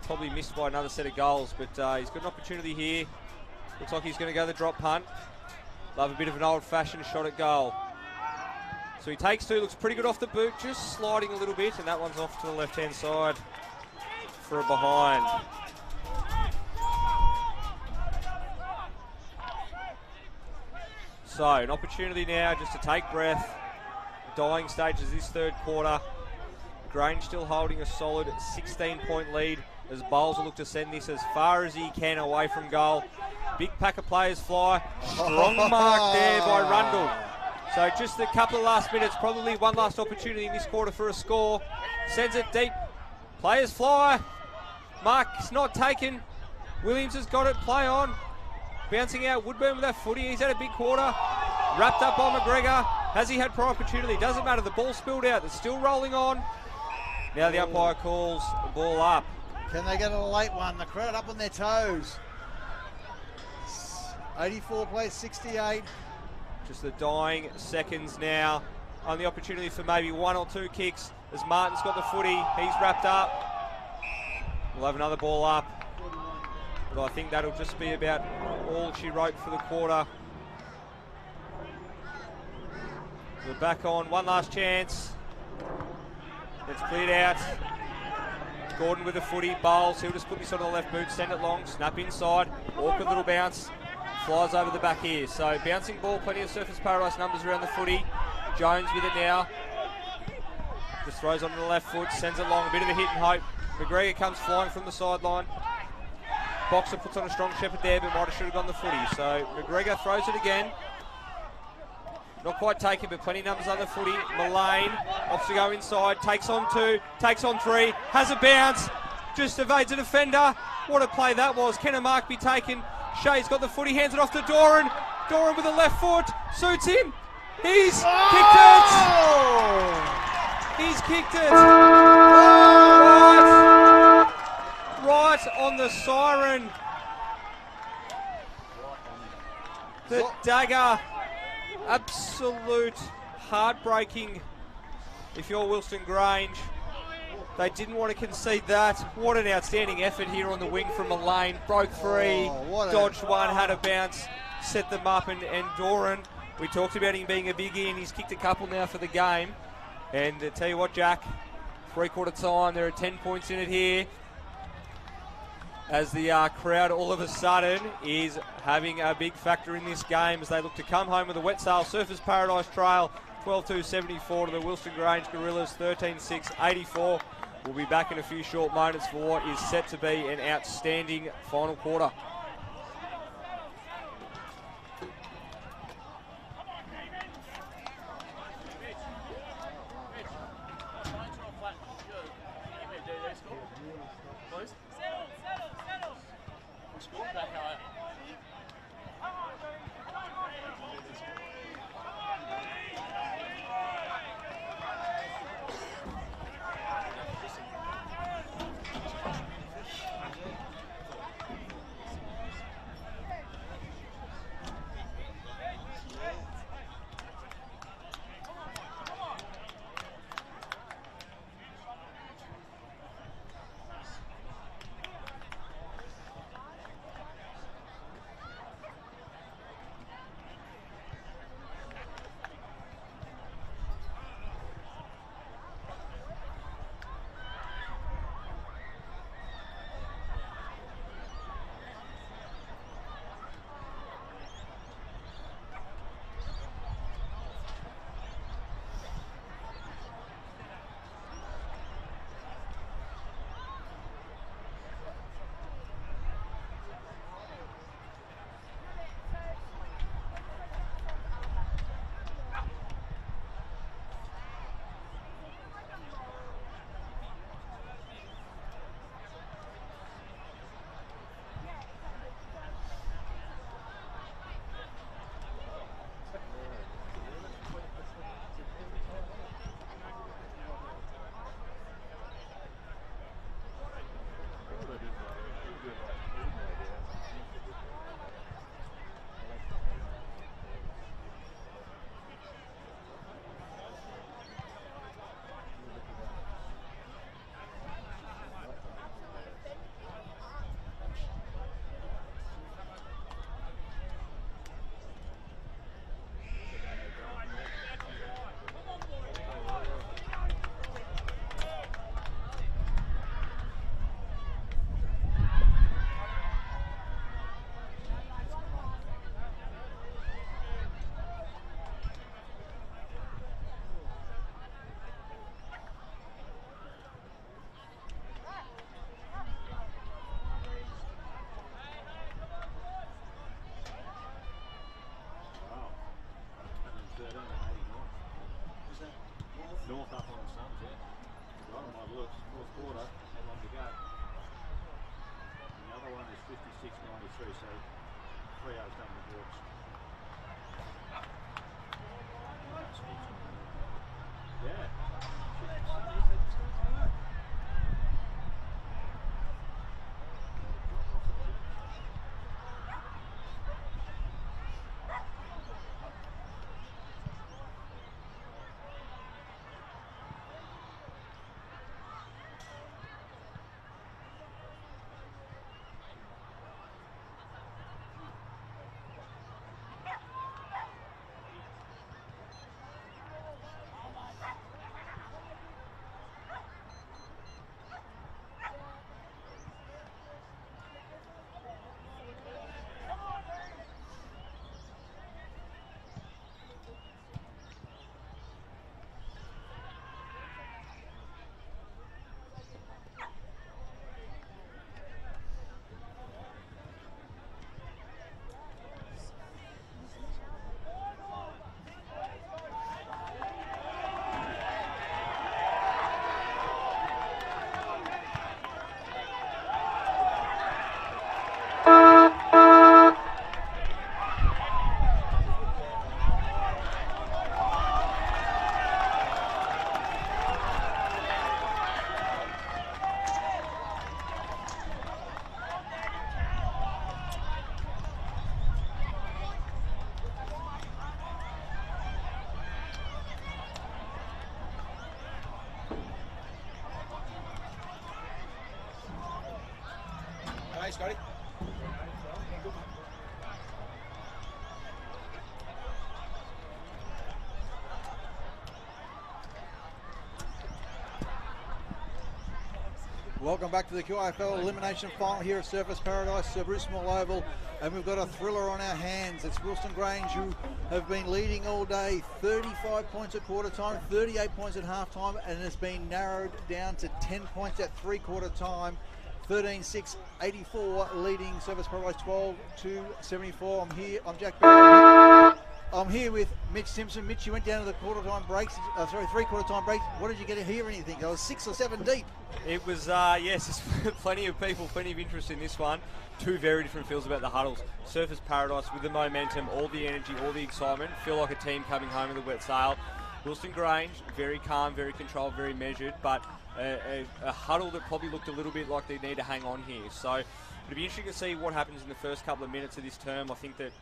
probably missed by another set of goals. But he's got an opportunity here. Looks like he's going to go the drop punt. Love a bit of an old-fashioned shot at goal. So he takes two, looks pretty good off the boot, just sliding a little bit, and that one's off to the left-hand side for a behind. So an opportunity now just to take breath. Dying stages this third quarter. Grange still holding a solid 16-point lead as Bowles will look to send this as far as he can away from goal. Big pack of players fly. Strong mark there by Rundle. So just a couple of last minutes, probably one last opportunity in this quarter for a score. Sends it deep. Players fly. Mark's not taken. Williams has got it. Play on. Bouncing out. Woodburn with that footy. He's had a big quarter. Wrapped up by McGregor. Has he had prior opportunity? Doesn't matter. The ball spilled out. It's still rolling on. Now the umpire calls the ball up. Can they get a late one? The crowd up on their toes. 84 plays 68. Just the dying seconds now on the opportunity for maybe one or two kicks as Martin's got the footy. He's wrapped up. We'll have another ball up. But I think that'll just be about all she wrote for the quarter. We're back on. One last chance. It's cleared out. Gordon with the footy. Bowles. He'll just put this on the left boot. Send it long. Snap inside. Awkward little bounce. Flies over the back here. So bouncing ball. Plenty of Surfers Paradise numbers around the footy. Jones with it now. Just throws onto the left foot. Sends it long. A bit of a hit and hope. McGregor comes flying from the sideline. Boxer puts on a strong shepherd there, but might have should have gone the footy. So McGregor throws it again. Not quite taken, but plenty of numbers on the footy. Mullane opts to go inside, takes on two, takes on three, has a bounce, just evades a defender. What a play that was. Can a mark be taken? Shea's got the footy, hands it off to Doran. Doran with the left foot, suits him. He's kicked it. He's kicked it. Right on the siren. The dagger. Absolute heartbreaking if you're Wilston Grange. They didn't want to concede that. What an outstanding effort here on the wing from Mullane. Broke free, dodged one, had a bounce, set them up, and Doran, we talked about him being a biggie, and he's kicked a couple now for the game. And tell you what, Jack, three-quarter time, there are 10 points in it here. As the crowd all of a sudden is having a big factor in this game as they look to come home with a wet sail. Surfers Paradise Trail 12-2-74 to the Wilston Grange Gorillas 13-6-84. We'll be back in a few short moments for what is set to be an outstanding final quarter. sums, yeah. Got them by the looks, fourth quarter, how long to go. And the other one is 56.93, so 3 hours done with Hawks. Yeah. Hey, Scotty. Welcome back to the QAFL Elimination Final here at Surfers Paradise, Bruce Small Oval, and we've got a thriller on our hands. It's Wilston Grange, who have been leading all day, 35 points at quarter time, 38 points at half time, and it's been narrowed down to 10 points at 3/4 time. 13-6, 84, leading Surfers Paradise 12-74. I'm Jack Barrow. I'm here with Mitch Simpson. Mitch, you went down to the quarter-time breaks, 3/4 time breaks. What did you get to hear anything? I was 6 or 7 deep. It was, yes, there's plenty of people, plenty of interest in this one. Two very different feels about the huddles. Surfers Paradise with the momentum, all the energy, all the excitement. Feel like a team coming home with a wet sail. Wilston Grange, very calm, very controlled, very measured, but a huddle that probably looked a little bit like they need to hang on here. So it'll be interesting to see what happens in the first couple of minutes of this term. I think that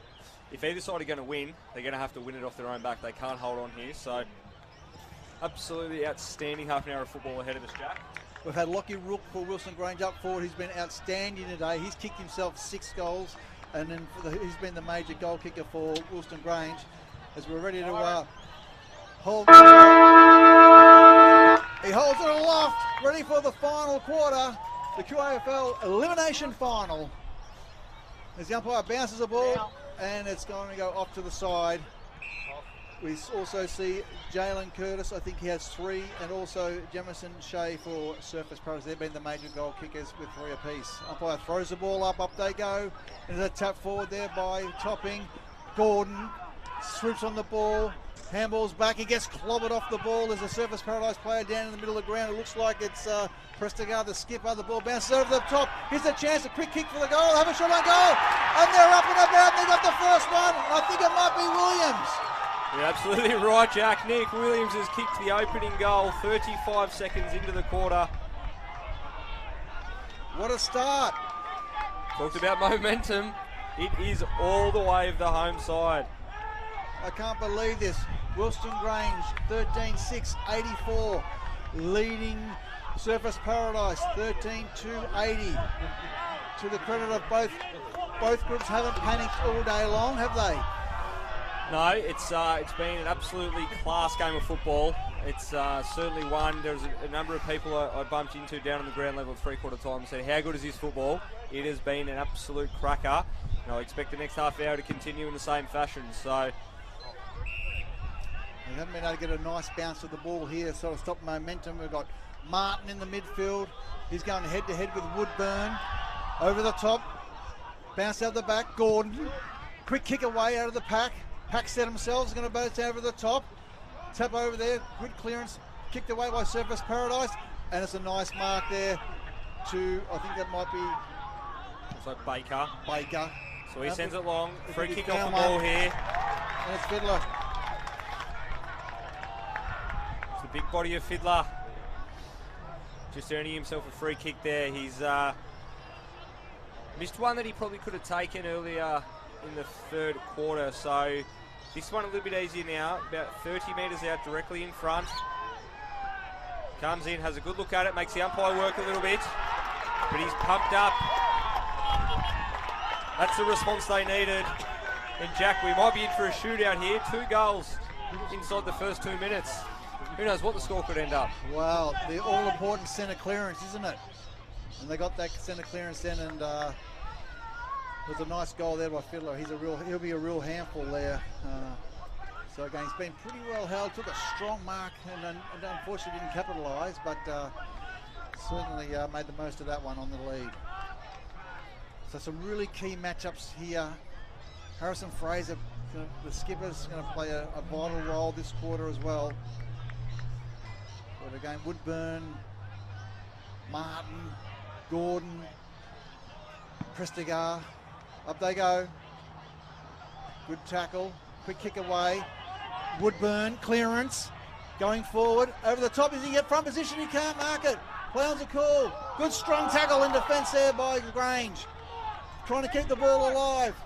if either side are going to win, they're going to have to win it off their own back. They can't hold on here. So absolutely outstanding half an hour of football ahead of us, Jack. We've had Lockie Rook for Wilston Grange up forward. He's been outstanding today. He's kicked himself 6 goals, and then he's been the major goal kicker for Wilston Grange. As we're ready to hold it aloft. He holds it aloft, ready for the final quarter, the QAFL Elimination Final. As the umpire bounces the ball, and it's going to go off to the side. We also see Jalen Curtis, I think he has 3, and also Jamison Shea for Surfers Paradise. They've been the major goal kickers with 3 apiece. Umpire throws the ball up they go. And there's a tap forward there by Topping. Gordon swoops on the ball, handballs back, he gets clobbered off the ball. There's a Surfers Paradise player down in the middle of the ground. It looks like it's Prestegard, the skipper. The ball bounces over the top. Here's a chance, a quick kick for the goal. Have a shot on goal. And they're up and about. They got the first one. I think it might be Williams. You're absolutely right, Jack. Nick Williams has kicked the opening goal 35 seconds into the quarter. What a start. Talked about momentum. It is all the way of the home side. I can't believe this. Wilston Grange, 13-6, 84. Leading Surfers Paradise, 13-2, 80. To the credit of both groups, haven't panicked all day long, have they? No, it's been an absolutely class game of football. It's certainly one. There's a number of people I bumped into down on the ground level at 3/4 time and said, how good is this football? It has been an absolute cracker. And I expect the next half hour to continue in the same fashion. So we haven't been able to get a nice bounce of the ball here, sort of stop momentum. We've got Martin in the midfield. He's going head-to-head with Woodburn. Over the top. Bounce out the back. Gordon. Quick kick away out of the pack. Pack set themselves, going to bounce over the top. Tap over there, good clearance. kicked away by Surface Paradise, and it's a nice mark there to, I think that might be... Looks like Baker. Baker. So he sends it long. Free kick off the down ball one. here. And it's Fiddler. It's the big body of Fiddler. Just earning himself a free kick there. He's missed one that he probably could have taken earlier in the third quarter. So this one a little bit easier now. About 30 metres out directly in front. Comes in, has a good look at it, makes the umpire work a little bit. But he's pumped up. That's the response they needed. And Jack, we might be in for a shootout here. 2 goals inside the first 2 minutes. Who knows what the score could end up? Well, the all-important centre clearance, isn't it? And they got that centre clearance then, and it was a nice goal there by Fiddler. He'll be a real handful there. So again, he's been pretty well held. Took a strong mark, and unfortunately didn't capitalise, but certainly made the most of that one on the lead. So some really key matchups here. Harrison Fraser, the skipper's going to play a vital role this quarter as well. But again, Woodburn, Martin, Gordon, Prestigar, up they go. Good tackle, quick kick away. Woodburn, clearance, going forward, over the top. As he get front position, he can't mark it. Clowns are cool. Good strong tackle in defence there by Grange. Trying to keep the ball alive.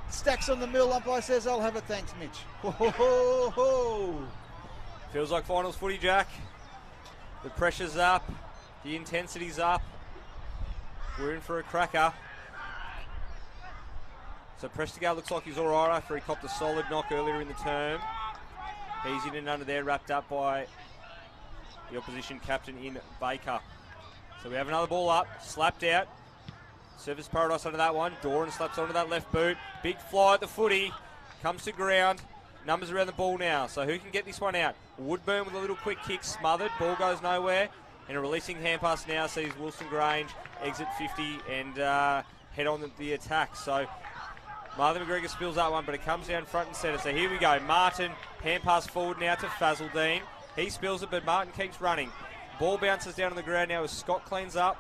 Stacks on the middle. Umpire says, I'll have it. Thanks, Mitch. Ho, ho, ho, ho. Feels like finals footy, Jack. The pressure's up. The intensity's up. We're in for a cracker. So Prestigar looks like he's all right after he copped a solid knock earlier in the term. He's in and under there, wrapped up by the opposition captain in Baker. So we have another ball up, slapped out. Surface Paradise under that one. Doran slaps onto that left boot. Big fly at the footy. Comes to ground. Numbers around the ball now. So who can get this one out? Woodburn with a little quick kick, smothered. Ball goes nowhere. And a releasing hand pass now sees Wilston Grange exit 50 and head on the attack. So Martha McGregor spills that one, but it comes down front and centre. So here we go. Martin, hand pass forward now to Fazaldine. He spills it, but Martin keeps running. Ball bounces down on the ground now as Scott cleans up.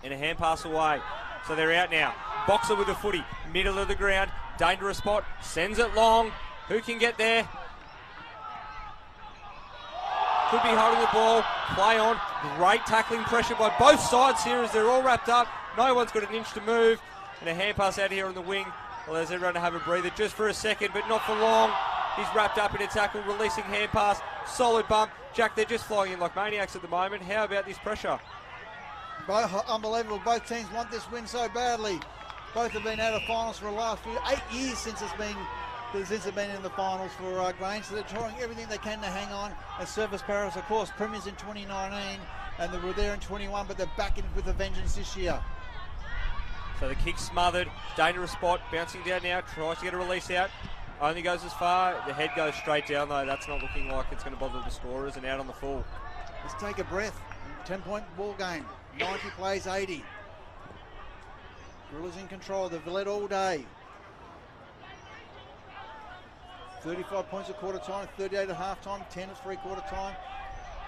And a hand pass away. So they're out now. Boxer with the footy. Middle of the ground. Dangerous spot. Sends it long. Who can get there? Could be holding the ball. Play on. Great tackling pressure by both sides here as they're all wrapped up. No one's got an inch to move. And a hand pass out here on the wing. Well, there's everyone to have a breather just for a second, but not for long. He's wrapped up in a tackle. Releasing hand pass. Solid bump. Jack, they're just flying in like maniacs at the moment. How about this pressure? Unbelievable. Both teams want this win so badly. Both have been out of finals for the last 8 years since they've been in the finals for Grange. So they're trying everything they can to hang on. And Surface Paris, of course, premiers in 2019, and they were there in 21, but they're back in with a vengeance this year. So the kick smothered. Dangerous spot. Bouncing down now. Tries to get a release out. Only goes as far. The head goes straight down, though. That's not looking like it's going to bother the scorers, and out on the full. Let's take a breath. 10-point ball game. 90 plays 80. Gorillas in control. They've led all day. 35 points at quarter time, 38 at half time, 10 at three-quarter time.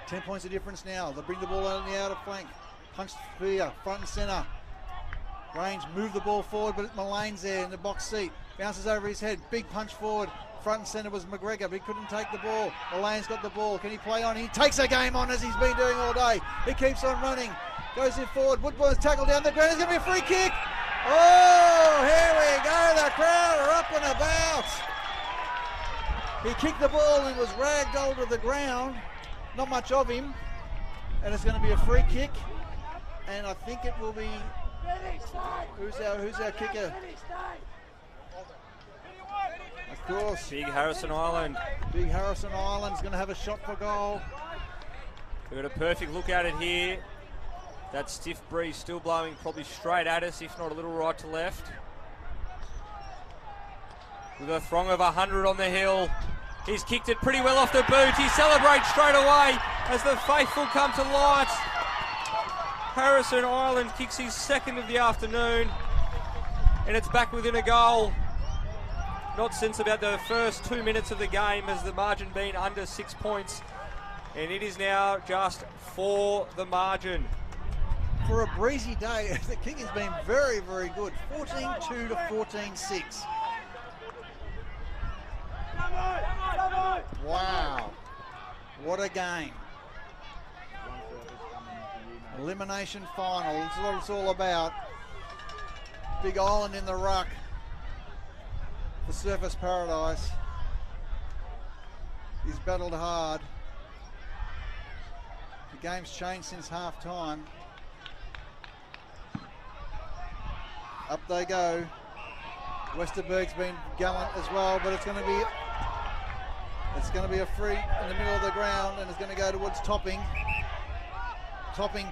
10 points of difference now. They'll bring the ball out on the outer flank. Punch Spear, front and centre. Grange move the ball forward, but Mullane's there in the box seat. Bounces over his head. Big punch forward. Front and centre was McGregor, but he couldn't take the ball. Mullane's got the ball. Can he play on? He takes the game on as he's been doing all day. He keeps on running. Goes in forward. Woodburn's tackled down the ground. There's going to be a free kick. Oh, here we go. The crowd are up and about. He kicked the ball and was ragdolled to the ground. Not much of him. And it's going to be a free kick. And I think it will be... Who's our kicker? Of course. Big Harrison Island. Big Harrison Island's going to have a shot for goal. We've got a perfect look at it here. That stiff breeze still blowing probably straight at us, if not a little right to left. With a throng of 100 on the hill. He's kicked it pretty well off the boot. He celebrates straight away as the faithful come to light. Harrison Island kicks his second of the afternoon. And it's back within a goal. Not since about the first 2 minutes of the game has the margin been under 6 points. And it is now just for the margin. For a breezy day, the kick has been very, very good. 14-2 to 14-6. Wow. What a game. Elimination final. That's what it's all about. Big island in the ruck for Surfers Paradise. He's battled hard. The game's changed since half time. Up they go. Westerberg's been gallant as well, but it's going to be a free in the middle of the ground, and it's going to go towards Topping. Topping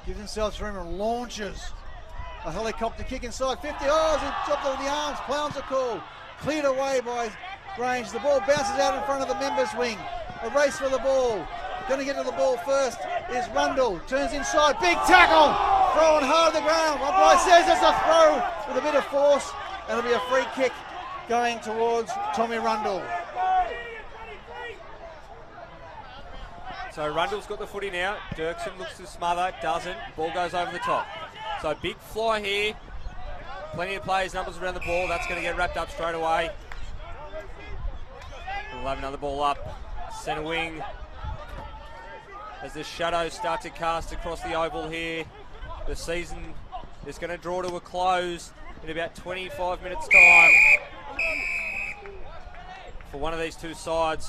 gives himself room and launches a helicopter kick inside 50. Oh, he dropped it with the arms. Clowns are called. Cleared away by Grange. The ball bounces out in front of the members' wing. A race for the ball. Going to get to the ball first is Rundle. Turns inside. Big tackle. Throwing hard to the ground. Umpire says it's a throw with a bit of force. And it'll be a free kick going towards Tommy Rundle. So Rundle's got the footy now. Dirksen looks to smother. Doesn't. Ball goes over the top. So big fly here. Plenty of players' numbers around the ball. That's going to get wrapped up straight away. We'll have another ball up. Centre wing. As the shadows start to cast across the oval here. The season is going to draw to a close in about 25 minutes' time for one of these two sides.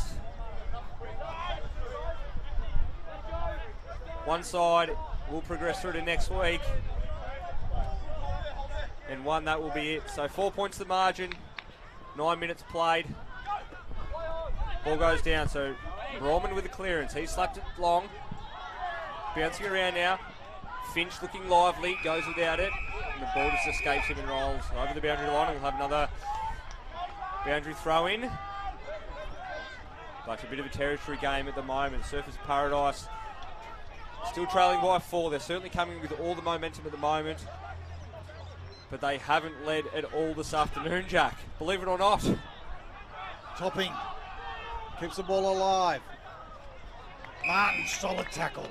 One side will progress through to next week, and one that will be it. So 4 points the margin, 9 minutes played. Ball goes down, so Rawman with the clearance. He slapped it long. Bouncing around now. Finch looking lively, goes without it. And the ball just escapes him and rolls over the boundary line. We'll have another boundary throw in. But a bit of a territory game at the moment. Surfers Paradise still trailing by 4. They're certainly coming with all the momentum at the moment. But they haven't led at all this afternoon, Jack. Believe it or not. Topping. Keeps the ball alive. Martin, solid tackle.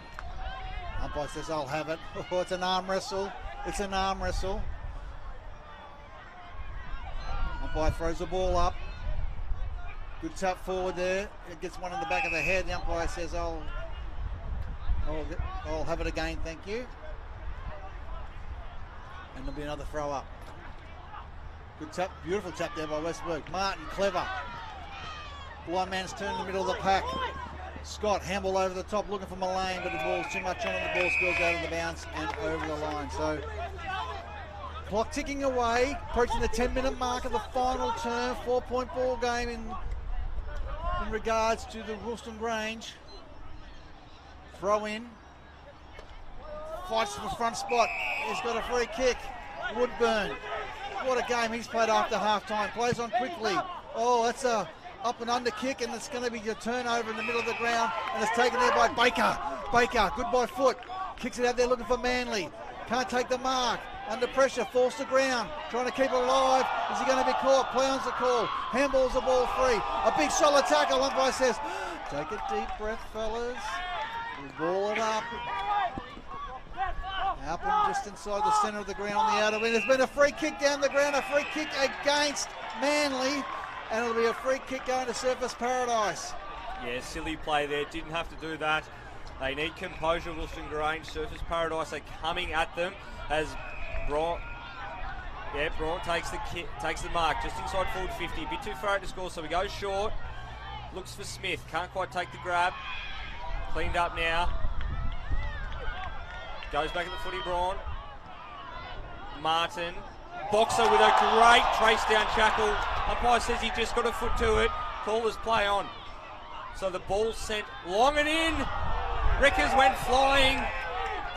Umpire says, I'll have it. Oh, it's an arm wrestle. It's an arm wrestle. Umpire throws the ball up. Good tap forward there. It gets one in the back of the head. The umpire says, I'll have it again, thank you. And there'll be another throw up. Good tap, beautiful tap there by Westberg. Martin, clever. Blind man's turn in the middle of the pack. Scott, handball over the top, looking for Mullane, but the ball's too much on it. The ball spills out of the bounce and over the line. So, clock ticking away, approaching the 10-minute mark of the final term. 4-point ball game in regards to the Wilston Grange. Throw in. Fights for the front spot. He's got a free kick. Woodburn. What a game he's played after half-time. Plays on quickly. Oh, that's a up and under kick, and it's going to be a turnover in the middle of the ground, and it's taken there by Baker. Baker, good by foot. Kicks it out there looking for Manly. Can't take the mark. Under pressure, falls to ground. Trying to keep it alive. Is he going to be caught? Play on's the call. Handballs the ball free. A big solid tackle. Umpire says, take a deep breath, fellas. We'll ball it up. Up and just inside the centre of the ground on the outer wing. There's been a free kick down the ground. A free kick against Manly. And it'll be a free kick going to Surfers Paradise. Yeah, silly play there. Didn't have to do that. They need composure, Wilston Grange. Surfers Paradise are coming at them as Braun takes the mark just inside forward 50. A bit too far out to score, so he goes short. Looks for Smith. Can't quite take the grab. Cleaned up now. Goes back at the footy, Braun. Martin. Boxer with a great trace down shackle. Umpire says he just got a foot to it. Callers play on. So the ball's sent long and in. Rickers went flying.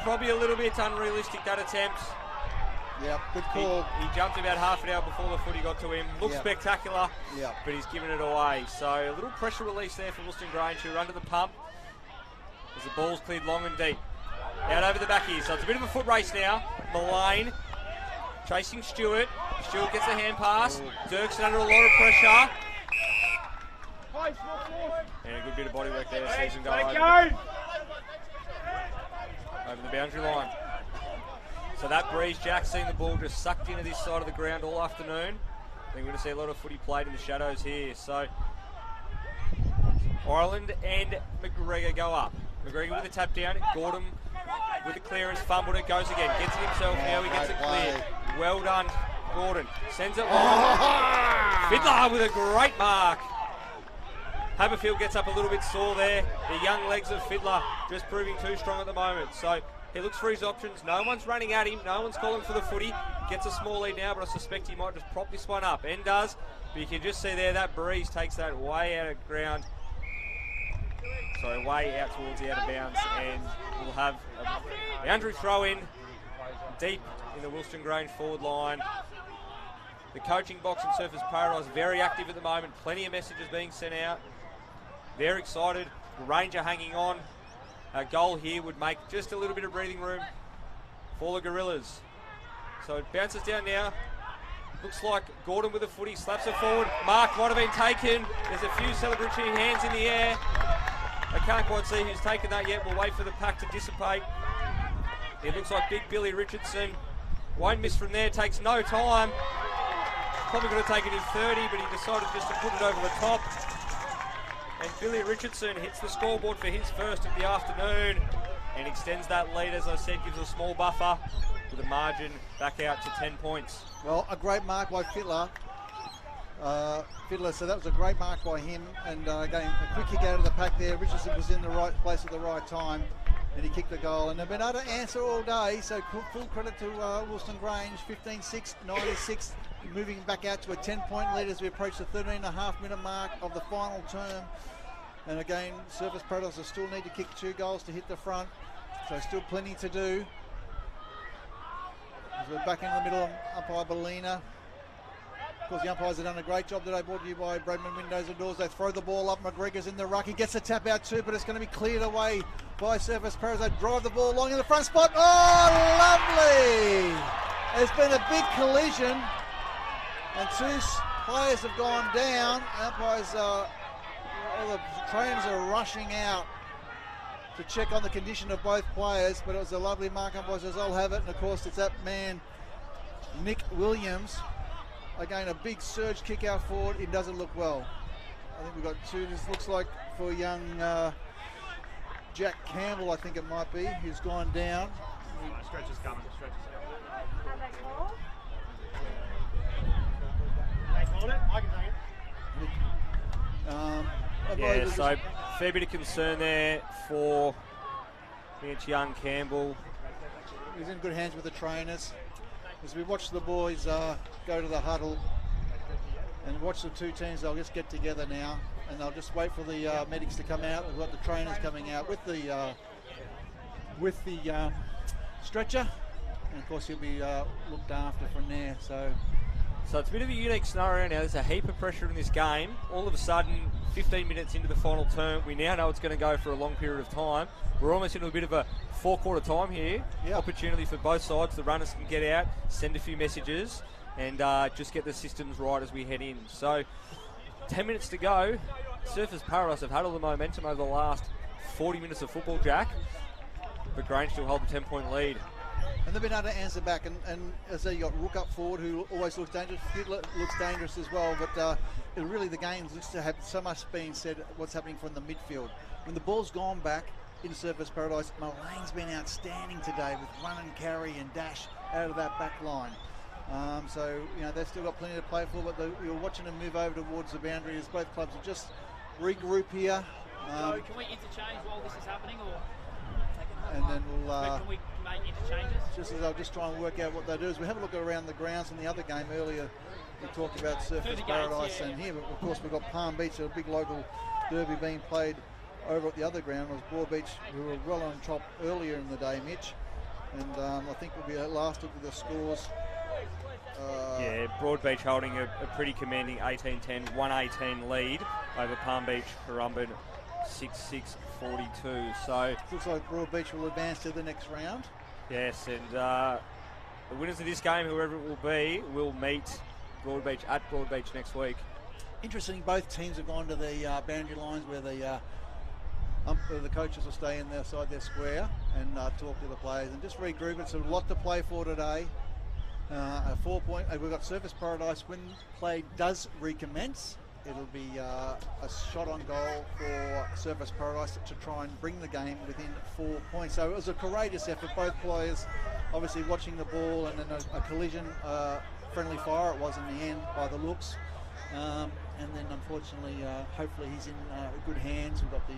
Probably a little bit unrealistic, that attempt. Yep, good call. He jumped about half an hour before the footy got to him. Looks spectacular, but he's given it away. So a little pressure release there for Wilston Grange, who are under the pump as the ball's cleared long and deep. Out over the back here, so it's a bit of a foot race now. Mullane chasing Stewart. Stewart gets a hand pass. Dirksen under a lot of pressure. And a good bit of body work there. Sees him go over the boundary line. So that breeze, Jack's seen the ball just sucked into this side of the ground all afternoon. I think we're going to see a lot of footy played in the shadows here. So Ireland and McGregor go up. McGregor with a tap down. Gordon with the clearance, fumbled it, goes again. Gets it himself now, he gets it cleared. Well done, Gordon. Sends it long. Fiddler with a great mark. Haberfield gets up a little bit sore there. The young legs of Fiddler just proving too strong at the moment. So he looks for his options. No one's running at him. No one's calling for the footy. Gets a small lead now, but I suspect he might just prop this one up. And does. But you can just see there that breeze takes that way out of ground. Sorry, way out towards the out of bounds. And we'll have a boundary throw in deep in the Wilston Grange forward line. The coaching box in Surfers Paradise very active at the moment. Plenty of messages being sent out. They're excited. Ranger hanging on. A goal here would make just a little bit of breathing room for the Gorillas. So it bounces down now. Looks like Gordon with the footy, slaps it forward. Mark might have been taken. There's a few celebratory hands in the air. I can't quite see who's taken that yet. We'll wait for the pack to dissipate. It looks like Big Billy Richardson won't miss from there. Takes no time. Probably could have taken his 30, but he decided just to put it over the top. And Billy Richardson hits the scoreboard for his first of the afternoon and extends that lead, as I said, gives a small buffer with a margin back out to 10 points. Well, a great mark by Fiddler. So that was a great mark by him. And again, a quick kick out of the pack there. Richardson was in the right place at the right time and he kicked the goal. And they've been able to answer all day, so full credit to Wilston Grange, 15-6, 96, moving back out to a 10-point lead as we approach the 13.5-minute mark of the final term. And again, Surfers Paradise will still need to kick 2 goals to hit the front, so still plenty to do. As we're back in the middle of umpire Bellina. Of course, the umpires have done a great job today, brought to you by Bradman Windows and Doors. They throw the ball up. McGregor's in the ruck. He gets a tap out too, but it's going to be cleared away by Surfers Paradise. They drive the ball along in the front spot. Oh, lovely! There's been a big collision, and 2 players have gone down. Umpires, all the trainers are rushing out to check on the condition of both players, but it was a lovely mark. Umpire says, I'll have it. And of course, it's that man, Nick Williams. Again, a big surge kick out forward. It doesn't look well. I think we've got 2. This looks like for young Jack Campbell, I think it might be, who's gone down. Stretch is coming. Stretch is Yeah, so fair bit of concern there for young Campbell. He's in good hands with the trainers. As we watch the boys go to the huddle and watch the 2 teams, they'll just get together now and they'll just wait for the medics to come out. We've got the trainers coming out with the stretcher, and of course he'll be looked after from there. So it's a bit of a unique scenario now. There's a heap of pressure in this game. All of a sudden, 15 minutes into the final term, we now know it's going to go for a long period of time. We're almost into a bit of a 4-quarter time here. Yep. Opportunity for both sides. The runners can get out, send a few messages, and just get the systems right as we head in. So 10 minutes to go. Surfers Paradise have had all the momentum over the last 40 minutes of football, Jack, but Grange still hold the 10-point lead. And they've been able to answer back, and as you got Rook up forward, who always looks dangerous. Fiddler looks dangerous as well, but really the game looks to have so much being said what's happening from the midfield. When the ball's gone back in Surfers Paradise, Mullane's been outstanding today with run and carry and dash out of that back line. So, you know, they've still got plenty to play for, but you're watching them move over towards the boundary as both clubs will just regroup here. So can we interchange while this is happening, or? And then we'll... can we make interchanges? Just as I'll just try and work out what they do is we have a look around the grounds in the other game earlier. We talked about Surfers Paradise and here, but of course we've got Palm Beach, a big local derby being played over at the other ground. It was Broadbeach, who were well on top earlier in the day, Mitch. And I think we'll be at last look at the scores. Yeah, Broadbeach holding a pretty commanding 18-10, 118 lead over Palm Beach, Currumbin, 6-6-42. So looks like Broadbeach will advance to the next round. Yes, and the winners of this game, whoever it will be, will meet Broadbeach at Broadbeach next week. interesting, both teams have gone to the boundary lines where the coaches will stay inside their square and talk to the players and just regroup. It's a lot to play for today. A 4-point. We've got Surfers Paradise. When play does recommence, it'll be a shot on goal for Surfers Paradise to try and bring the game within 4 points. So it was a courageous effort. Both players obviously watching the ball, and then a collision, friendly fire it was in the end by the looks. And then unfortunately, hopefully he's in good hands. We've got the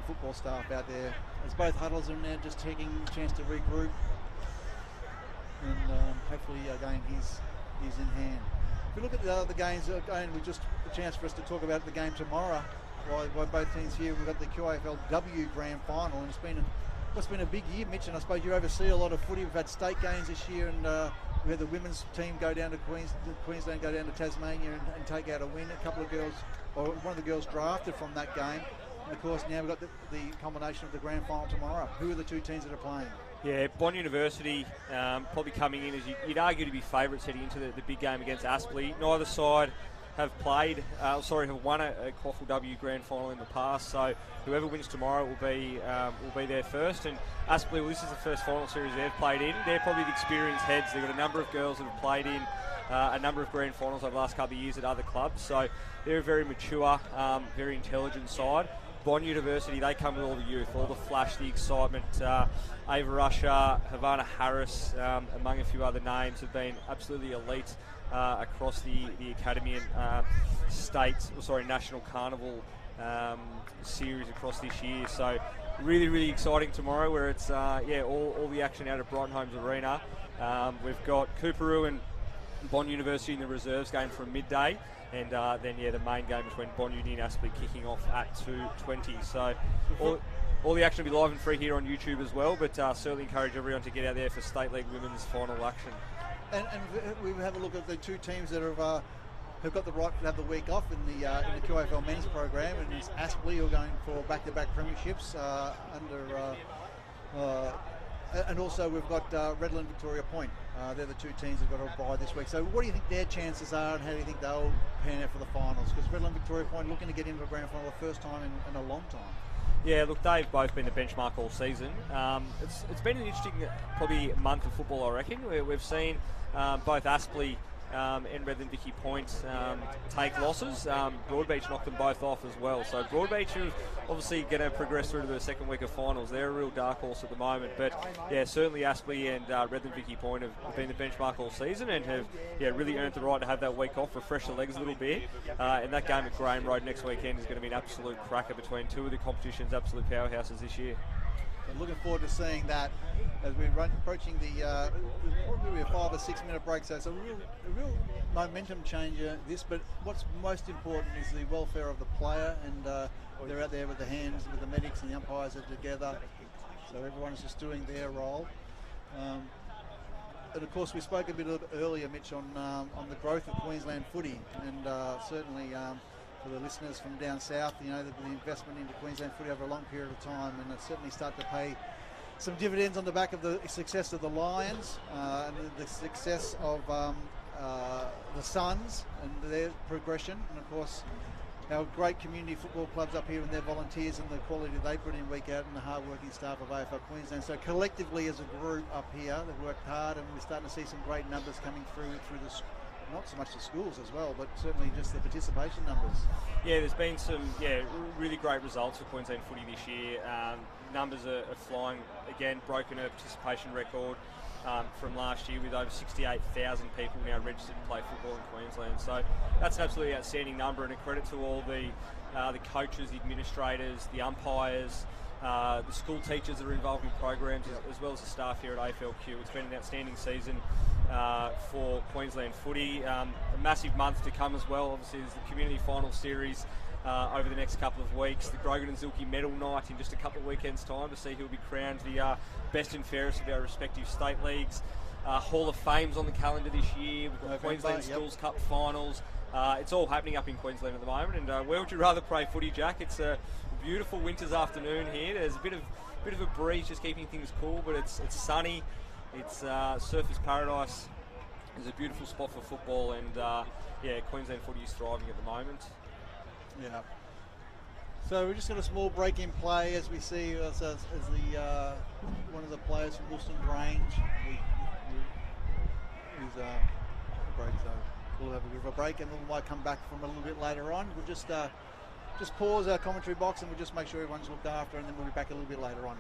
football staff out there. As both huddles are in there, just taking a chance to regroup. And hopefully again he's in hand. If we look at the other games, again, we just a chance for us to talk about the game tomorrow. While both teams here, we've got the QAFL W Grand Final, and it's been a big year, Mitch. And I suppose you oversee a lot of footy. We've had state games this year, and we had the women's team go down to Queensland, go down to Tasmania, and take out a win. A couple of girls, or one of the girls drafted from that game. And of course, now we've got the culmination of the grand final tomorrow. Who are the two teams that are playing? Yeah, Bond University probably coming in as you'd argue to be favourites heading into the big game against Aspley. Neither side have won a QAFL W Grand Final in the past, so whoever wins tomorrow will be there first. And Aspley, well, this is the first final series they've played in. They're probably the experienced heads. They've got a number of girls that have played in a number of grand finals over the last couple of years at other clubs, so they're a very mature, very intelligent side. Bond University, they come with all the youth, all the flash, the excitement. Ava Usher, Havana Harris, among a few other names, have been absolutely elite across the academy and national carnival series across this year. So really, really exciting tomorrow, where it's all the action out at Brighton Homes Arena. We've got Cooperoo and Bond University in the reserves game from midday. And then the main game between Bond Uni and Aspley kicking off at 2:20. So all the action will be live and free here on YouTube as well, but certainly encourage everyone to get out there for State League Women's final action. And we have a look at the two teams that who've got the right to have the week off in the QAFL men's program, and it's Aspley, who are going for back-to-back premierships and also we've got Redland Victoria Point. They're the two teams that have got a bye this week. So what do you think their chances are, and how do you think they'll pan out for the finals? Because Redland Victoria Point looking to get into the grand final the first time in a long time. Yeah, look, they've both been the benchmark all season. It's been an interesting probably month of football, I reckon, where we've seen both Aspley and Redland Vicky Point take losses. Broadbeach knocked them both off as well. So Broadbeach are obviously going to progress through to the second week of finals. They're a real dark horse at the moment. But yeah, certainly Aspley and Redland Vicky Point have been the benchmark all season and have really earned the right to have that week off, refresh the legs a little bit. And that game at Grange Road next weekend is going to be an absolute cracker between two of the competition's absolute powerhouses this year. Looking forward to seeing that as we're approaching the probably a 5 or 6 minute break. So it's a real momentum changer, this, but what's most important is the welfare of the player, and they're out there with the hands, with the medics and the umpires are together, so everyone is just doing their role. And of course we spoke a bit earlier, Mitch, on the growth of Queensland footy, and certainly for the listeners from down south, the investment into Queensland footy over a long period of time, and it certainly started to pay some dividends on the back of the success of the Lions and the success of the Suns and their progression, and of course our great community football clubs up here and their volunteers and the quality they put in week out, and the hard-working staff of AFL Queensland. So collectively as a group up here, they've worked hard, and we're starting to see some great numbers coming through the not so much the schools as well, but certainly just the participation numbers. Yeah, there's been some really great results for Queensland footy this year. Numbers are flying again, broken a participation record from last year with over 68,000 people now registered to play football in Queensland. So that's an absolutely outstanding number, and a credit to all the coaches, the administrators, the umpires, the school teachers that are involved in programs, as well as the staff here at AFLQ. It's been an outstanding season for Queensland footy. A massive month to come as well. Obviously there's the community final series over the next couple of weeks, the Grogan and Zilke medal night in just a couple of weekends time to see who will be crowned the best and fairest of our respective state leagues. Hall of Fame's on the calendar this year. We've got Queensland Schools Cup finals. It's all happening up in Queensland at the moment, and where would you rather play footy, Jack? It's a beautiful winter's afternoon here. There's a bit of a breeze just keeping things cool, but it's sunny. It's Surfers Paradise It's a beautiful spot for football, and yeah, Queensland footy is thriving at the moment. Yeah. So we just got a small break in play as we see as the one of the players from Wilston Grange is break. So we'll have a bit of a break, and we might come back from a little bit later on. We'll just pause our commentary box, and we'll just make sure everyone's looked after, and then we'll be back a little bit later on.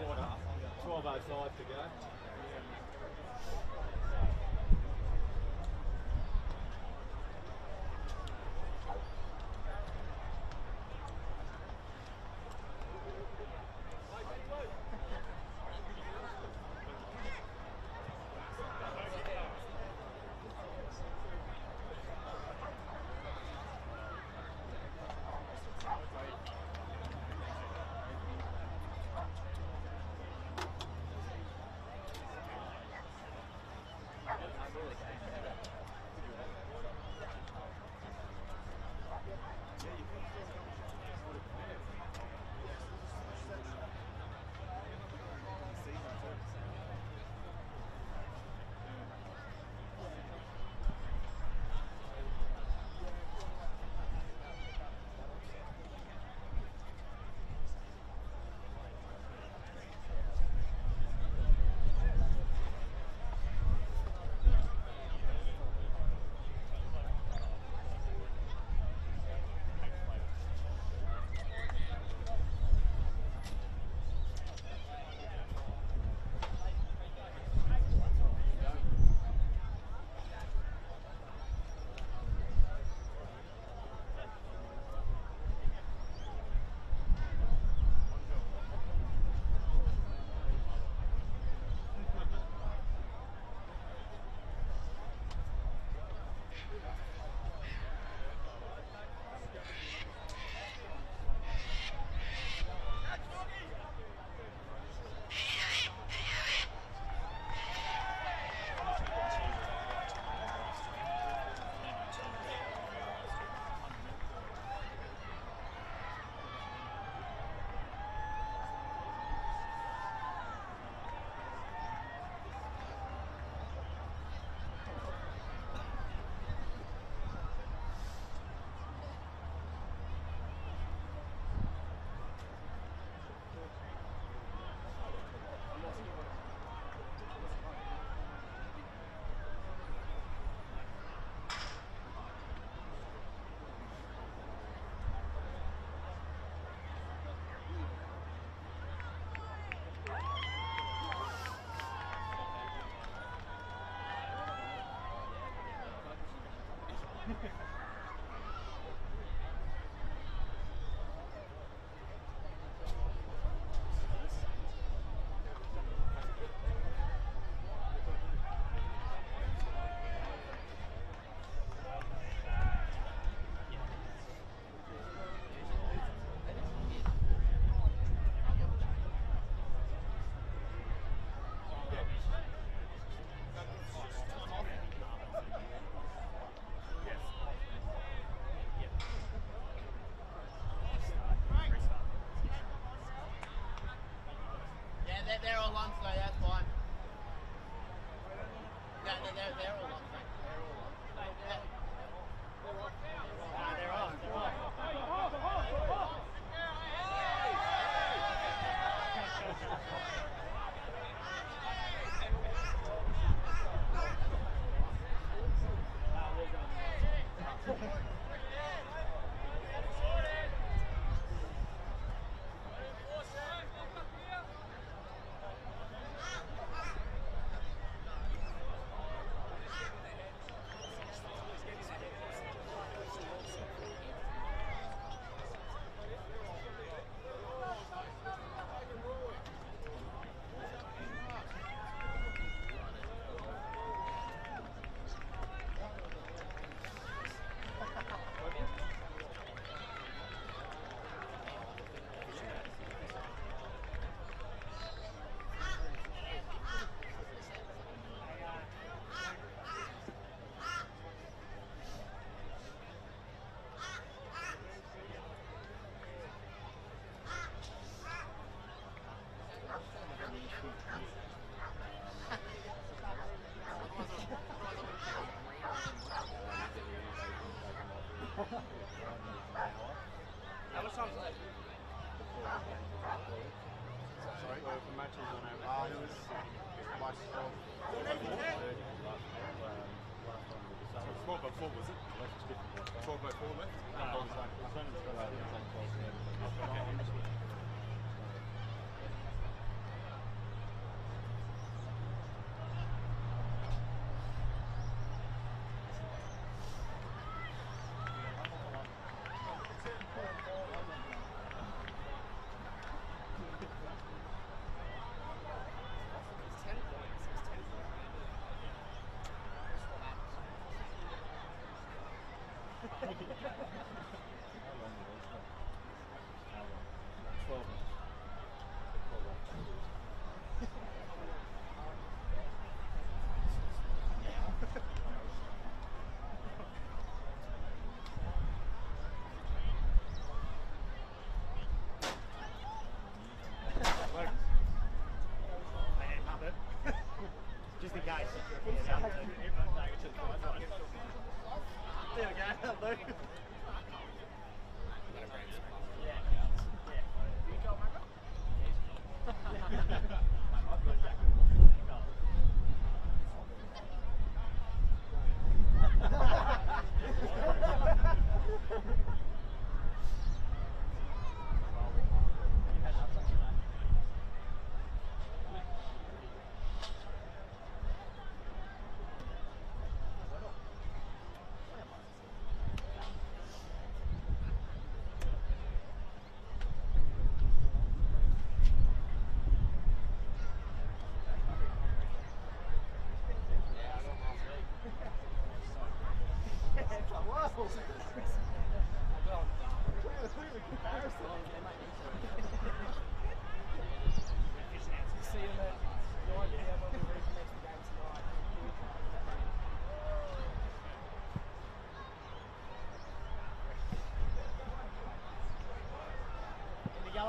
quarter. 12:05 to go. They're all on today, that's fine. No, they're all on today. They're on. How much time is left? Sorry, the match is on average. It was like 12:04 was it? 12:04 left?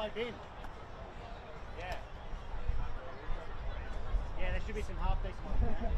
dived in. Yeah. Yeah, there should be some half decent ones there.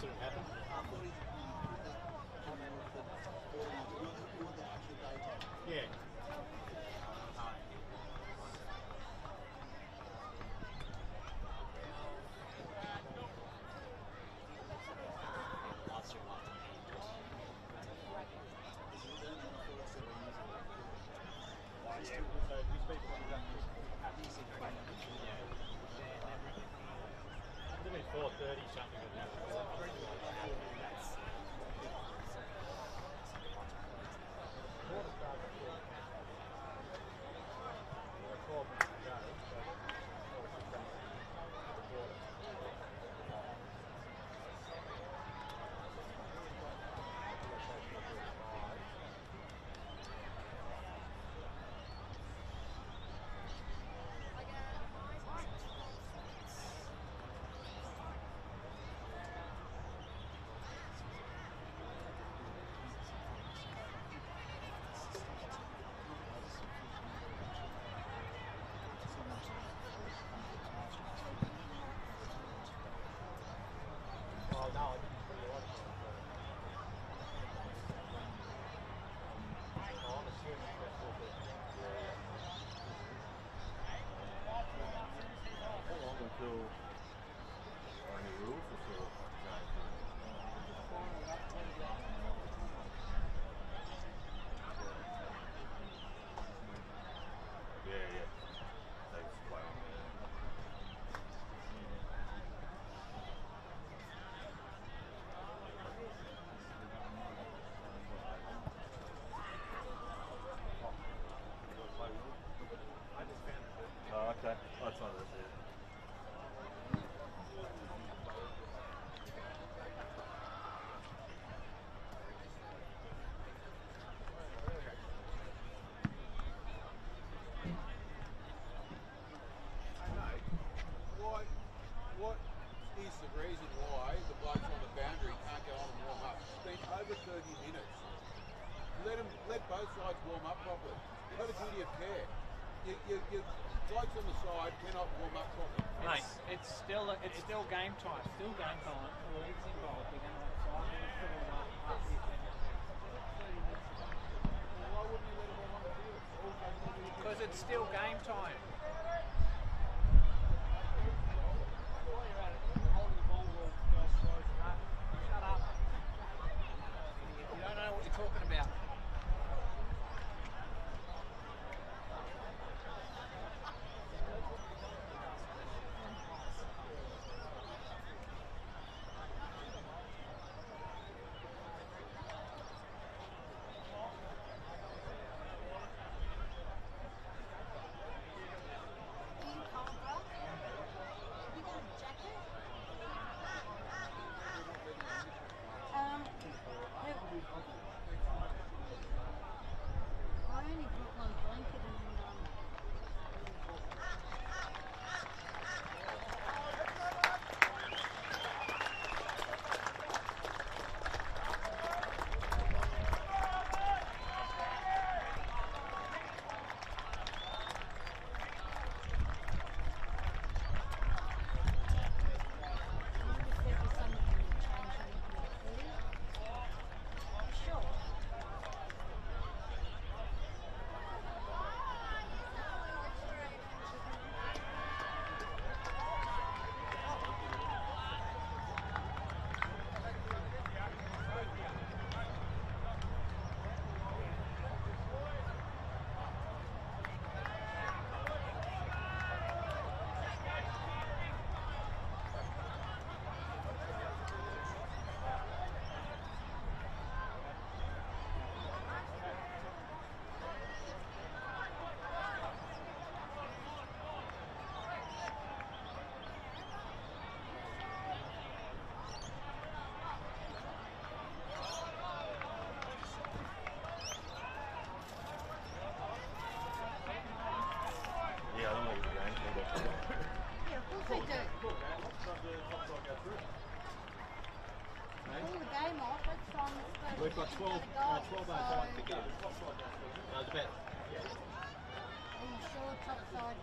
sort of happen? Yeah. Maybe 4:30 something like that. Okay, oh, it's one of those, yeah. What is the reason why the blokes on the boundary can't get on and warm up? It's been over 30 minutes. Let both sides warm up properly. You've got a duty of care. You blokes on the side cannot warm up properly. Mate, it's still game time. Still game time. League's involved. They're going to have 5 minutes to warm up after you finish. Why wouldn't you let them all on the field? Because it's still game time. While you're at it, holding the ball will go slow. Shut up. You don't know what you're talking about. We've got 12 05 to go. It's about, Are you sure it's upside?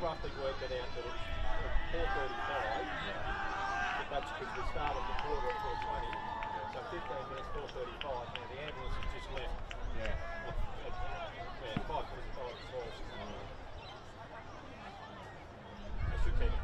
roughly worked it out that it's 4:35. But that's because we started the quarter at 4:20. So 15 minutes, 4:35. Now the ambulance has just left. Yeah. 5:45 as well. I should keep it.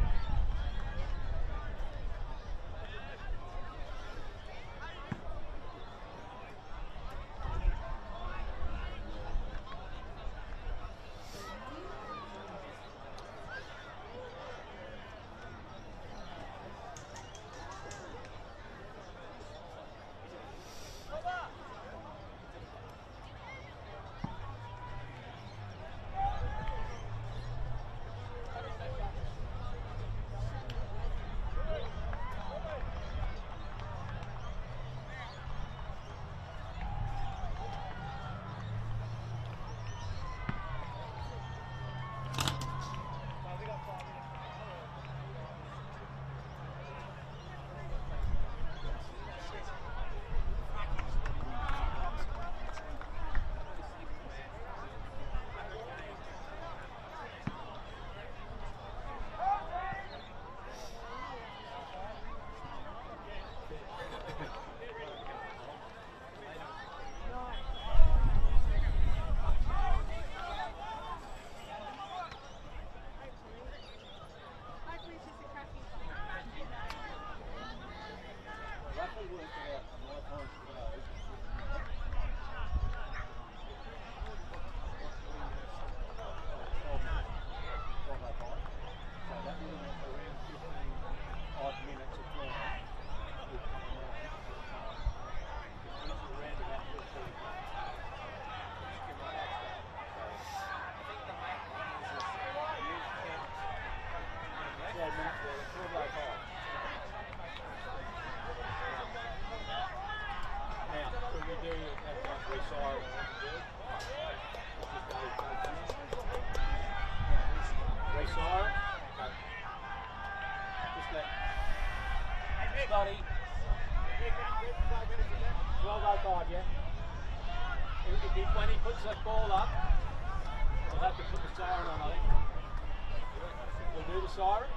When he puts that ball up, we'll have to put the siren on, I think. We'll do the siren?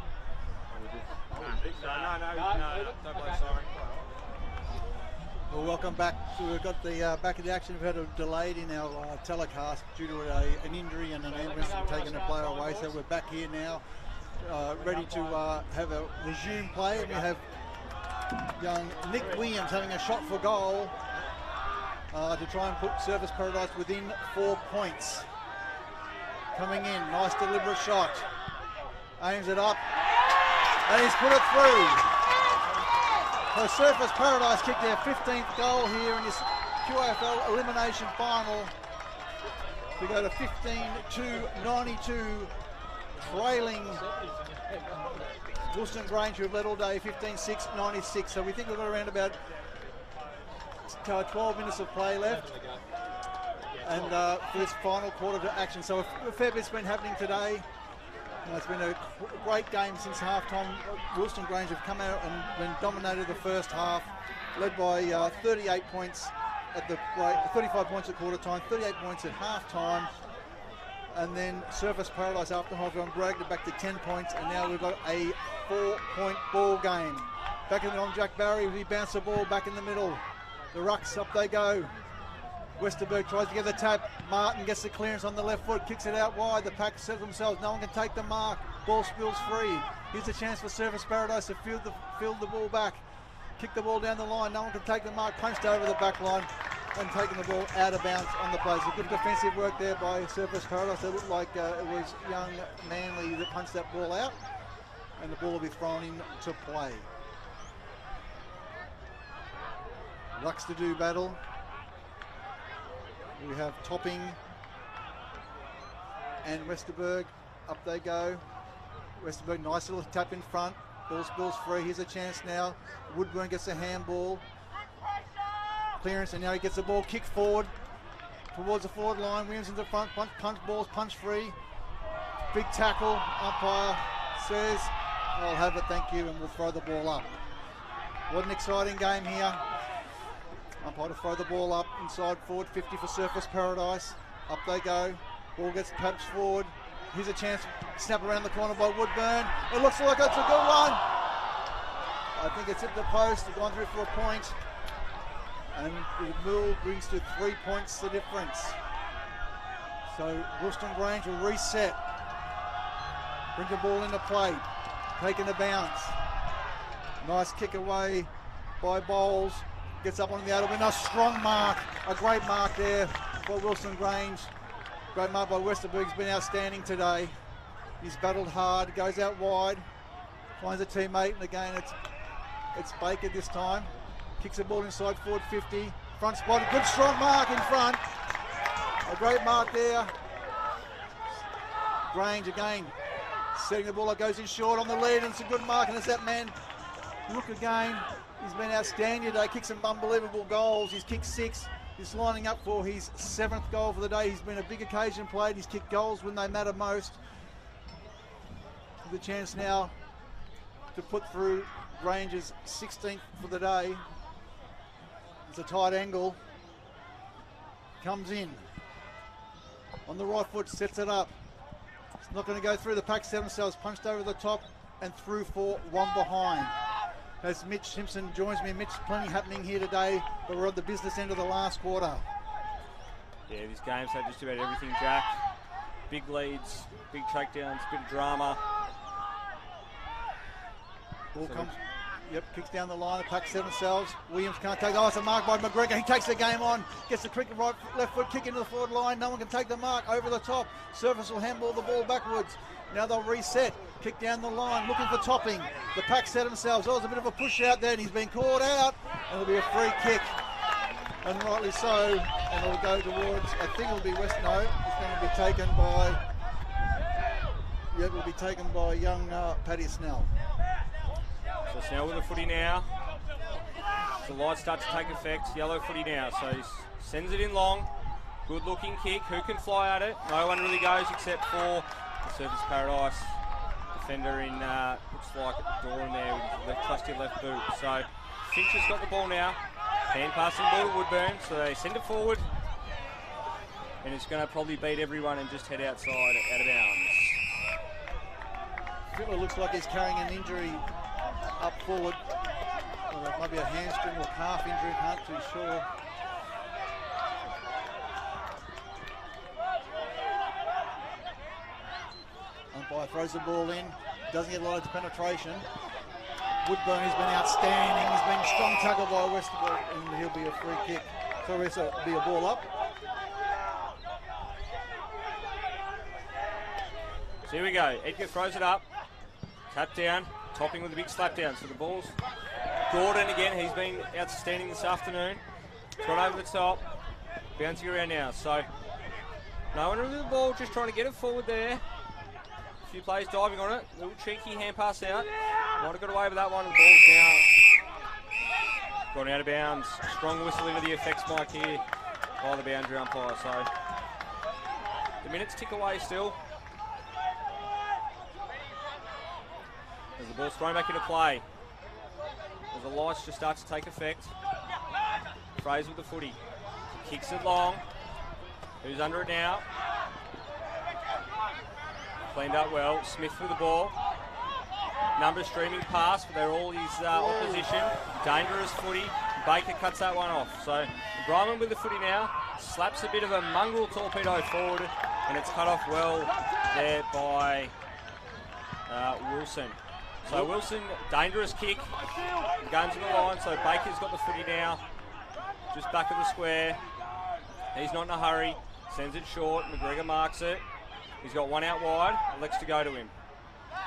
No, don't play siren. Well, welcome back. So we've got the back of the action. We've had a delayed in our telecast due to an injury and an ambulance taking a player away. So we're back here now, ready to have a resume play. And we have young Nick Williams having a shot for goal to try and put Surfers Paradise within 4 points. Coming in, nice deliberate shot. Aims it up, and he's put it through. So Surfers Paradise kicked their 15th goal here in this QAFL elimination final to go to 15-92, trailing Wilston Grange, who have led all day, 15-6, 96. So we think we've got around about 12 minutes of play left, and for this final quarter to action. So a fair bit's been happening today. It's been a great game since half-time. Wilston Grange have come out and been dominated the first half, led by 38 points at the break, 35 points at quarter time, 38 points at half-time, and then Surfers Paradise after half-time dragged it back to 10 points, and now we've got a 4-point ball game. Back in the on Jack Barry, he bounced the ball back in the middle. The rucks, up they go. Westerberg tries to get the tap. Martin gets the clearance on the left foot, kicks it out wide. The pack set themselves. No one can take the mark. Ball spills free. Here's a chance for Surfers Paradise to field the ball back. Kick the ball down the line. No one can take the mark. Punched over the back line and taking the ball out of bounds on the play. So good defensive work there by Surfers Paradise. It looked like it was young Manly that punched that ball out, and the ball will be thrown into play. Rucks to do battle. We have Topping and Westerberg. Up they go. Westerberg, nice little tap in front. Ball spills free. Here's a chance now. Woodburn gets a handball. Clearance, and now he gets the ball kicked forward towards the forward line. Williams in the front. Punch balls, punch free. Big tackle. Umpire says, I'll have it, thank you, and we'll throw the ball up. What an exciting game here. Umpire to throw the ball up, inside forward, 50 for Surfers Paradise. Up they go. Ball gets tapped forward. Here's a chance, snap around the corner by Woodburn. It looks like it's a good one. I think it's hit the post, it's gone through for a point. And the Mill brings to 3 points the difference. So Wilston Grange will reset. Bring the ball into play. Taking the bounce. Nice kick away by Bowles. Gets up on the outer window. Strong mark. A great mark there for Wilston Grange. Great mark by Westerberg's been outstanding today. He's battled hard. Goes out wide. Finds a teammate. And again, it's Baker this time. Kicks the ball inside forward 50. Front spot. A good strong mark in front. A great mark there. Grange again. Setting the ball up, goes in short on the lead, and it's a good mark, and it's that man. Look again, he's been outstanding today, kicked some unbelievable goals. He's kicked 6, he's lining up for his 7th goal for the day. He's been a big occasion played, he's kicked goals when they matter most. The chance now to put through Grange's 16th for the day. It's a tight angle, comes in. On the right foot, sets it up. It's not going to go through. The pack 7 cells punched over the top and through for one behind. As Mitch Simpson joins me. Mitch, plenty happening here today, but we're at the business end of the last quarter. Yeah, these games have just about everything, Jack. Big leads, big takedowns, bit of drama. Ball comes, kicks down the line. The pack 7 cells. Williams can't take. Oh, it's a mark by McGregor. He takes the game on. Gets the quick right, left foot kick into the forward line. No one can take the mark. Over the top. Surface will handball the ball backwards. Now they'll reset. Kick down the line. Looking for topping. The pack set themselves. Oh, there's a bit of a push out there, and he's been caught out. And it'll be a free kick. And rightly so. And it'll go towards, I think it'll be West. No, it's going to be taken by, it will be taken by young Paddy Snell. So Snell with the footy now. The lights start to take effect. Yellow footy now. So he sends it in long. Good looking kick. Who can fly at it? No one really goes except for the Surface Paradise defender in, looks like a door in there with the trusty left boot. So Finch has got the ball now. Hand passing ball to Woodburn. So they send it forward. And it's going to probably beat everyone and just head outside, out of bounds. Fiddler looks like he's carrying an injury up forward. Well, it might be a hamstring or calf injury, not too sure. Umpire throws the ball in, doesn't get a lot of penetration. Woodburn has been outstanding. He's been a strong tackle by Westerberg, and he'll be a free kick. So it'll be a ball up. So here we go. Edgar throws it up. Tap down. Topping with a big slap down. So the ball's Gordon again. He's been outstanding this afternoon. It's got over the top. Bouncing around now. So no one with the ball. Just trying to get it forward there. A few players diving on it. A little cheeky hand pass out. Might have got away with that one. The ball's now gone out of bounds. Strong whistle into the effects mic here by the boundary umpire. So the minutes tick away still. As the ball's thrown back into play. As the lights just start to take effect. Fraser with the footy. Kicks it long. Who's under it now? Cleaned up well. Smith with the ball. Numbers streaming past, but they're all his opposition. Dangerous footy. Baker cuts that one off. So Bryman with the footy now. Slaps a bit of a mongrel torpedo forward, and it's cut off well there by Wilson. So Wilson, dangerous kick. Guns in the line, so Baker's got the footy now. Just back of the square. He's not in a hurry. Sends it short. McGregor marks it. He's got one out wide. Elects to go to him.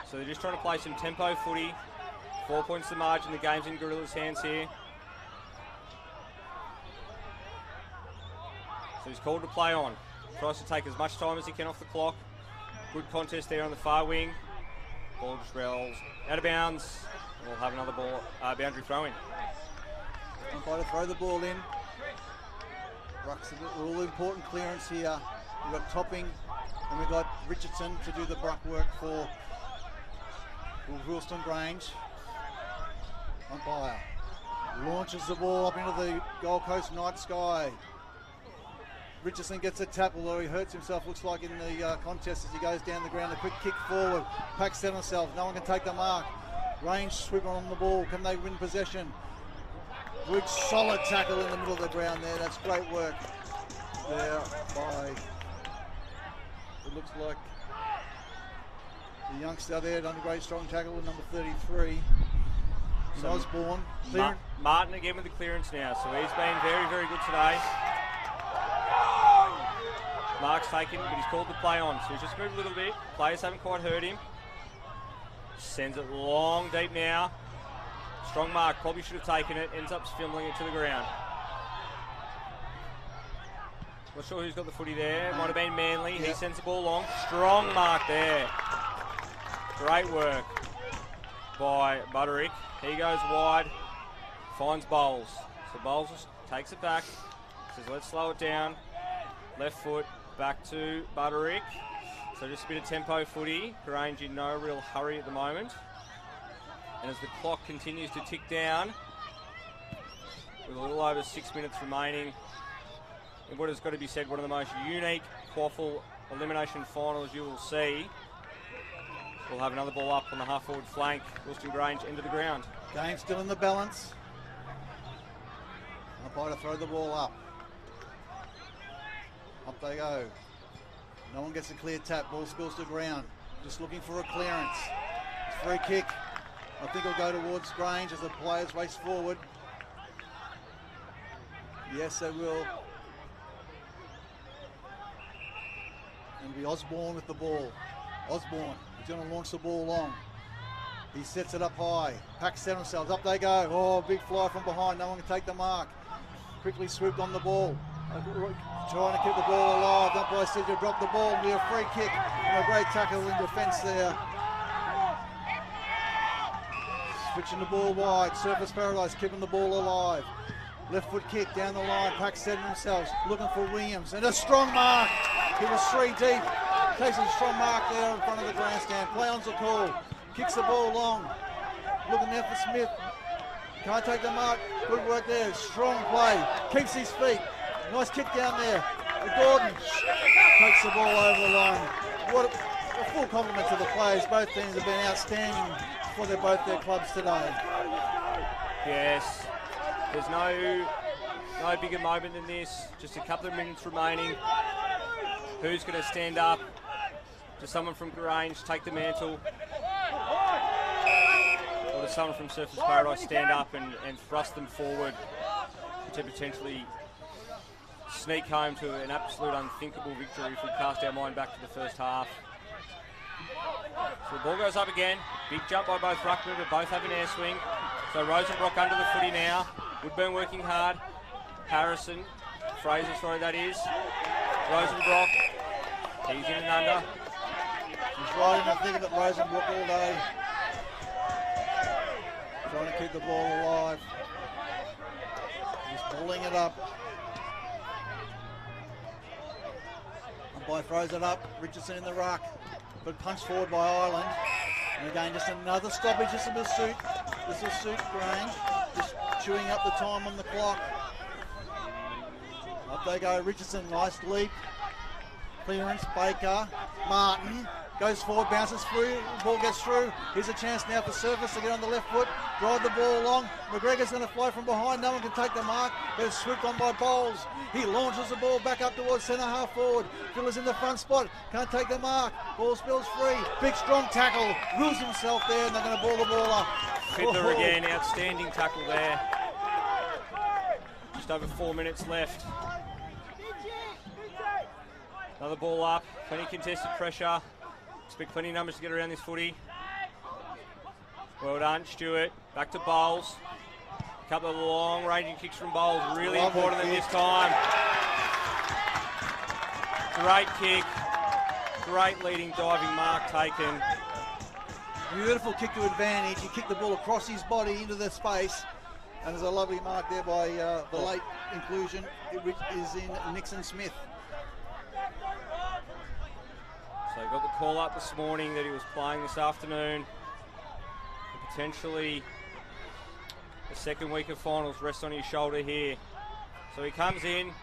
So they're just trying to play some tempo footy. 4 points the margin. The game's in Gorilla's hands here. So he's called to play on. Tries to take as much time as he can off the clock. Good contest there on the far wing. Ball just rolls out of bounds. We'll have another ball, boundary throw in. Umpire to throw the ball in. Ruck's a all important clearance here. We've got Topping and we've got Richardson to do the bruck work for Wilston Grange. Umpire launches the ball up into the Gold Coast night sky. Richardson gets a tackle, although he hurts himself, looks like, in the contest as he goes down the ground. A quick kick forward. Pack set themselves. No one can take the mark. Grange swooping on the ball. Can they win possession? Good solid tackle in the middle of the ground there. That's great work there by, it looks like, the youngster there done a great strong tackle with number 33. So Osborne. Martin again with the clearance now, so he's been very, very good today. Mark's taken, but he's called the play on, so he's just moved a little bit. Players haven't quite heard him. Sends it long, deep now. Strong mark, probably should have taken it, ends up fumbling it to the ground. Not sure who's got the footy there, might have been Manly. He sends the ball long, strong mark there. Great work by Butterick. He goes wide, finds Bowles. So Bowles just takes it back, says let's slow it down. Left foot, back to Butterick. So just a bit of tempo footy. Grange in no real hurry at the moment. And as the clock continues to tick down, with a little over 6 minutes remaining, in what has got to be said, one of the most unique QAFL elimination finals you will see. We'll have another ball up on the half-forward flank. Wilston Grange into the ground. Game still in the balance. Umpire to throw the ball up. Up they go. No one gets a clear tap. Ball spills to ground. Just looking for a clearance. It's free kick. I think it'll go towards Grange as the players race forward. Yes, they will. And it'll be Osborne with the ball. Osborne. He's going to launch the ball long. He sets it up high. Pack set themselves. Up they go. Oh, big fly from behind. No one can take the mark. Quickly swooped on the ball. Trying to keep the ball alive. Umpire said to drop the ball and be a free kick. And a great tackle in defence there. Switching the ball wide. Surface Paradise keeping the ball alive. Left foot kick down the line. Pack setting themselves. Looking for Williams. And a strong mark. He was 3 deep. Takes a strong mark there in front of the grandstand. Play on's a call. Kicks the ball long. Looking there for Smith. Can't take the mark. Good work there. Strong play. Keeps his feet. Nice kick down there. Gordon takes the ball over the line. What a full compliment to the players. Both teams have been outstanding for both their clubs today. Yes. There's no bigger moment than this. Just a couple of minutes remaining. Who's going to stand up? Does someone from Grange take the mantle? Or does someone from Surface Paradise stand up and thrust them forward to potentially sneak home to an absolute unthinkable victory if we cast our mind back to the first half? So the ball goes up again. Big jump by both ruckmen, but both have an air swing. So Rosenbrock under the footy now. Woodburn working hard. Harrison, Fraser, sorry, that is. Rosenbrock, he's in and under. He's right in the thick of it, Rosenbrock, all day. Trying to keep the ball alive. Just pulling it up. Umpire throws it up. Richardson in the ruck. But punched forward by Ireland. And again, just another stoppage. This will suit Grange. Just chewing up the time on the clock. Up they go. Richardson, nice leap. Clearance. Baker. Martin. Goes forward, bounces through, ball gets through. Here's a chance now for Surface to get on the left foot, drive the ball along. McGregor's going to fly from behind, no one can take the mark, but it's swooped on by Bowles. He launches the ball back up towards centre half forward. Filler's in the front spot, can't take the mark. Ball spills free, big strong tackle, rules himself there, and they're going to ball the ball up. Fiddler again, outstanding tackle there. Just over 4 minutes left. Another ball up, plenty of contested pressure. Expect plenty of numbers to get around this footy. Well done, Stewart. Back to Bowles. A couple of long ranging kicks from Bowles. Really important at this time. Great kick. Great leading diving mark taken. Beautiful kick to advantage. He kicked the ball across his body into the space. And there's a lovely mark there by the late inclusion, which is in Nixon Smith. So he got the call up this morning that he was playing this afternoon. And potentially the second week of finals rests on his shoulder here. So he comes in,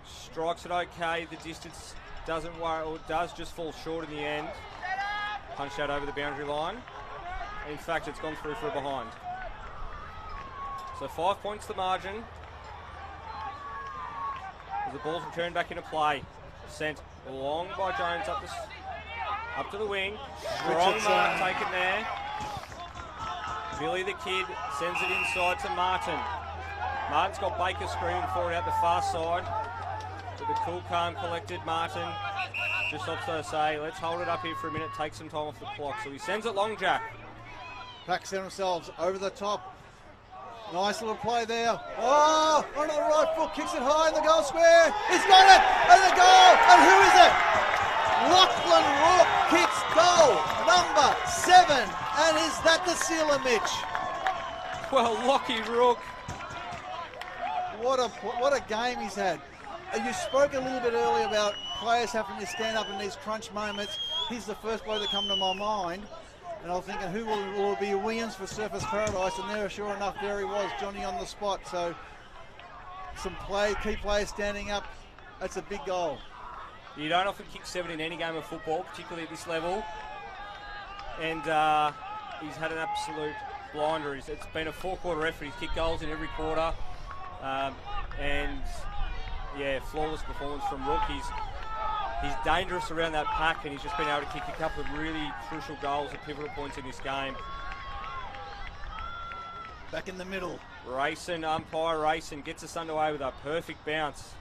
Strikes it okay. The distance doesn't worry, or does just fall short in the end. Punched out over the boundary line. In fact, it's gone through for a behind. So 5 points the margin. As the ball's returned back into play. Sent long by Jones up to the wing. Strong mark taken there. Billy the Kid sends it inside to Martin. Martin's got Baker screaming for it out the far side. With the cool, calm, collected Martin just opts to say, let's hold it up here for a minute, take some time off the clock. So he sends it long, Jack. Packs themselves over the top. Nice little play there. Oh, onto the right foot, kicks it high in the goal square. He's got it, and the goal. And who is it? Lachlan Rook kicks goal number 7. And is that the sealer, Mitch? Well, Lockie Rook. What a game he's had. You spoke a little bit earlier about players having to stand up in these crunch moments. He's the first bloke to come to my mind. And I was thinking, who will it be? Williams for Surfers Paradise, and there, sure enough, there he was, Johnny on the spot. So some key players standing up. That's a big goal. You don't often kick 7 in any game of football, particularly at this level. And he's had an absolute blinder. It's been a 4-quarter effort. He's kicked goals in every quarter. And yeah, flawless performance from Rook. He's dangerous around that pack, and he's just been able to kick a couple of really crucial goals at pivotal points in this game. Back in the middle. Umpire Racing gets us underway with a perfect bounce.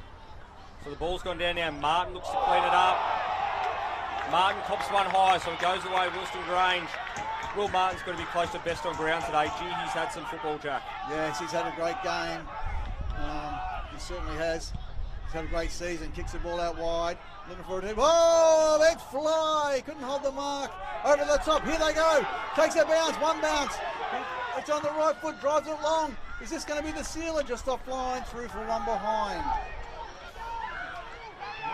So the ball's gone down now. Martin looks to clean it up. Martin cops one high, so it goes away Wilston Grange. Will Martin's got to be close to best on ground today. Gee, he's had some football, Jack. Yes, he's had a great game. He certainly has. He's had a great season. Kicks the ball out wide. Looking for it. Oh, big fly. Couldn't hold the mark. Over the top. Here they go. Takes a bounce. One bounce. It's on the right foot. Drives it long. Is this going to be the sealer? Just offline. Through for one behind.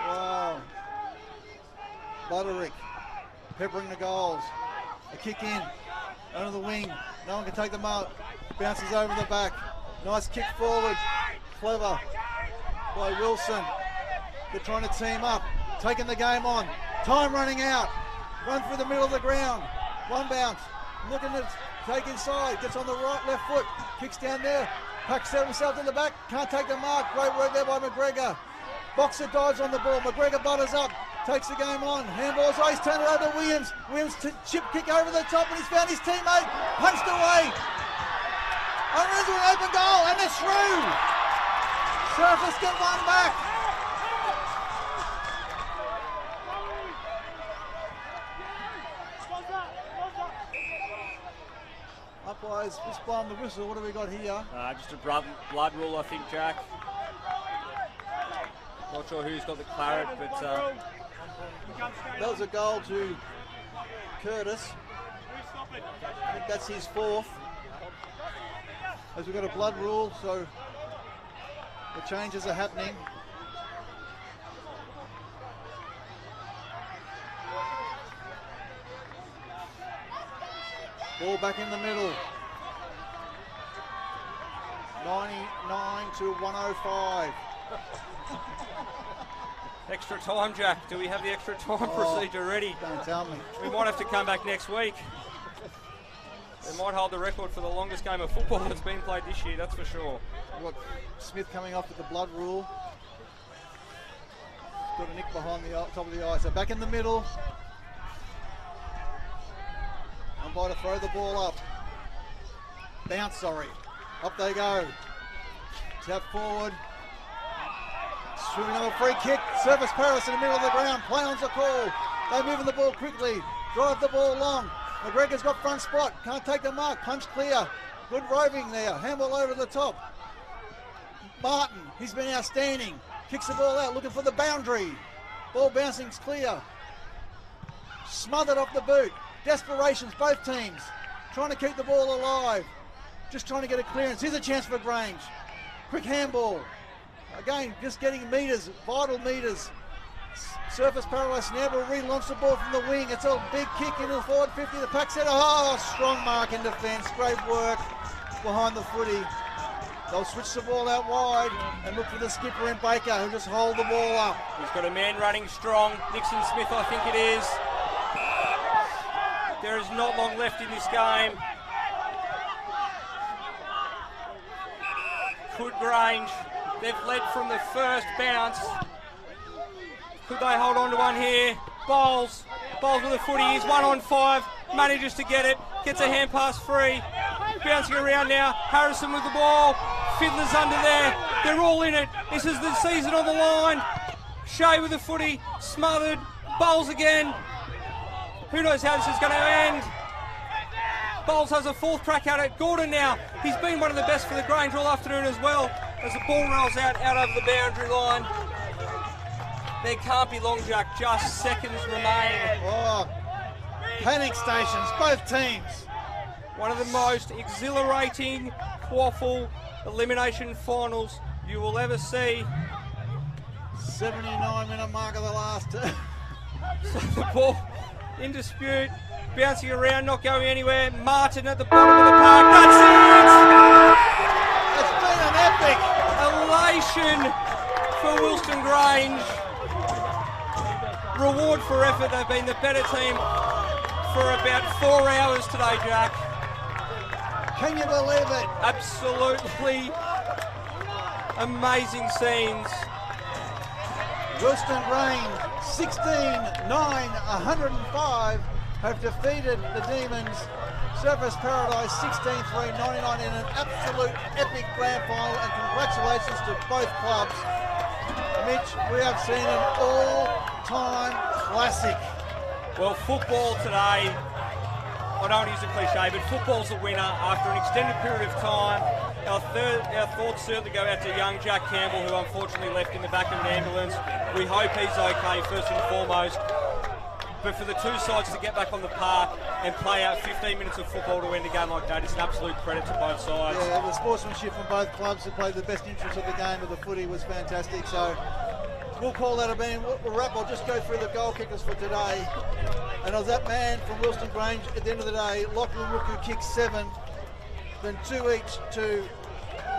Wow. Butterick peppering the goals. A kick in. Under the wing. No one can take them out. Bounces over the back. Nice kick forward. Clever by Wilson. They're trying to team up. Taking the game on. Time running out. Run through the middle of the ground. One bounce. Looking to take inside. Gets on the right, left foot. Kicks down there. Packs himself in the back. Can't take the mark. Great work there by McGregor. Boxer dives on the ball. McGregor butters up. Takes the game on. Handball's race. Turn it over to Williams. Williams chip kick over the top, and he's found his teammate. Punched away. And into an open goal, and it's through. Surfers get one back. Umpires just blowing the whistle. What do we got here? Just a blood rule, I think, Jack. Not sure who's got the claret, but that was a goal to Curtis. I think that's his 4th. As we've got a blood rule, so the changes are happening. Ball back in the middle. 99 to 105. Extra time, Jack. Do we have the extra time procedure ready? Don't tell me. We might have to come back next week. They might hold the record for the longest game of football that's been played this year, that's for sure. We've got Smith coming off with the blood rule. Got a nick behind the top of the eye. So back in the middle. Umpire to throw the ball up. Bounce, sorry. Up they go. Tap forward. Swimming on a free kick. Surface Paris in the middle of the ground. Play on's a call. They're moving the ball quickly. Drive the ball long. McGregor's got front spot. Can't take the mark. Punch clear. Good roving there. Handball over the top. Martin, he's been outstanding. Kicks the ball out, looking for the boundary. Ball bouncing's clear. Smothered off the boot. Desperations, both teams. Trying to keep the ball alive. Just trying to get a clearance. Here's a chance for Grange. Quick handball. Again, just getting meters, vital meters. Surface Paradise now will relaunch the ball from the wing. It's a big kick into the forward 50. The pack set. Oh, strong mark in defence. Great work behind the footy. They'll switch the ball out wide and look for the skipper in Baker, who'll just hold the ball up. He's got a man running strong. Nixon Smith, I think it is. There is not long left in this game. Could Grange, they've led from the first bounce. Could they hold on to one here? Bowles with a footy, he's 1 on 5, manages to get it, gets a hand pass free. Bouncing around now, Harrison with the ball, Fiddler's under there, they're all in it. This is the season on the line. Shea with the footy, smothered, Bowles again. Who knows how this is going to end? Bowles has a 4th crack at it. Gordon now, he's been one of the best for the Grange all afternoon as well, as the ball rolls out over the boundary line. There can't be long, Jack, just seconds remain. Oh, panic stations, both teams. One of the most exhilarating QAFL elimination finals you will ever see. 79-minute mark of the last. So the ball in dispute, bouncing around, not going anywhere. Martin at the bottom of the park. That's it! It's been an epic Elation for Wilston Grange. Reward for effort. They've been the better team for about 4 hours today, Jack. Can you believe it? Absolutely amazing scenes. Wilston Grange, 16-9-105, have defeated the Demons. Surfers Paradise 16-3-99 in an absolute epic grand final, and congratulations to both clubs. Mitch, we have seen an all-time classic. Well, football today, I don't want to use a cliche, but football's a winner after an extended period of time. Our thoughts certainly go out to young Jack Campbell, who unfortunately left in the back of an ambulance. We hope he's okay, first and foremost. But for the two sides to get back on the park and play out 15 minutes of football to win a game like that, it's an absolute credit to both sides. Yeah, the sportsmanship from both clubs to play the best interest of the game of the footy was fantastic. So we'll call that a ban. We'll wrap. I'll just go through the goal kickers for today. And it was that man from Wilston Grange at the end of the day, Lachlan Rook, who kicked 7, then 2 each to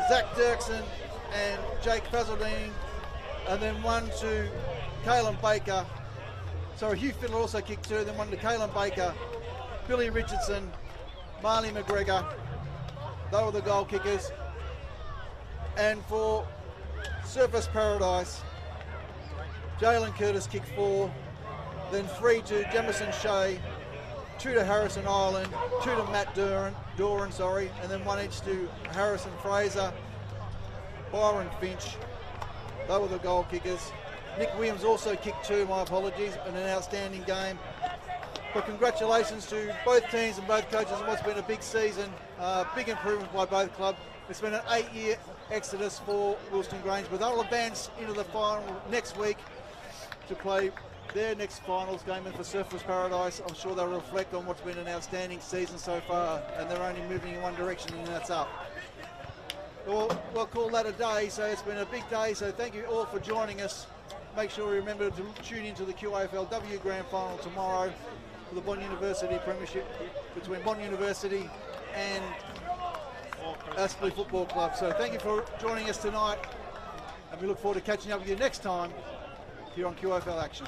Zach Dirksen and Jake Fazaldini, and then 1 to Caelan Baker. So Hugh Fiddler also kicked 2, then 1 to Caelan Baker, Billy Richardson, Marley McGregor. They were the goal kickers. And for Surfers Paradise, Jalen Curtis kicked 4, then 3 to Jamison Shea, 2 to Harrison Ireland, 2 to Matt Doran, and then 1 each to Harrison Fraser, Byron Finch. They were the goal kickers. Nick Williams also kicked 2, my apologies, in an outstanding game. But congratulations to both teams and both coaches on what's been a big season. Big improvement by both clubs. It's been an 8-year exodus for Wilston Grange, but they'll advance into the final next week to play their next finals game in for Surfers Paradise. I'm sure they'll reflect on what's been an outstanding season so far, and they're only moving in one direction, and that's up. We'll call that a day. So it's been a big day, so thank you all for joining us. Make sure you remember to tune into the QAFLW Grand Final tomorrow for the Bond University Premiership between Bond University and Aspley Football Club. So thank you for joining us tonight, and we look forward to catching up with you next time here on QAFL Action.